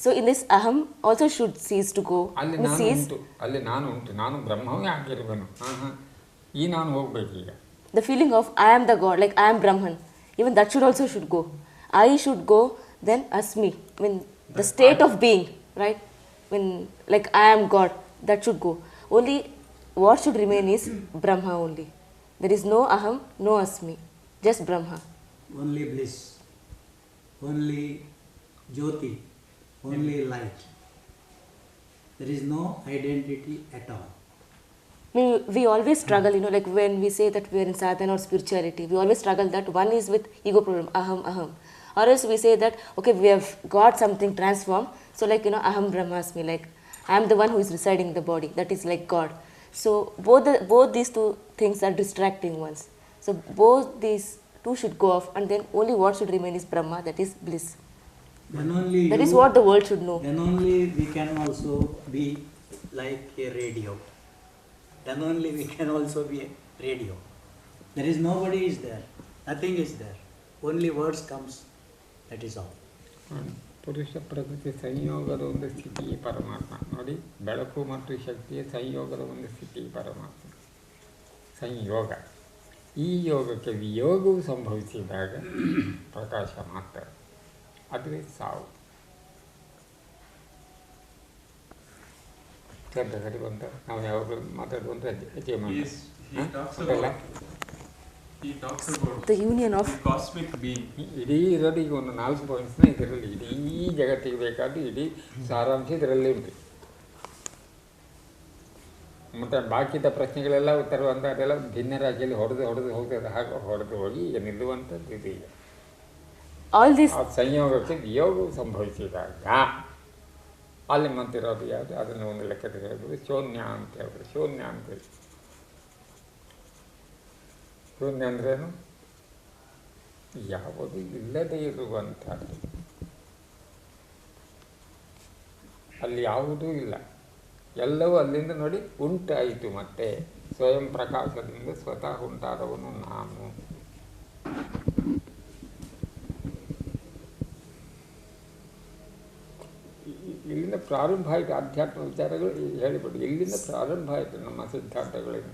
So in this aham also should cease to go. ಅಲ್ಲಿ ನಾನು ಉಂಟು, ನಾನು ಬ್ರಹ್ಮವೇ ಆಗಿರುವನು. ಈ ನಾನು ಹೋಗ್ಬೇಕು ಈಗ. The feeling of I am the God, like I am Brahman, even that should go. I should go, then asmi, when the state of being, right? When like I am God, that should go. Only what should remain is Brahma only. There is no aham, no asmi, just Brahma. Only bliss, only jyoti, only light. There is no identity at all. We always struggle, like when we say that we are in sadhana or spirituality, we always struggle that one is with ego problem, aham. Or else we say that, okay, we have got something transformed, so like, aham brahmasmi, like I am the one who is residing in the body, that is like God. So both these two things are distracting ones. So both these two should go off, and then only what should remain is Brahma, that is bliss. Then only that is what the world should know. Then only we can also be like a radio. Then only we can also be a radio. There is nobody is there, nothing is there. Only words comes, that is all. ಪುರುಷ ಪ್ರಕೃತಿ ಸಂಯೋಗದ ಒಂದು ಸ್ಥಿತಿ ಪರಮಾತ್ಮ. ನೋಡಿ, ಬೆಳಕು ಮತ್ತು ಶಕ್ತಿಯ ಸಂಯೋಗದ ಒಂದು ಸ್ಥಿತಿ ಪರಮಾತ್ಮ. ಸಂಯೋಗ. ಈ ಯೋಗಕ್ಕೆ ವಿಯೋಗವು ಸಂಭವಿಸಿದಾಗ ಪ್ರಕಾಶ ಮಾತ್ರ, ಅದುವೇ ಸಾವು. ಸರಿ ಬಂತ ನಾವು ಯಾವಾಗಲೂ ಮಾತಾಡುವಂಥ achievement. He talks about the union of cosmic being. ಇಡೀ ಇರೋದು ಈಗ ಒಂದು 4 ಪಾಯಿಂಟ್ಸ್ನ ಇದರಲ್ಲಿ ಇಡೀ ಜಗತ್ತಿಗೆ ಬೇಕಾದ ಇಡೀ ಸಾರಾಂಶ ಇದರಲ್ಲಿ ಉಂಟು. ಮತ್ತು ಬಾಕಿದ ಪ್ರಶ್ನೆಗಳೆಲ್ಲ ಉತ್ತರ ಅದೆಲ್ಲ ಭಿನ್ನ ರಾಶಿಯಲ್ಲಿ ಹೊಡೆದು ಹೋಗ್ತದೆ. ಹಾಗೆ ಹೊಡೆದು ಹೋಗಿ ಈಗ ನಿಲ್ಲುವಂಥದ್ದು ಇದು. ಈಗ ಆ ಸಂಯೋಗಕ್ಕೆ ವಿಯೋಗವು ಸಂಭವಿಸಿದಾಗ ಅಲ್ಲಿ ಮತ್ತಿರೋದು ಯಾವುದು, ಅದನ್ನು ಒಂದು ಲೆಕ್ಕದಲ್ಲಿ ಹೇಳ್ಬೋದು ಶೂನ್ಯ ಅಂತ ಹೇಳ್ಬೋದು. ಶೂನ್ಯ ಅಂತೇಳಿ, ಶೂನ್ಯ ಅಂದ್ರೇನು? ಯಾವುದು ಇಲ್ಲದೇ ಇರುವಂಥದ್ದು. ಅಲ್ಲಿ ಯಾವುದೂ ಇಲ್ಲ, ಎಲ್ಲವೂ ಅಲ್ಲಿಂದ ನೋಡಿ ಉಂಟಾಯಿತು. ಮತ್ತೆ ಸ್ವಯಂ ಪ್ರಕಾಶದಿಂದ ಸ್ವತಃ ಉಂಟಾದವನು ನಾನು. ಇಲ್ಲಿಂದ ಪ್ರಾರಂಭ ಆಯಿತು ಆಧ್ಯಾತ್ಮ ವಿಚಾರಗಳು. ಹೇಳಿಬಿಟ್ಟು ಇಲ್ಲಿಂದ ಪ್ರಾರಂಭ ಆಯಿತು ನಮ್ಮ ಸಿದ್ಧಾಂತಗಳೇನು.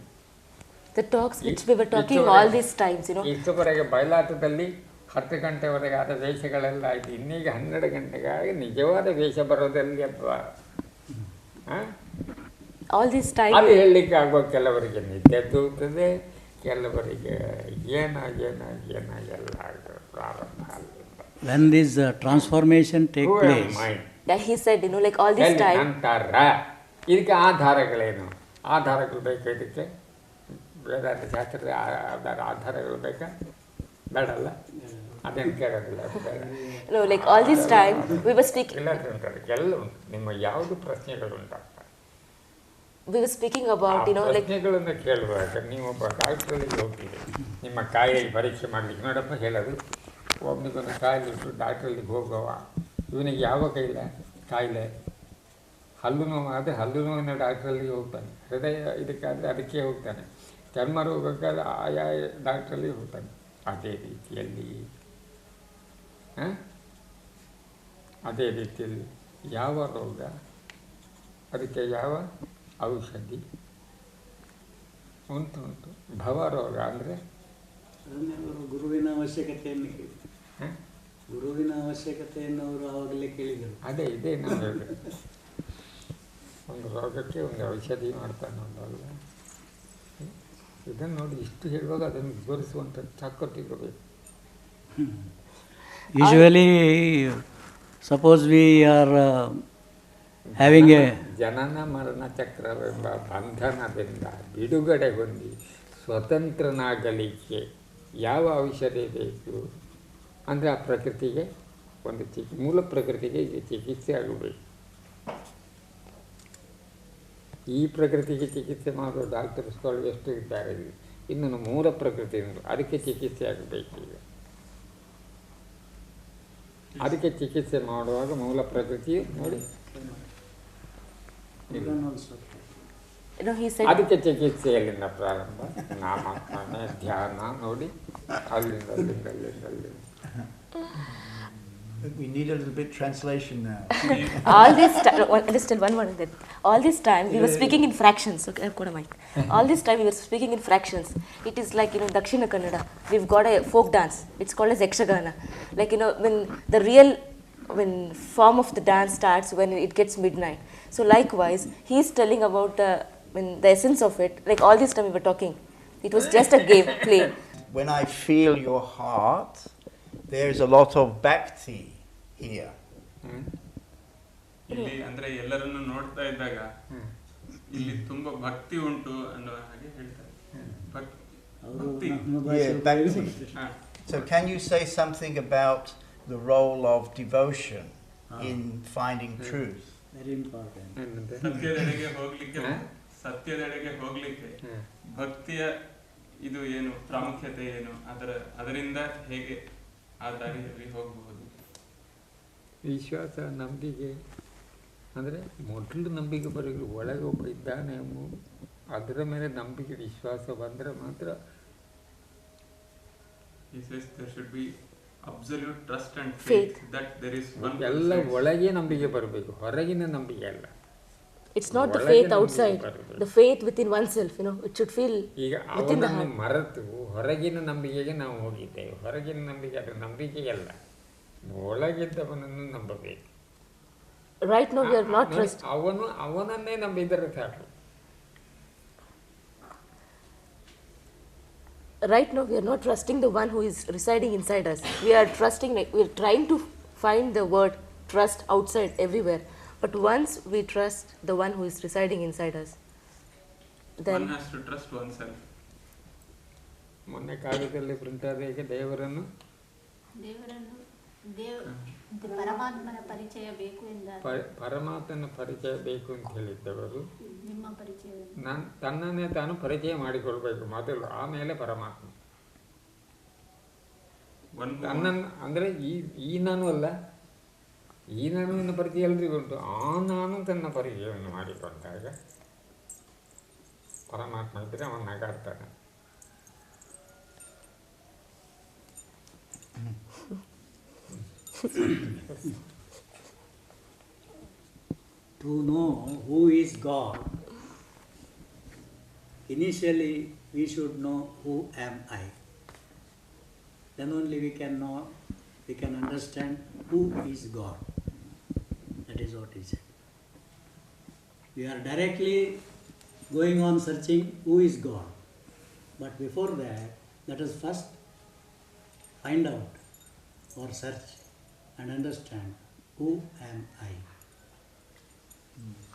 The talks which we were talking all these times, ಇಷ್ಟುವರೆಗೆ ಬಯಲಾಟದಲ್ಲಿ 10 ಗಂಟೆವರೆಗೆ ಆದ ವೇಷಗಳೆಲ್ಲ ಆಯಿತು. ಇನ್ನೀಗ 12 ಗಂಟೆಗಾಗಿ ನಿಜವಾದ ವೇಷ ಬರೋದಲ್ಲಿ ಅಥವಾ all this time ಅದು ಹೇಳಲಿಕ್ಕೆ ಆಗುವ. ಕೆಲವರಿಗೆ ನಿದ್ದೆ ತೂಗ್ತದೆ, ಕೆಲವರಿಗೆ ಏನ ಎಲ್ಲ ಪ್ರಾರಂಭ. When this transformation take place, he said, like all this time. ನಂತರ ಇದಕ್ಕೆ ಆಧಾರಗಳೇನು? ಆಧಾರಗಳು ಬೇಕು. ಇದಕ್ಕೆ ವೇದಾಂತ ಶಾಸ್ತ್ರದ ಆಧಾರಗಳು ಬೇಕಾ ಬೇಡಲ್ಲ ಅದೇನು ಕೇಳೋದಿಲ್ಲ. No, like all this time we were speaking. ಎಲ್ಲ ಉಂಟು. ನಿಮ್ಮ ಯಾವುದು ಪ್ರಶ್ನೆಗಳು ಉಂಟಪ್ಪ, we were speaking about, like ಪ್ರಶ್ನೆಗಳನ್ನು ಕೇಳುವಾಗ ನೀವು ಒಬ್ಬ ಡಾಕ್ಟ್ರಲ್ಲಿ ಹೋಗ್ತೀರಿ, ನಿಮ್ಮ ಕಾಯಿಲೆಗೆ ಪರೀಕ್ಷೆ ಮಾಡಲಿಕ್ಕೆ ನೋಡಪ್ಪ ಹೇಳೋದು, ಒಬ್ಬನಿಗೊಂದು ಕಾಯಿಲೆ ಇಟ್ಟು ಡಾಕ್ಟ್ರಲ್ಲಿಗೆ ಹೋಗುವ, ಇವನಿಗೆ ಯಾವ ಕಾಯಿಲೆ ಹಲ್ಲು ನೋವು ಆದರೆ ಹಲ್ಲು ನೋವಿನ ಡಾಕ್ಟ್ರಲ್ಲಿ ಹೋಗ್ತಾನೆ, ಹೃದಯ ಇದಕ್ಕಾದರೆ ಅದಕ್ಕೆ ಹೋಗ್ತಾನೆ, ಚರ್ಮ ರೋಗಕ್ಕಾದರೆ ಆಯಾ ಡಾಕ್ಟ್ರಲ್ಲಿ ಹೋಗ್ತಾನೆ. ಅದೇ ರೀತಿಯಲ್ಲಿ ಯಾವ ರೋಗ ಅದಕ್ಕೆ ಯಾವ ಔಷಧಿ ಉಂಟು. ಭವರೋಗ ಅಂದರೆ ಗುರುವಿನ ಅವಶ್ಯಕತೆಯನ್ನು ಕೇಳಿ, ಗುರುವಿನ ಅವಶ್ಯಕತೆಯನ್ನು ಅವರು ಆವಾಗಲೇ ಕೇಳಿದರು. ಅದೇ ಇದೇ ನಾವು ಹೇಳಿದೆ, ಒಂದು ರೋಗಕ್ಕೆ ಒಂದು ಔಷಧಿ ಮಾಡ್ತಾನೆ ಅಲ್ವ. ಇದನ್ನು ನೋಡಿ ಇಷ್ಟು ಹೇಳುವಾಗ ಅದನ್ನು ವಿವರಿಸುವಂಥ ಚಾಕಟ್ಟಿರಬೇಕು. Usually, suppose we are having a ಜನನ ಮರಣ ಚಕ್ರವೆಂಬ ಬಂಧನದಿಂದ ಬಿಡುಗಡೆ ಹೊಂದಿ ಸ್ವತಂತ್ರನಾಗಲಿಕ್ಕೆ ಯಾವ ಔಷಧಿ ಬೇಕು ಅಂದರೆ ಆ ಪ್ರಕೃತಿಗೆ ಒಂದು ಮೂಲ ಪ್ರಕೃತಿಗೆ ಚಿಕಿತ್ಸೆ ಆಗಬೇಕು. ಈ ಪ್ರಕೃತಿಗೆ ಚಿಕಿತ್ಸೆ ಮಾಡುವ ಡಾಕ್ಟರ್ಸ್ಗಳು ಎಷ್ಟು ಇದ್ದಾರೆ, ಇನ್ನು ಮೂಲ ಪ್ರಕೃತಿ ಅದಕ್ಕೆ ಚಿಕಿತ್ಸೆ ಆಗಬೇಕು. ಈಗ ಅದಕ್ಕೆ ಚಿಕಿತ್ಸೆ ಮಾಡುವಾಗ ಮೂಲ ಪ್ರಕೃತಿ ನೋಡಿ, he said ಅದಕ್ಕೆ ಚಿಕಿತ್ಸೆಯಲ್ಲಿಂದ ಪ್ರಾರಂಭ, ನಾಮಾತ್ಮನೆ ಧ್ಯಾನ ನೋಡಿ, ಅಲ್ಲಿಂದ ಅಲ್ಲಿಂದ ಅಲ್ಲಿಂದ ಅಲ್ಲಿಂದ. We need a little bit translation now. all this time, still one more that all this time we were speaking in fractions. Okay, I've got a mic. All this time we were speaking in fractions. It is like, Dakshina Kannada, we've got a folk dance, it's called as Yakshagana. Like, when the real form of the dance starts when it gets midnight. So likewise he's telling about the essence of it. Like all this time we were talking, it was just a game play. When I feel your heart, there's a lot of bhakti here. ಇಲ್ಲಿ ಅಂದ್ರೆ ಎಲ್ಲರನ್ನು ನೋಡ್ತಾ ಇದ್ದಾಗ ಇಲ್ಲಿ ತುಂಬಾ ಭಕ್ತಿ ಉಂಟು ಅನ್ನೋ ಹಾಗೆ ಹೇಳ್ತಾರೆ. Bhakti. So can you say something about the role of devotion in finding truth? very important. ಸತ್ಯದೆಡೆಗೆ ಹೋಗ್ಲಿಕ್ಕೆ ಭಕ್ತಿಯ ಇದು ಏನು ಪ್ರಾಮುಖ್ಯತೆ ಏನು, ಅದರಿಂದ ಹೇಗೆ ಆ ದಾರಿಯಲ್ಲಿ ಹೋಗಬಹುದು? ವಿಶ್ವಾಸ, ನಂಬಿಕೆ ಅಂದರೆ ಮೊದಲು ನಂಬಿಕೆ ಬರಲಿ, ಒಳಗೆ ಒಬ್ಬ ಇದ್ದಾನೆ ಅದರ ಮೇಲೆ ನಂಬಿಕೆ ವಿಶ್ವಾಸ ಬಂದರೆ ಮಾತ್ರ. He says there should be absolute trust and faith that there is one. ಎಲ್ಲ ಒಳಗೆ ನಂಬಿಕೆ ಬರಬೇಕು, ಹೊರಗಿನ ನಂಬಿಕೆ ಅಲ್ಲ. It's not the faith outside, the faith within oneself, it should feel ಈಗ within the ಅವನನ್ನು heart. ಮರೆತು ಹೊರಗಿನ ನಂಬಿಕೆಗೆ ನಾವು ಹೋಗಿದ್ದೇವೆ. ಹೊರಗಿನ ನಂಬಿಕೆ ಅದು ನಂಬಿಕೆಯಲ್ಲ, ಒಳಗಿದ್ದವನನ್ನು ನಂಬಬೇಕು. Right now we are not trusting. ಅವನನ್ನೇ ನಂಬಿದರೆ ಸಾಕು. Right now we are not trusting the one who is residing inside us. We are trusting, we are trying to find the word trust outside everywhere. But once we trust the one who is residing inside us, then one has to trust oneself. ಮೊನ್ನೆ ಕಾಗದದಲ್ಲಿ print ಆದ ದೇವರನ್ನು ಪರಮಾತ್ಮನ ಪರಿಚಯ ಬೇಕು ಎಂದಾಗ ಪರಮಾತ್ಮನ ಪರಿಚಯ ಬೇಕು ಅಂತ ಹೇಳಿದ್ದವರು ನಿಮ್ಮ ಪರಿಚಯ ತನ್ನನ್ನೇ ತಾನು ಪರಿಚಯ ಮಾಡಿಕೊಳ್ಬೇಕು ಮೊದಲು, ಆಮೇಲೆ ಪರಮಾತ್ಮ. ತನ್ನನ್ನು ಅಂದರೆ ಈ ನಾನು ಅಲ್ಲ, ಈ ನಾನುವಿನ ಪರಿಚಯ ಎಲ್ರಿಗೂ ಉಂಟು. ಆ ನಾನು ತನ್ನ ಪರಿಚಯವನ್ನು ಮಾಡಿಕೊಂಡಾಗ ಪರಮಾತ್ಮ ಇದ್ದರೆ ಅವನು ನಗಾಡ್ತಾನೆ. To know who is God, initially we should know who am I. Then only we can know, we can understand who is God. That is what he said. We are directly going on searching who is God. But before that, let us first find out or search and understand who am I.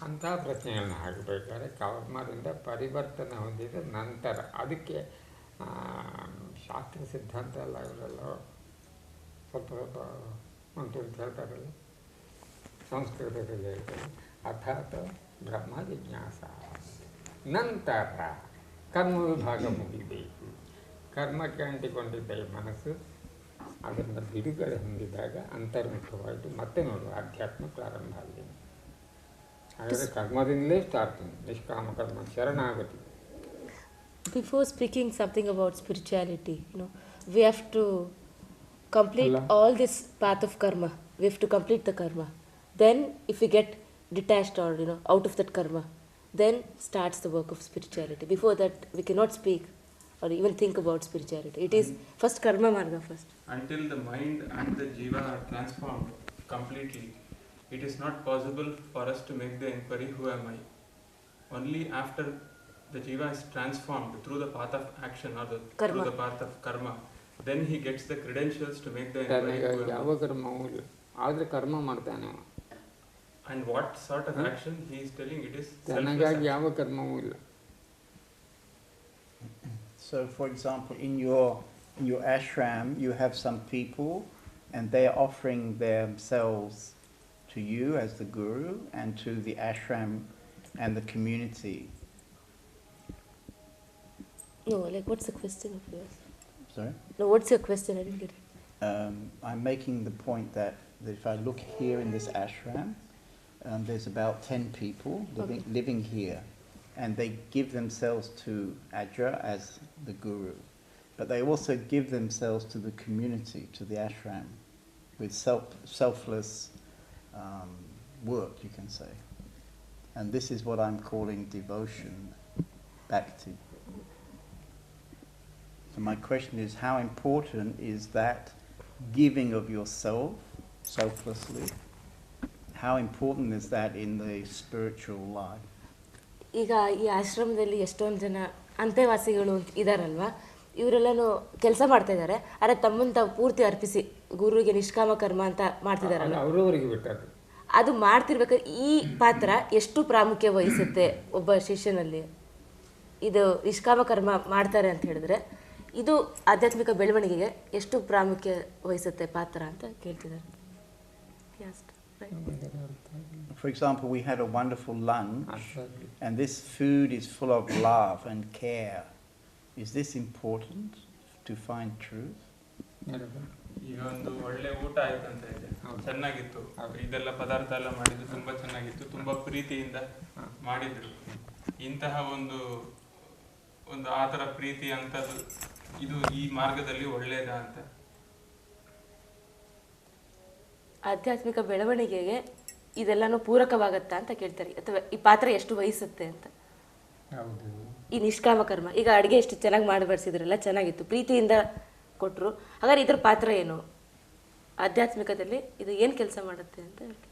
ಅಂಥ ಪ್ರಶ್ನೆಗಳನ್ನ ಹಾಕಬೇಕಾದ್ರೆ ಕರ್ಮದಿಂದ ಪರಿವರ್ತನೆ ಹೊಂದಿದ ನಂತರ ಅದಕ್ಕೆ ಶಾಸ್ತ್ರ ಸಿದ್ಧಾಂತ ಎಲ್ಲ ಇವರೆಲ್ಲ ಸ್ವಲ್ಪ ಸ್ವಲ್ಪ ಉಂಟು ಅಂತ ಹೇಳ್ತಾರಲ್ಲ, ಸಂಸ್ಕೃತದಲ್ಲಿ ಹೇಳ್ತಾರೆ. ಅಥಾತ್ ಬ್ರಹ್ಮ ಜಿಜ್ಞಾಸ, ನಂತರ ಕರ್ಮ ವಿಭಾಗ ಮುಗಿಬೇಕು. ಕರ್ಮಕ್ಕೆ ಅಂಟಿಕೊಂಡಿದ್ದ ಈ ಮನಸ್ಸು ಅದರಿಂದ ಬಿಡುಗಡೆ ಹೊಂದಿದಾಗ ಅಂತರ್ಮುಖವಾಯಿತು. ಮತ್ತೆ ನೋಡುವ ಅಧ್ಯಾತ್ಮ ಪ್ರಾರಂಭ ಆಗಿದೆ. ಹಾಗಾದರೆ ಕರ್ಮದಿಂದಲೇ ಸ್ಟಾರ್ಟ್, ನಿಷ್ಕಾಮ ಕರ್ಮ ಶರಣಾಗತಿ. Before speaking something about spirituality, we have to complete all this path of karma. We have to complete the karma. Then, if we get detached or out of that karma, then starts the work of spirituality. Before that, we cannot speak or even think about spirituality. It is first karma marga first. Until the mind and the jiva are transformed completely, it is not possible for us to make the inquiry, who am I? Only after the jiva is transformed through the path of action or through the path of karma, then he gets the credentials to make the inquiry, who am I? ಯಾವ ಕರ್ಮವೂ ಇಲ್ಲ, ಆದರೆ ಕರ್ಮ ಮಾಡ್ತಾನೆ ಅವ. And what sort of action he is telling? It is ತನಗಾಗಿ ಯಾವ ಕರ್ಮವೂ ಇಲ್ಲ. So, for example, in your ashram, you have some people, and they are offering themselves to you as the guru and to the ashram and the community. No, like what's the question of yours? Sorry? No, what's your question? I didn't get it. I'm making the point that if I look here in this ashram, there's about 10 people living here, and they give themselves to Ajja as the guru, but they also give themselves to the community, to the ashram, with selfless work, you can say. And this is what I'm calling devotion, bhakti. So my question is, how important is that giving of yourself selflessly? How important is that in the spiritual life? ಈಗ ಈ ಆಶ್ರಮದಲ್ಲಿ ಎಷ್ಟೊಂದು ಜನ ಅಂತೆವಾಸಿಗಳು ಇದಾರಲ್ವಾ, ಇವರೆಲ್ಲನೂ ಕೆಲಸ ಮಾಡ್ತಾ ಇದ್ದಾರೆ, ಆದರೆ ತಮ್ಮನ್ನು ತಾವು ಪೂರ್ತಿ ಅರ್ಪಿಸಿ ಗುರುವಿಗೆ ನಿಷ್ಕಾಮ ಕರ್ಮ ಅಂತ ಮಾಡ್ತಿದಾರಲ್ಲ, ಅವರವರಿಗೆ ಬಿಟ್ಟದ್ದು. ಅದು ಮಾಡ್ತಿರ್ಬೇಕಾದ್ರೆ ಈ ಪಾತ್ರ ಎಷ್ಟು ಪ್ರಾಮುಖ್ಯ ವಹಿಸುತ್ತೆ ಒಬ್ಬ ಶಿಷ್ಯನಲ್ಲಿ? ಇದು ನಿಷ್ಕಾಮ ಕರ್ಮ ಮಾಡ್ತಾರೆ ಅಂತ ಹೇಳಿದ್ರೆ ಇದು ಆಧ್ಯಾತ್ಮಿಕ ಬೆಳವಣಿಗೆಗೆ ಎಷ್ಟು ಪ್ರಾಮುಖ್ಯ ವಹಿಸುತ್ತೆ ಪಾತ್ರ ಅಂತ ಕೇಳ್ತಿದ್ದಾರೆ. For example, we had a wonderful lunch, and this food is full of love and care. Is this important to find truth? ಈಗ ಒಂದು ಒಳ್ಳೆ ಊಟ ಆಯ್ತು ಅಂತ ಇದೆ, ಚೆನ್ನಾಗಿತ್ತು, ಇದೆಲ್ಲ ಪದಾರ್ಥ ಎಲ್ಲ ಮಾಡಿದ್ದು ತುಂಬಾ ಚೆನ್ನಾಗಿತ್ತು, ತುಂಬಾ ಪ್ರೀತಿಯಿಂದ ಮಾಡಿದ್ರು. ಇಂತಹ ಒಂದು ಆತರ ಪ್ರೀತಿ ಅಂತದ್ದು ಇದು ಈ ಮಾರ್ಗದಲ್ಲಿ ಒಳ್ಳೇದಾ ಅಂತ. ಆಧ್ಯಾತ್ಮಿಕ ಬೆಳವಣಿಗೆಗೆ ಇದೆಲ್ಲಾನು ಪೂರಕವಾಗತ್ತಾ ಅಂತ ಕೇಳ್ತಾರೆ, ಅಥವಾ ಈ ಪಾತ್ರ ಎಷ್ಟು ವಹಿಸುತ್ತೆ ಅಂತ. ಈ ನಿಷ್ಕಾಮ ಕರ್ಮ, ಈಗ ಅಡುಗೆ ಎಷ್ಟು ಚೆನ್ನಾಗಿ ಮಾಡಿ ಬಡಿಸಿದ್ರಲ್ಲ, ಚೆನ್ನಾಗಿತ್ತು, ಪ್ರೀತಿಯಿಂದ ಕೊಟ್ಟರು, ಹಾಗಾದ್ರೆ ಇದ್ರ ಪಾತ್ರ ಏನು ಆಧ್ಯಾತ್ಮಿಕದಲ್ಲಿ, ಇದು ಏನು ಕೆಲಸ ಮಾಡುತ್ತೆ ಅಂತ ಹೇಳ್ತಾರೆ.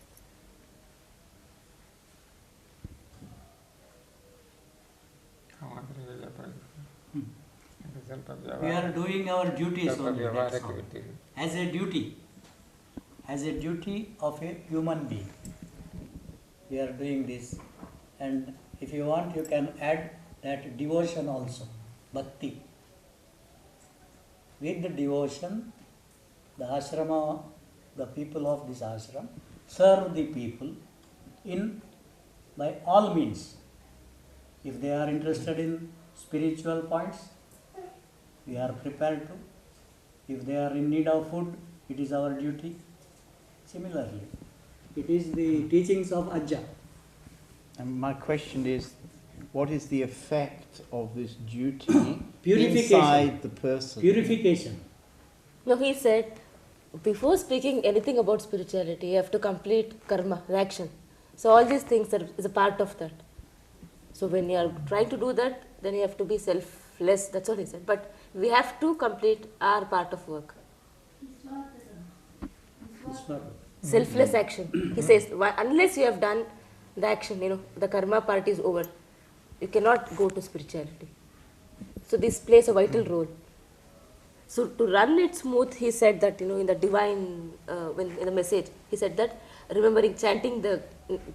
We are doing our duties only, as a duty. As a duty of a human being, we are doing this. And if you want, you can add that devotion also, bhakti. With the devotion, the ashrama, the people of this ashram serve the people by all means. If they are interested in spiritual points, we are prepared to. If they are in need of food, it is our duty. Similarly, it is the teachings of Ajja. And my question is, what is the effect of this duty inside the person? Purification. No, he said, before speaking anything about spirituality, you have to complete karma, the action. So all these things is a part of that. So when you are trying to do that, then you have to be selfless, that's all he said. But we have to complete our part of work. Selfless action. He says, unless you have done the action, the karma part is over, you cannot go to spirituality. So this plays a vital role. So to run it smooth, he said that, in the divine, when in the message, he said that remembering, chanting the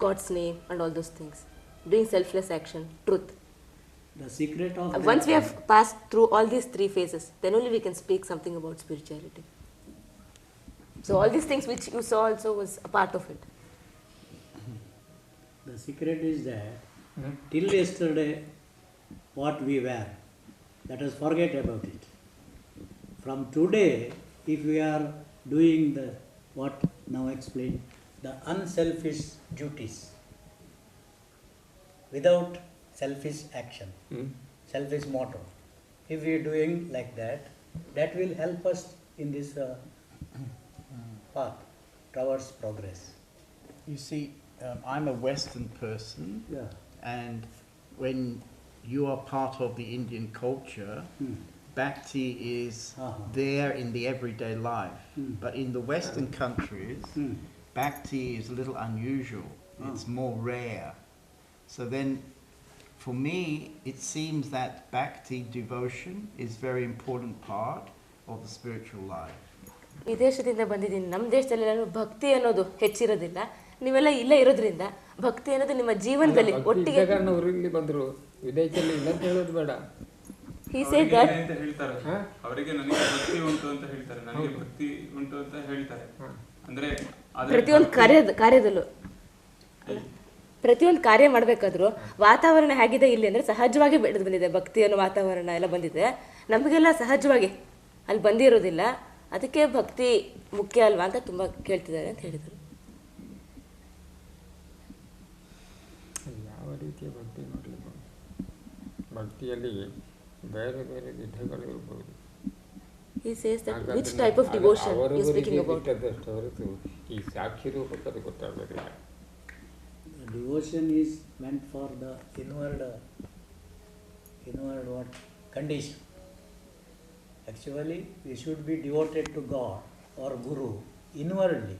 God's name and all those things, doing selfless action, truth. The secret of Once we have passed through all these three phases, then only we can speak something about spirituality. So all these things which you saw also was a part of it. The secret is that till yesterday, what we were, let us forget about it. From today, if we are doing the what now explained, the unselfish duties, without selfish action, selfish motto. If we are doing like that, that will help us in this path towards progress. You see, I'm a Western person, Yeah. and when you are part of the Indian culture, Bhakti is there in the everyday life. But in the Western countries, Bhakti is a little unusual. It's more rare. So then, for me, it seems that Bhakti devotion is very important part of the spiritual life. ಈ ದೇಶದಿಂದ ಬಂದಿದ್ದೀನಿ, ನಮ್ಮ ದೇಶದಲ್ಲಿ ಭಕ್ತಿ ಅನ್ನೋದು ಹೆಚ್ಚಿರೋದಿಲ್ಲ. ನೀವೆಲ್ಲ ಇಲ್ಲೇ ಇರೋದ್ರಿಂದ ಭಕ್ತಿ ಅನ್ನೋದು ನಿಮ್ಮ ಜೀವನದಲ್ಲಿ ಒಟ್ಟಿಗೆ ಇಲ್ಲಿ ಬಂದರು, ವಿದೇಶದಲ್ಲಿ ಇಲ್ಲ ಅಂತ ಹೇಳೋದು ಬೇಡ. He said that ಅವರಿಗೆ ನನಗೆ ಭಕ್ತಿ ಉಂಟು ಅಂತ ಹೇಳ್ತಾರೆ, ನನಗೆ ಭಕ್ತಿ ಉಂಟು ಅಂತ ಹೇಳ್ತಾರೆ. ಅಂದ್ರೆ ಪ್ರತಿಯೊಂದು ಕಾರ್ಯದಲ್ಲೂ ಪ್ರತಿಯೊಂದು ಕಾರ್ಯ ಮಾಡಬೇಕಾದ್ರೂ ವಾತಾವರಣ ಹೇಗಿದೆ ಇಲ್ಲಿ ಅಂದರೆ ಸಹಜವಾಗಿ ಬೆಳೆದು ಬಂದಿದೆ. ಭಕ್ತಿ ಅನ್ನೋ ವಾತಾವರಣ ಎಲ್ಲ ಬಂದಿದೆ, ನಮಗೆಲ್ಲ ಸಹಜವಾಗಿ ಅಲ್ಲಿ ಬಂದಿರೋದಿಲ್ಲ. ಅದಕ್ಕೆ ಭಕ್ತಿ ಮುಖ್ಯ ಅಲ್ವಾ ಅಂತ ತುಂಬ ಕೇಳ್ತಿದ್ದಾರೆ ಅಂತ ಹೇಳಿದರು. ಯಾವ ರೀತಿಯ ಭಕ್ತಿ ಮಾಡಲಿಕ್ಕೆ, ಭಕ್ತಿಯಲ್ಲಿ ಬೇರೆ ಬೇರೆ ವಿಧಗಳು ಇರ್ಬೋದು. He says that which type of devotion he is speaking about. ಹೊರತು ಈ ಸಾಕ್ಷಿ ರೂಪಕ್ಕದು ಗೊತ್ತಾಗೋದಿಲ್ಲ. Devotion is meant for the inward what condition. Actually, we should be devoted to God or Guru inwardly.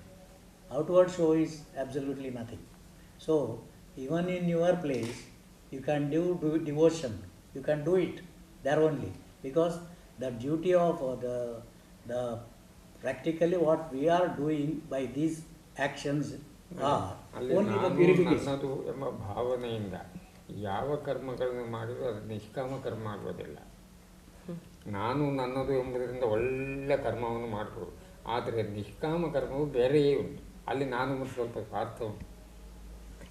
Outward show is absolutely nothing. So, even in your place, you can do devotion. You can do it there only, because the duty of the practically what we are doing by these actions are only the purification. ನನ್ನದು ಎಂಬ ಭಾವನೆಯಿಂದ ಯಾವ ಕರ್ಮಗಳನ್ನು ಮಾಡಿದರೂ ಅದು ನಿಷ್ಕಾಮ ಕರ್ಮ ಆಗೋದಿಲ್ಲ. ನಾನು ನನ್ನದು ಎಂಬುದರಿಂದ ಒಳ್ಳೆ ಕರ್ಮವನ್ನು ಮಾಡ್ಬೋದು, ಆದರೆ ನಿಷ್ಕಾಮ ಕರ್ಮವು ಬೇರೆಯೇ ಉಂಟು. ಅಲ್ಲಿ ನಾನು ಸ್ವಲ್ಪ ಸ್ವಾರ್ಥ ಉಂಟು.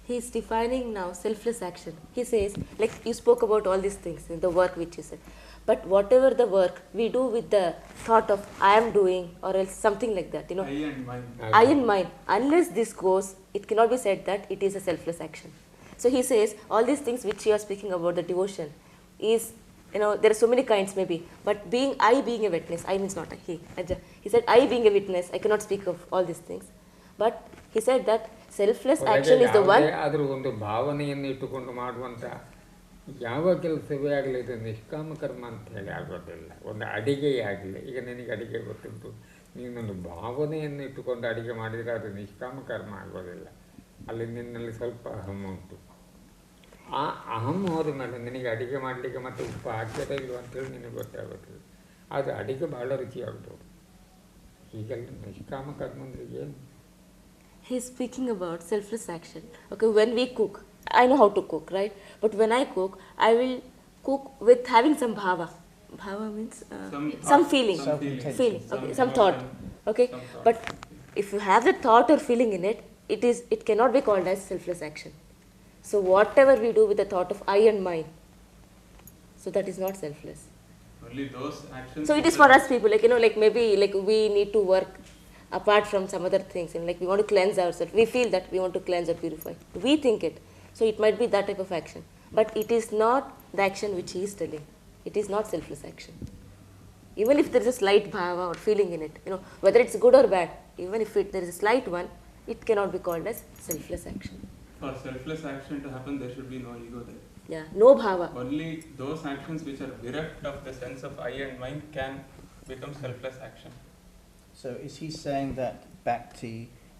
He is defining now selfless action. He says, like you spoke about all these things in the work which you said, but whatever the work we do with the thought of I am doing or else something like that, I and mine, unless this goes, it cannot be said that it is a selfless action. So he says all these things which you are speaking about, the devotion is, there are so many kinds maybe, but I being a witness, I means not he, Ajja. He said I being a witness, I cannot speak of all these things, but he said that selfless action is the one. ಆದರೂ ಒಂದು ಭಾವನೆಯನ್ನು ಇಟ್ಟುಕೊಂಡು ಮಾಡುವಂಥ ಯಾವ ಕೆಲಸವೇ ಆಗಲಿ ಇದು ನಿಷ್ಕಾಮ ಕರ್ಮ ಅಂತ ಹೇಳಿ ಆಗೋದಿಲ್ಲ. ಒಂದು ಅಡಿಗೆಯೇ ಆಗಲಿ, ಈಗ ನಿನಗೆ ಅಡಿಗೆ ಗೊತ್ತುಂಟು, ನೀನೊಂದು ಭಾವನೆಯನ್ನು ಇಟ್ಟುಕೊಂಡು ಅಡಿಗೆ ಮಾಡಿದರೆ ಅದು ನಿಷ್ಕಾಮ ಕರ್ಮ ಆಗೋದಿಲ್ಲ. ಅಲ್ಲಿ ನಿನ್ನಲ್ಲಿ ಸ್ವಲ್ಪ ಅಹಂ ಉಂಟು. ಆ ಅಹಂ ಹೋದ ಮೇಲೆ ನಿನಗೆ ಅಡಿಗೆ ಮಾಡಲಿಕ್ಕೆ ಮತ್ತೆ ಉಪ್ಪು ಹಾಕ್ಯದ ಇಲ್ವ ಅಂತೇಳಿ ನಿನಗೆ ಗೊತ್ತಾಗುತ್ತದೆ. ಅದು ಅಡಿಗೆ ಭಾಳ ರುಚಿಯಾಗ್ತದೆ. ಹೀಗೆಲ್ಲ ನಿಷ್ಕಾಮ ಕರ್ಮ ಅಂದರೆ ಏನು? He is speaking about selfless action. Okay, when we cook, I know how to cook, right? But when I cook, I will cook with having some bhava. Bhava means some feeling. Okay, some thought. Okay, but if you have the thought or feeling in it, it cannot be called as selfless action. So whatever we do with the thought of I and mine, so that is not selfless. Only those actions. So it is for us people, like maybe like we need to work apart from some other things, and like we want to cleanse ourselves. We feel that we want to cleanse or purify. We think it. So it might be that type of action. But it is not the action which he is telling. It is not selfless action. Even if there is a slight bhava or feeling in it, whether it's good or bad, even if there is a slight one, it cannot be called as selfless action. For selfless action to happen, there should be no ego there. Yeah, no bhava. Only those actions which are bereft of the sense of I and mine can become selfless action. So is he saying that Bhakti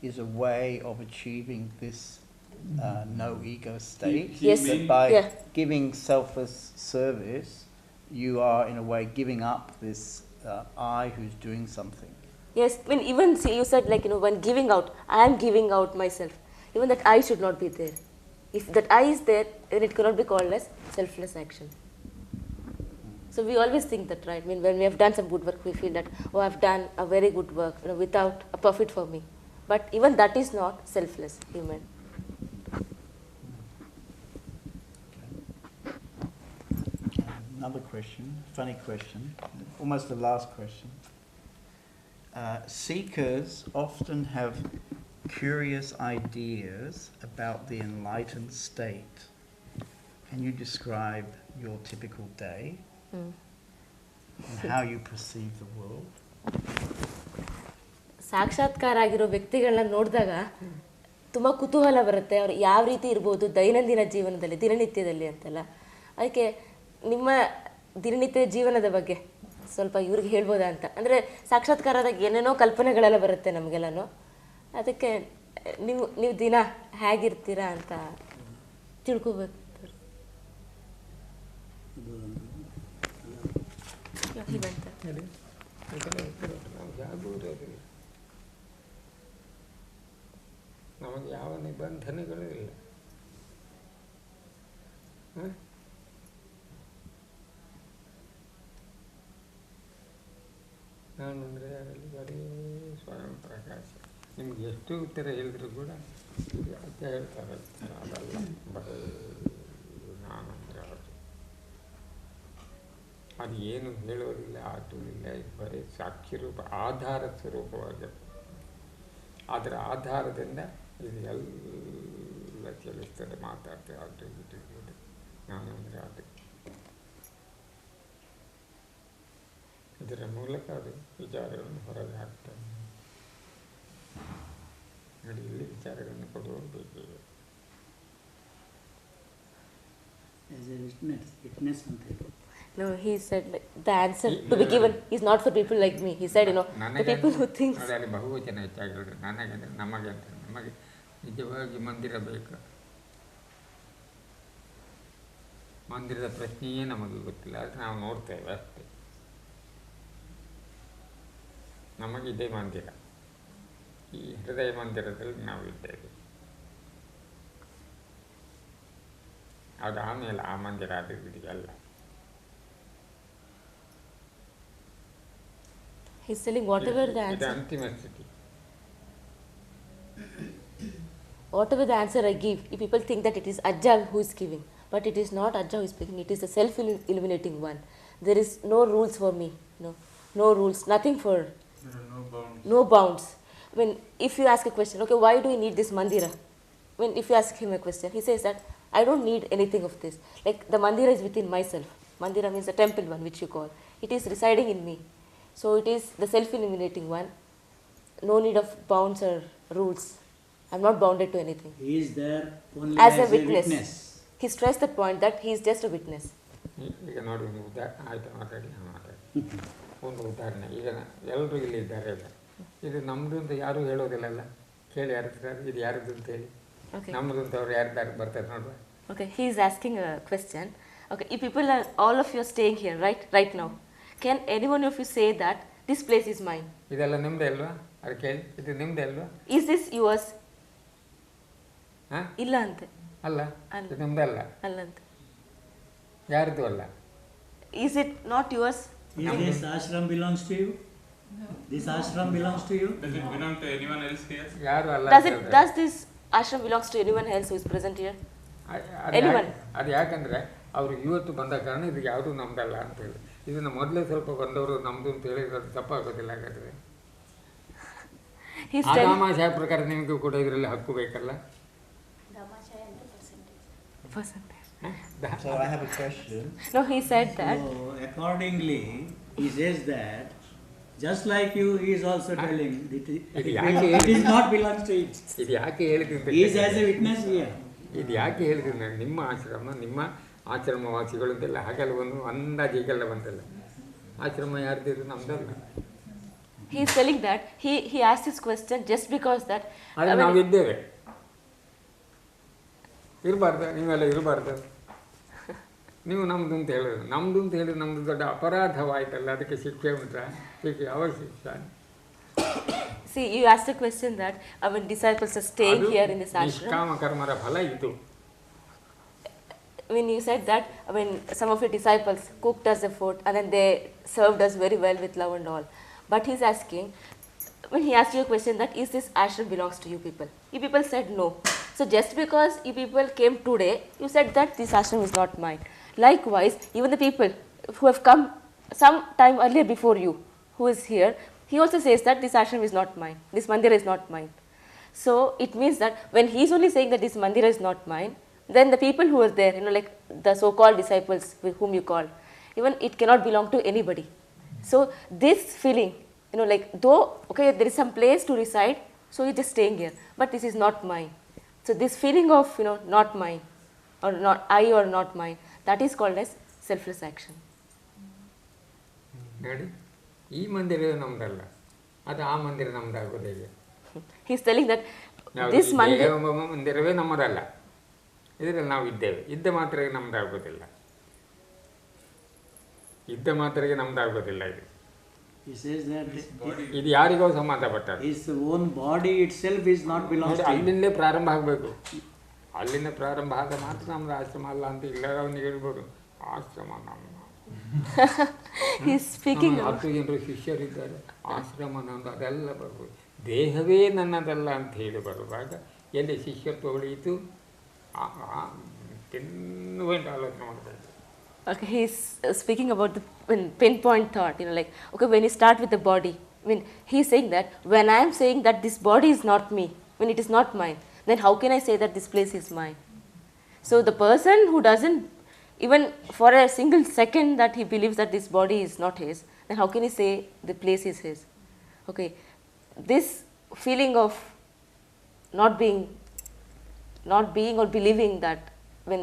is a way of achieving this no ego state? Yes. That by giving selfless service, you are in a way giving up this I who's doing something. Yes, I mean, even see, you said like, when giving out, I am giving out myself. Even that I should not be there. If that I is there, then it cannot be called as selfless action. So we always think that, right? I mean, when we have done some good work, we feel that, oh, I've done a very good work, without a profit for me. But even that is not selfless, human. Another question, funny question, almost the last question. Seekers often have curious ideas about the enlightened state. Can you describe your typical day and how you perceive the world? ಸಾಕ್ಷಾತ್ಕಾರ ಆಗಿರೋ ವ್ಯಕ್ತಿಗಳನ್ನ ನೋಡಿದಾಗ ತುಂಬ ಕುತೂಹಲ ಬರುತ್ತೆ. ಅವ್ರು ಯಾವ ರೀತಿ ಇರ್ಬೋದು ದೈನಂದಿನ ಜೀವನದಲ್ಲಿ, ದಿನನಿತ್ಯದಲ್ಲಿ ಅಂತೆಲ್ಲ. ಅದಕ್ಕೆ ನಿಮ್ಮ ದಿನನಿತ್ಯ ಜೀವನದ ಬಗ್ಗೆ ಸ್ವಲ್ಪ ಇವ್ರಿಗೆ ಹೇಳ್ಬೋದಾ ಅಂತ. ಅಂದರೆ ಸಾಕ್ಷಾತ್ಕಾರದಾಗ ಏನೇನೋ ಕಲ್ಪನೆಗಳೆಲ್ಲ ಬರುತ್ತೆ ನಮಗೆಲ್ಲನೂ. ಅದಕ್ಕೆ ನೀವು ದಿನ ಹೇಗಿರ್ತೀರಾ ಅಂತ ತಿಳ್ಕೊಬೇಕು. ನಮಗೆ ಯಾವ ನಿಬಂಧನೆಗಳು ಇಲ್ಲ. ನಾನು ಅಂದರೆ ಅಲ್ಲಿ ಬರೀ ಸ್ವಯಂ ಪ್ರಕಾಶ. ನಿಮ್ಗೆ ಎಷ್ಟು ಉತ್ತರ ಹೇಳಿದ್ರು ಕೂಡ ಅರ್ಥ ಹೇಳ್ತಾರೆ, ಅದಲ್ಲ ಬರೀ ನಾನಂದರೆ ಅದು ಏನು ಹೇಳೋದಿಲ್ಲ, ಆಟೋದಿಲ್ಲ, ಬರೀ ಸಾಕ್ಷಿ ರೂಪ, ಆಧಾರ ಸ್ವರೂಪವಾಗಿ ಅದರ ಆಧಾರದಿಂದ ಇದು ಎಲ್ಲ ಚಲಿಸ್ತದೆ, ಮಾತಾಡ್ತೇವೆ, ಅದು ಇದು ನಾನಂದರೆ ಅದು. ಇದರ ಮೂಲಕ ಅದು ವಿಚಾರಗಳನ್ನು ಹೊರಗೆ ಹಾಕ್ತದೆ. ನೋಡಿ, ಇಲ್ಲಿ ವಿಚಾರಗಳನ್ನು ಕೊಡುವುದು ಬೇಕಿದೆ. As a witness something. No, he said like, the answer to be given is not for people like me. He said, the people who think. ಅಲ್ಲಿ ಬಹುವಚನ ಹೆಚ್ಚಾಗಿ ಹೇಳಿದ್ರು. ನನಗೆ ನಮಗೆ ಅಂತ, ನಮಗೆ ನಿಜವಾಗಿ ಮಂದಿರ ಬೇಕು. ಮಂದಿರದ ಪ್ರಶ್ನೆಯೇ ನಮಗೆ ಗೊತ್ತಿಲ್ಲ, ಅದಕ್ಕೆ ನಾವು ನೋಡ್ತೇವೆ ಅಷ್ಟೇ. ನಮಗಿದೆ ಮಂದಿರ, ಈ ಹೃದಯ ಮಂದಿರದಲ್ಲಿ ನಾವು ಇದ್ದೇವೆ. ಅದು ಆಮೇಲೆ ಆ ಮಂದಿರ ಅಲ್ಲ. He's telling whatever the answer. ಇದು ಅಂತಿಮ ಸ್ಥಿತಿ. Whatever the answer I give, if people think that it is Ajja who is giving, but it is not Ajja who is speaking. It is a self-illuminating one. There is no rules for me. No rules, nothing for. There are no bounds. No bounds. I mean, if you ask a question, okay, why do we need this mandira? I mean, if you ask him a question, he says that I don't need anything of this. Like the mandira is within myself. Mandira means the temple one, which you call. It is residing in me. So it is the self-illuminating one. No need of bounds or rules. I'm not bounded to anything. He is there only as a witness. He stressed that point that he is just a witness. ಈಗ ನೋಡಿ, ಆಯಿತು ಮಾತಾಡಿ ಒಂದು ಉದಾಹರಣೆ. ಈಗ ಎಲ್ಲರೂ ಇಲ್ಲಿ ಇದ್ದಾರೆ, ಇದು ನಮ್ಮದು ಅಂತ ಯಾರೂ ಹೇಳೋದಿಲ್ಲಲ್ಲ. ಕೇಳಿ ಯಾರಿದ್ದಾರೆ, ಇದು ಯಾರದ್ದು ಅಂತ ಹೇಳಿ. ನಮ್ಮದು ಅಂತ ಅವ್ರು ಯಾರು ಬರ್ತಾರೆ ನೋಡುವ. Okay, he is asking a question. Okay, if people are, all of you are staying here, right now, can any one of you say that this place is mine? ಇದೆಲ್ಲ ನಿಮ್ಮದೇ ಅಲ್ವಾ? ಅದು ಕೇಳಿ, ಇದು ನಿಮ್ಮದೇ ಅಲ್ವಾ? Is this yours? ಹಾಂ, ಇಲ್ಲ ಅಂತೆ. ಅಲ್ಲ, ಇದು ನಿಮ್ಮದಲ್ಲ. ಅಲ್ಲ ಅಂತೆ. ಯಾರ್ದು ಅಲ್ಲ. Is it not yours? Is this ashram belongs to you? No. This ashram belongs to you? Does it belong to anyone else here? ಯಾರು ಅಲ್ಲ. Does this ashram belongs to anyone else who is present here? Anyone? ಅದು ಯಾಕಂದರೆ ಅವರು ಇವತ್ತು ಬಂದ ಕಾರಣ ಇದು ಯಾವುದೂ ನಮ್ಮದಲ್ಲ ಅಂತೇಳಿ. ಇದನ್ನು ಮೊದಲೇ ಸ್ವಲ್ಪ ಬಂದವರು ನಮ್ಮದು ಅಂತ ಹೇಳಿದ್ರೆ ಅದು ತಪ್ಪಾಗೋದಿಲ್ಲ. ಹಾಗಾದರೆ ಆಗಾಮಾಶಯ ಪ್ರಕಾರ ನಿಮಗೂ ಕೂಡ ಇದರಲ್ಲಿ ಹಕ್ಕು ಬೇಕಲ್ಲ. So I have a question. No, he said that. So accordingly, he says that just like you, he is also telling that it is not belongs to it. ಇದು ಯಾಕೆ ಹೇಳಿದ್ದೀನಿ? He is as a witness here. ಇದು ಯಾಕೆ ಹೇಳಿದ್ದೀನಿ? ನಿಮ್ಮ ಆಶ್ರಮ, ನಿಮ್ಮ ಆಶ್ರಮವಾಸಿಗಳು ಅಂತೆಲ್ಲ ಹಾಗೆಲ್ಲ ಒಂದು ಅಂದಾಜಿಗೆಲ್ಲ ಬಂತಲ್ಲ. ಆಶ್ರಮ ಯಾರ್ದಿದ್ರು ನಮ್ದಲ್ಲ. He is telling that he asked this question just because that. ಆದರೆ ನಾವಿದ್ದೇವೆ, ಇರಬಾರ್ದು, ನೀವೆಲ್ಲ ಇರಬಾರ್ದು. ನೀವು ನಮ್ಮದು ಅಂತ ಹೇಳಿದ್ರು. ನಮ್ಮದು ಅಂತ ಹೇಳಿದ್ರೆ ನಮ್ಮದು ದೊಡ್ಡ ಅಪರಾಧವಾಯ್ತಲ್ಲ, ಅದಕ್ಕೆ ಶಿಕ್ಷೆ ಉಂಟಾ? ಶಿಕ್ಷೆ ಯಾವ ಶಿಕ್ಷೆ? See, you asked a question that our disciples are staying here in this ashram. ನಿಷ್ಕಾಮ ಕರ್ಮರ ಫಲ ಇದು. When you said that, when some of your disciples cooked us the food and then they served us very well with love and all. But he's asking, when he asked you a question that, is this ashram belongs to you people? You people said no. So just because you people came today, you said that this ashram is not mine. Likewise, even the people who have come some time earlier before you, who is here, he also says that this ashram is not mine, this mandira is not mine. So it means that when he is only saying that this mandira is not mine, then the people who are there, like the so-called disciples with whom you call, even it cannot belong to anybody. So this feeling, like though, okay, there is some place to reside, so you're just staying here, but this is not mine. So this feeling of, not mine, or not I or not mine, that is called as selfless action. ನೋಡಿ, ಈ ಮಂದಿರ ನಮ್ದಲ್ಲ, ಅದು ಆ ಮಂದಿರ ನಮ್ದಾಗೋದು ಹೇಗೆ? He's telling that this ಮಂದಿರವೇ ನಮ್ಮದಲ್ಲ, ಇದರಲ್ಲಿ ನಾವು ಇದ್ದೇವೆ. ಇದ್ದ ಮಾತ್ರಕ್ಕೆ ನಮ್ದಾಗೋದಿಲ್ಲ, ಇದ್ದ ಮಾತ್ರಕ್ಕೆ ನಮ್ದಾಗೋದಿಲ್ಲ. ಇದು He says that ಇದು ಯಾರಿಗೋ ಸಂಬಂಧಪಟ್ಟದ್ದು. his own body itself is not belongs to him. ಅಲ್ಲಿಂದಲೇ ಪ್ರಾರಂಭ ಆಗಬೇಕು. ಅಲ್ಲಿಂದ ಪ್ರಾರಂಭ ಆದ ಮಾತ್ರ ನಮ್ದು ಆಶ್ರಮ ಅಲ್ಲ ಅಂತ ಇಲ್ಲದವನಿಗೆ ಹೇಳ್ಬೋದು, ಆಶ್ರಮ ನಮ್ಮ. He's speaking 10 ಜನರು ಶಿಷ್ಯರಿದ್ದಾರೆ, ಆಶ್ರಮ ನಮ್ಮದು, ಅದೆಲ್ಲ ಬರ್ಬೋದು. ದೇಹವೇ ನನ್ನದಲ್ಲ ಅಂತ ಹೇಳಿ ಬರುವಾಗ ಎಲ್ಲಿ ಶಿಷ್ಯತ್ವ ಉಳಿಯಿತು? ತಿನ್ನುವಂತ ಆಲೋಚನೆ ಮಾಡಬೇಕು. Okay, he's speaking about the pinpoint thought, like, okay, when you start with the body, he's saying that when I am saying that this body is not me, when it is not mine, then how can I say that this place is mine? So the person who doesn't, even for a single second, that he believes that this body is not his, then how can he say the place is his? Okay, this feeling of not being or believing that when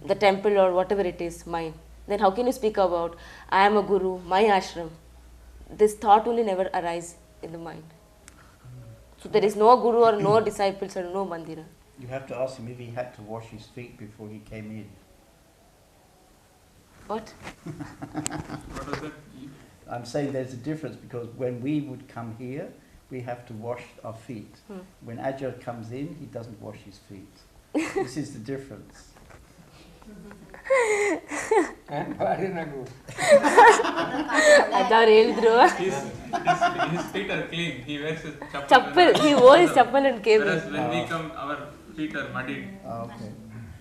the temple or whatever it is mine, then how can you speak about I am a guru, my ashram? This thought only never arise in the mind. So there is no guru or no disciples or no mandira. You have to ask him if he had to wash his feet before he came in. What? What was that? I'm saying there's a difference, because when we would come here, we have to wash our feet. When Ajja comes in, he doesn't wash his feet. This is the difference. ಅದವ್ರು ಹೇಳಿದ್ರು His feet are clean. He wears his chappal. He wore his chappal and came in. Whereas when we come, our feet are muddied. Okay.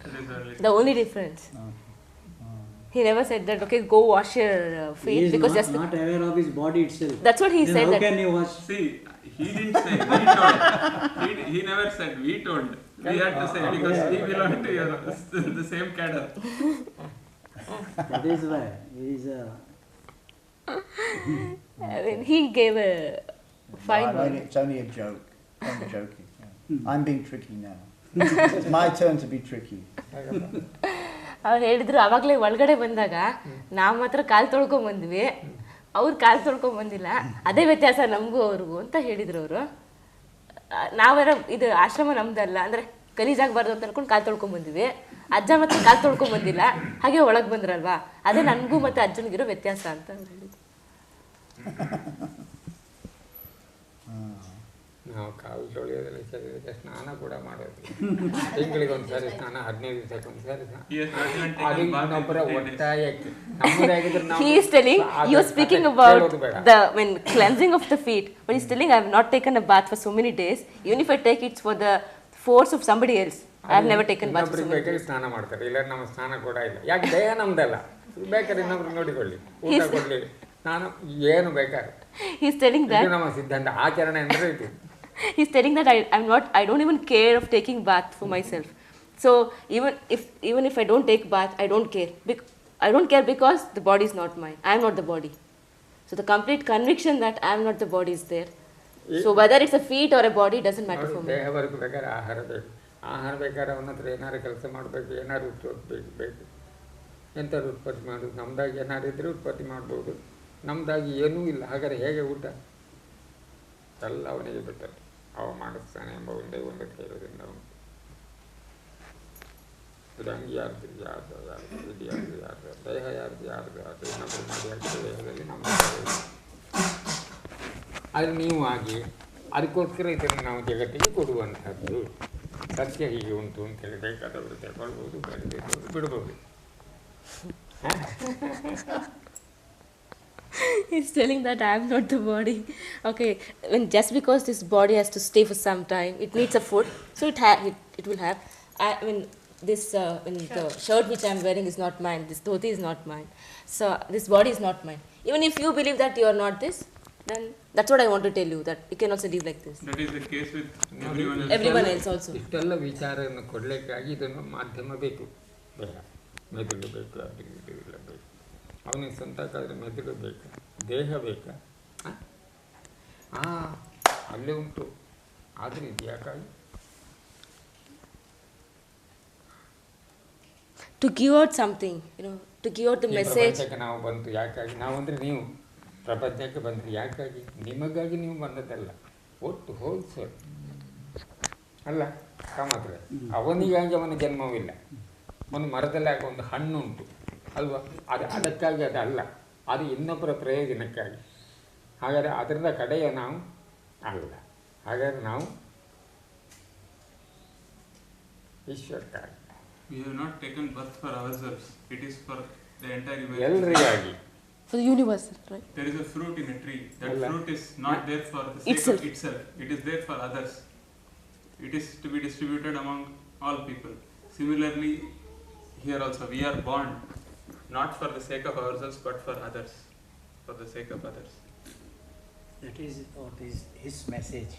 That is only. The only difference. He never said that, okay, go wash your feet, He is because not aware of his body itself. that's what he Then said. how That can you wash? See, he didn't say. We told. He never said. We told. We had to say because we belong to the same cadre. That is why he is a. he gave a fine one. It's only a joke. I'm joking. Yeah. I'm being tricky now. It's my turn to be tricky. ಅವ್ರು ಹೇಳಿದ್ರು ಅವಾಗಲೇ ಒಳಗಡೆ ಬಂದಾಗ ನಾವು ಮಾತ್ರ ಕಾಲು ತೊಳ್ಕೊಂಬಂದ್ವಿ, ಅವ್ರು ಕಾಲು ತೊಳ್ಕೊಂಬಂದಿಲ್ಲ, ಅದೇ ವ್ಯತ್ಯಾಸ ನಮಗೂ ಅವ್ರಿಗೂ ಅಂತ ಹೇಳಿದ್ರು ಅವರು. ನಾವೇನೋ ಇದು ಆಶ್ರಮ ನಮ್ದಲ್ಲ ಅಂದರೆ ಗಲೀಜಾಗಬಾರ್ದು ಅಂತ ಅನ್ಕೊಂಡು ಕಾಲು ತೊಳ್ಕೊಂಬಂದ್ವಿ, ಅಜ್ಜ ಮತ್ತೆ ಕಾಲು ತೊಳ್ಕೊಂಬಂದಿಲ್ಲ, ಹಾಗೆ ಒಳಗೆ ಬಂದ್ರಲ್ವಾ, ಅದೇ ನನಗೂ ಮತ್ತು ಅಜ್ಜನಿಗಿರೋ ವ್ಯತ್ಯಾಸ ಅಂತ ಹೇಳಿದ್ರು. ನಾವು ಕಾಲು ತೊಳೆಯೋದಿಲ್ಲ, ಶರೀರಕ್ಕೆ ಸ್ನಾನ ಕೂಡ ಮಾಡೋದು, ತಿಂಗಳಿಗೆ ಒಂದ್ಸಾರಿ ಸ್ನಾನ, 15 ದಿವಸಕ್ಕೆ ಒಂದ್ಸಾರಿ ಸ್ನಾನ. ಅದು ಇನ್ನೊಬ್ಬರ ಒತ್ತಾಯಕ್ಕೆ ನಮ್ಮದಾಗಿದ್ರೆ ನಾವು. He is telling, you are speaking about the cleansing of the feet, but he is telling I have not taken a bath for so many days. Even if I take it for the force of somebody else, I have never taken bath for so many days. ಸ್ನಾನ ಮಾಡ್ತಾರೆ, ಇಲ್ಲ ನಮ್ಮ ಸ್ನಾನ ಕೂಡ ಇಲ್ಲ. ಯಾಕೆ? ದೇಹ ನಮ್ದಲ್ಲ, ಬೇಕಾದ್ರೆ ಇನ್ನೊಬ್ರು ನೋಡಿಕೊಳ್ಳಿ, ಊಟ ಕೊಡ್ಲಿ, ಸ್ನಾನ ಏನು ಬೇಕಾದ್ರೆ. He is telling that ನಮ್ಮ ಸಿದ್ಧಾಂತ ಆಚರಣೆ ಅಂದ್ರೆ ಇದು. He's telling that I don't even care of taking bath for myself. So even if I don't take bath, I don't care. I don't care because the body is not mine. I am not the body. So the complete conviction that I am not the body is there. So whether it's a feet or a body doesn't matter for me. ದೇಹ ಬದುಕಬೇಕಾದ್ರೆ ಆಹಾರ ಬೇಕು. ಆಹಾರ ಬೇಕಾದ್ರೆ ಅವನ ಹತ್ರ ಏನಾದ್ರು ಕೆಲಸ ಮಾಡಬೇಕು, ಏನಾದ್ರು ಬೇಕು. ಎಂಥದ್ದು ಉತ್ಪತ್ತಿ ಮಾಡೋದು? ನಮ್ದಾಗಿ ಏನಾದ್ರು ಇದ್ರೆ ಉತ್ಪತ್ತಿ ಮಾಡ್ಬೋದು, ನಮ್ದಾಗಿ ಏನೂ ಇಲ್ಲ. ಹಾಗಾದ್ರೆ ಹೇಗೆ ಊಟ? ಎಲ್ಲ ಅವನಿಗೆ ಬಿಡ್ತಾರೆ, ಅವ ಮಾಡಿಸ್ತಾನೆ ಎಂಬ ಒಂದೇ ಒಂದು ಇರೋದ್ರಿಂದ ಅವನು. ಇದು ಅಂಗಿ ಯಾರ್ದು ಯಾರ್ದು ಯಾರ್ದು ಇದು ಯಾರ್ದು ಯಾರ್ದು ದೇಹ ಯಾರ್ದು ಯಾರ್ದು ಅದು ನಮ್ಮ ಮಾಡಿ ಹಾಕಿದ ದೇಹದಲ್ಲಿ ನಮ್ಮ ಆದರೆ ನೀವು ಹಾಗೆ ಅದಕ್ಕೋಸ್ಕರ ಇದನ್ನು ನಾವು ಜಗತ್ತಿಗೆ ಕೊಡುವಂಥದ್ದು. ಸತ್ಯ ಹೀಗೆ ಉಂಟು ಅಂತೇಳಿ ಬೇಕಾದವರು ತಗೊಳ್ಬೋದು, ಬೇಡದವರು ಬಿಡ್ಬೋದು. He's telling that I am not the body. Okay, when just because this body has to stay for some time, it needs a food, so it will have. This the shirt which I am wearing is not mine. This dhoti is not mine. So this body is not mine. Even if you believe that you are not this, then that's what I want to tell you, that you can also live like this. That is the case with everyone else. Everyone else also. ಇಷ್ಟೆಲ್ಲ ವಿಚಾರವನ್ನು ಕೊಡಲಿಕ್ಕಾಗಿ ಇದನ್ನು ಮಾಧ್ಯಮ ಬೇಕು. ದೇಹ ಮೆದುಳು ಬೇಕು, ಅದು ಇದು ಇಲ್ಲ ಬೇಕು. ಅವನಿಗೆ ಸ್ವಂತಕ್ಕಾದರೆ ಮೆದುಳು ಬೇಕಾ, ದೇಹ ಬೇಕಾ? ಅಲ್ಲೇ ಉಂಟು. ಆದರೆ ಇದು ಯಾಕಾಗಿ? To give out something, to give out the message. ಪ್ರಪಂಚಕ್ಕೆ ನಾವು ಬಂತು ಯಾಕಾಗಿ? ನಾವು ಅಂದರೆ ನೀವು ಪ್ರಪಂಚಕ್ಕೆ ಬಂದರೆ ಯಾಕಾಗಿ? ನಿಮಗಾಗಿ ನೀವು ಬಂದದ್ದಲ್ಲ, ಒಟ್ಟು ಹೋಲ್ಸು ಅಲ್ಲ. ಕಾಮಾತ್ರ ಅವನಿಗಾಗಿ ಅವನ ಜನ್ಮವಿಲ್ಲ. ಒಂದು ಮರದಲ್ಲಿ ಆಗ ಒಂದು ಹಣ್ಣು ಉಂಟು ಅಲ್ವಾ, ಅದಕ್ಕಾಗಿ ಅದಲ್ಲ, ಅದು ಇನ್ನೊಬ್ಬರ ಪ್ರಯೋಜನಕ್ಕಾಗಿ. ಹಾಗಾದರೆ ಅದರದ ಕಡೆಯ ನಾವು ಅಲ್ಲ. ಹಾಗಾದರೆ ನಾವು ಈಶ್ವರಕ್ಕಾಗಿ. We have not taken birth for ourselves. It is for the entire universe. ಎಲ್ಲರಿಗಾಗಿ. For the universe, right? There is a fruit in a tree. That fruit is not there for the sake of itself. It is there for others. It is to be distributed among all people. Similarly, here also we are born not for the sake of ourselves but for others, for the sake of others. That is what is his message.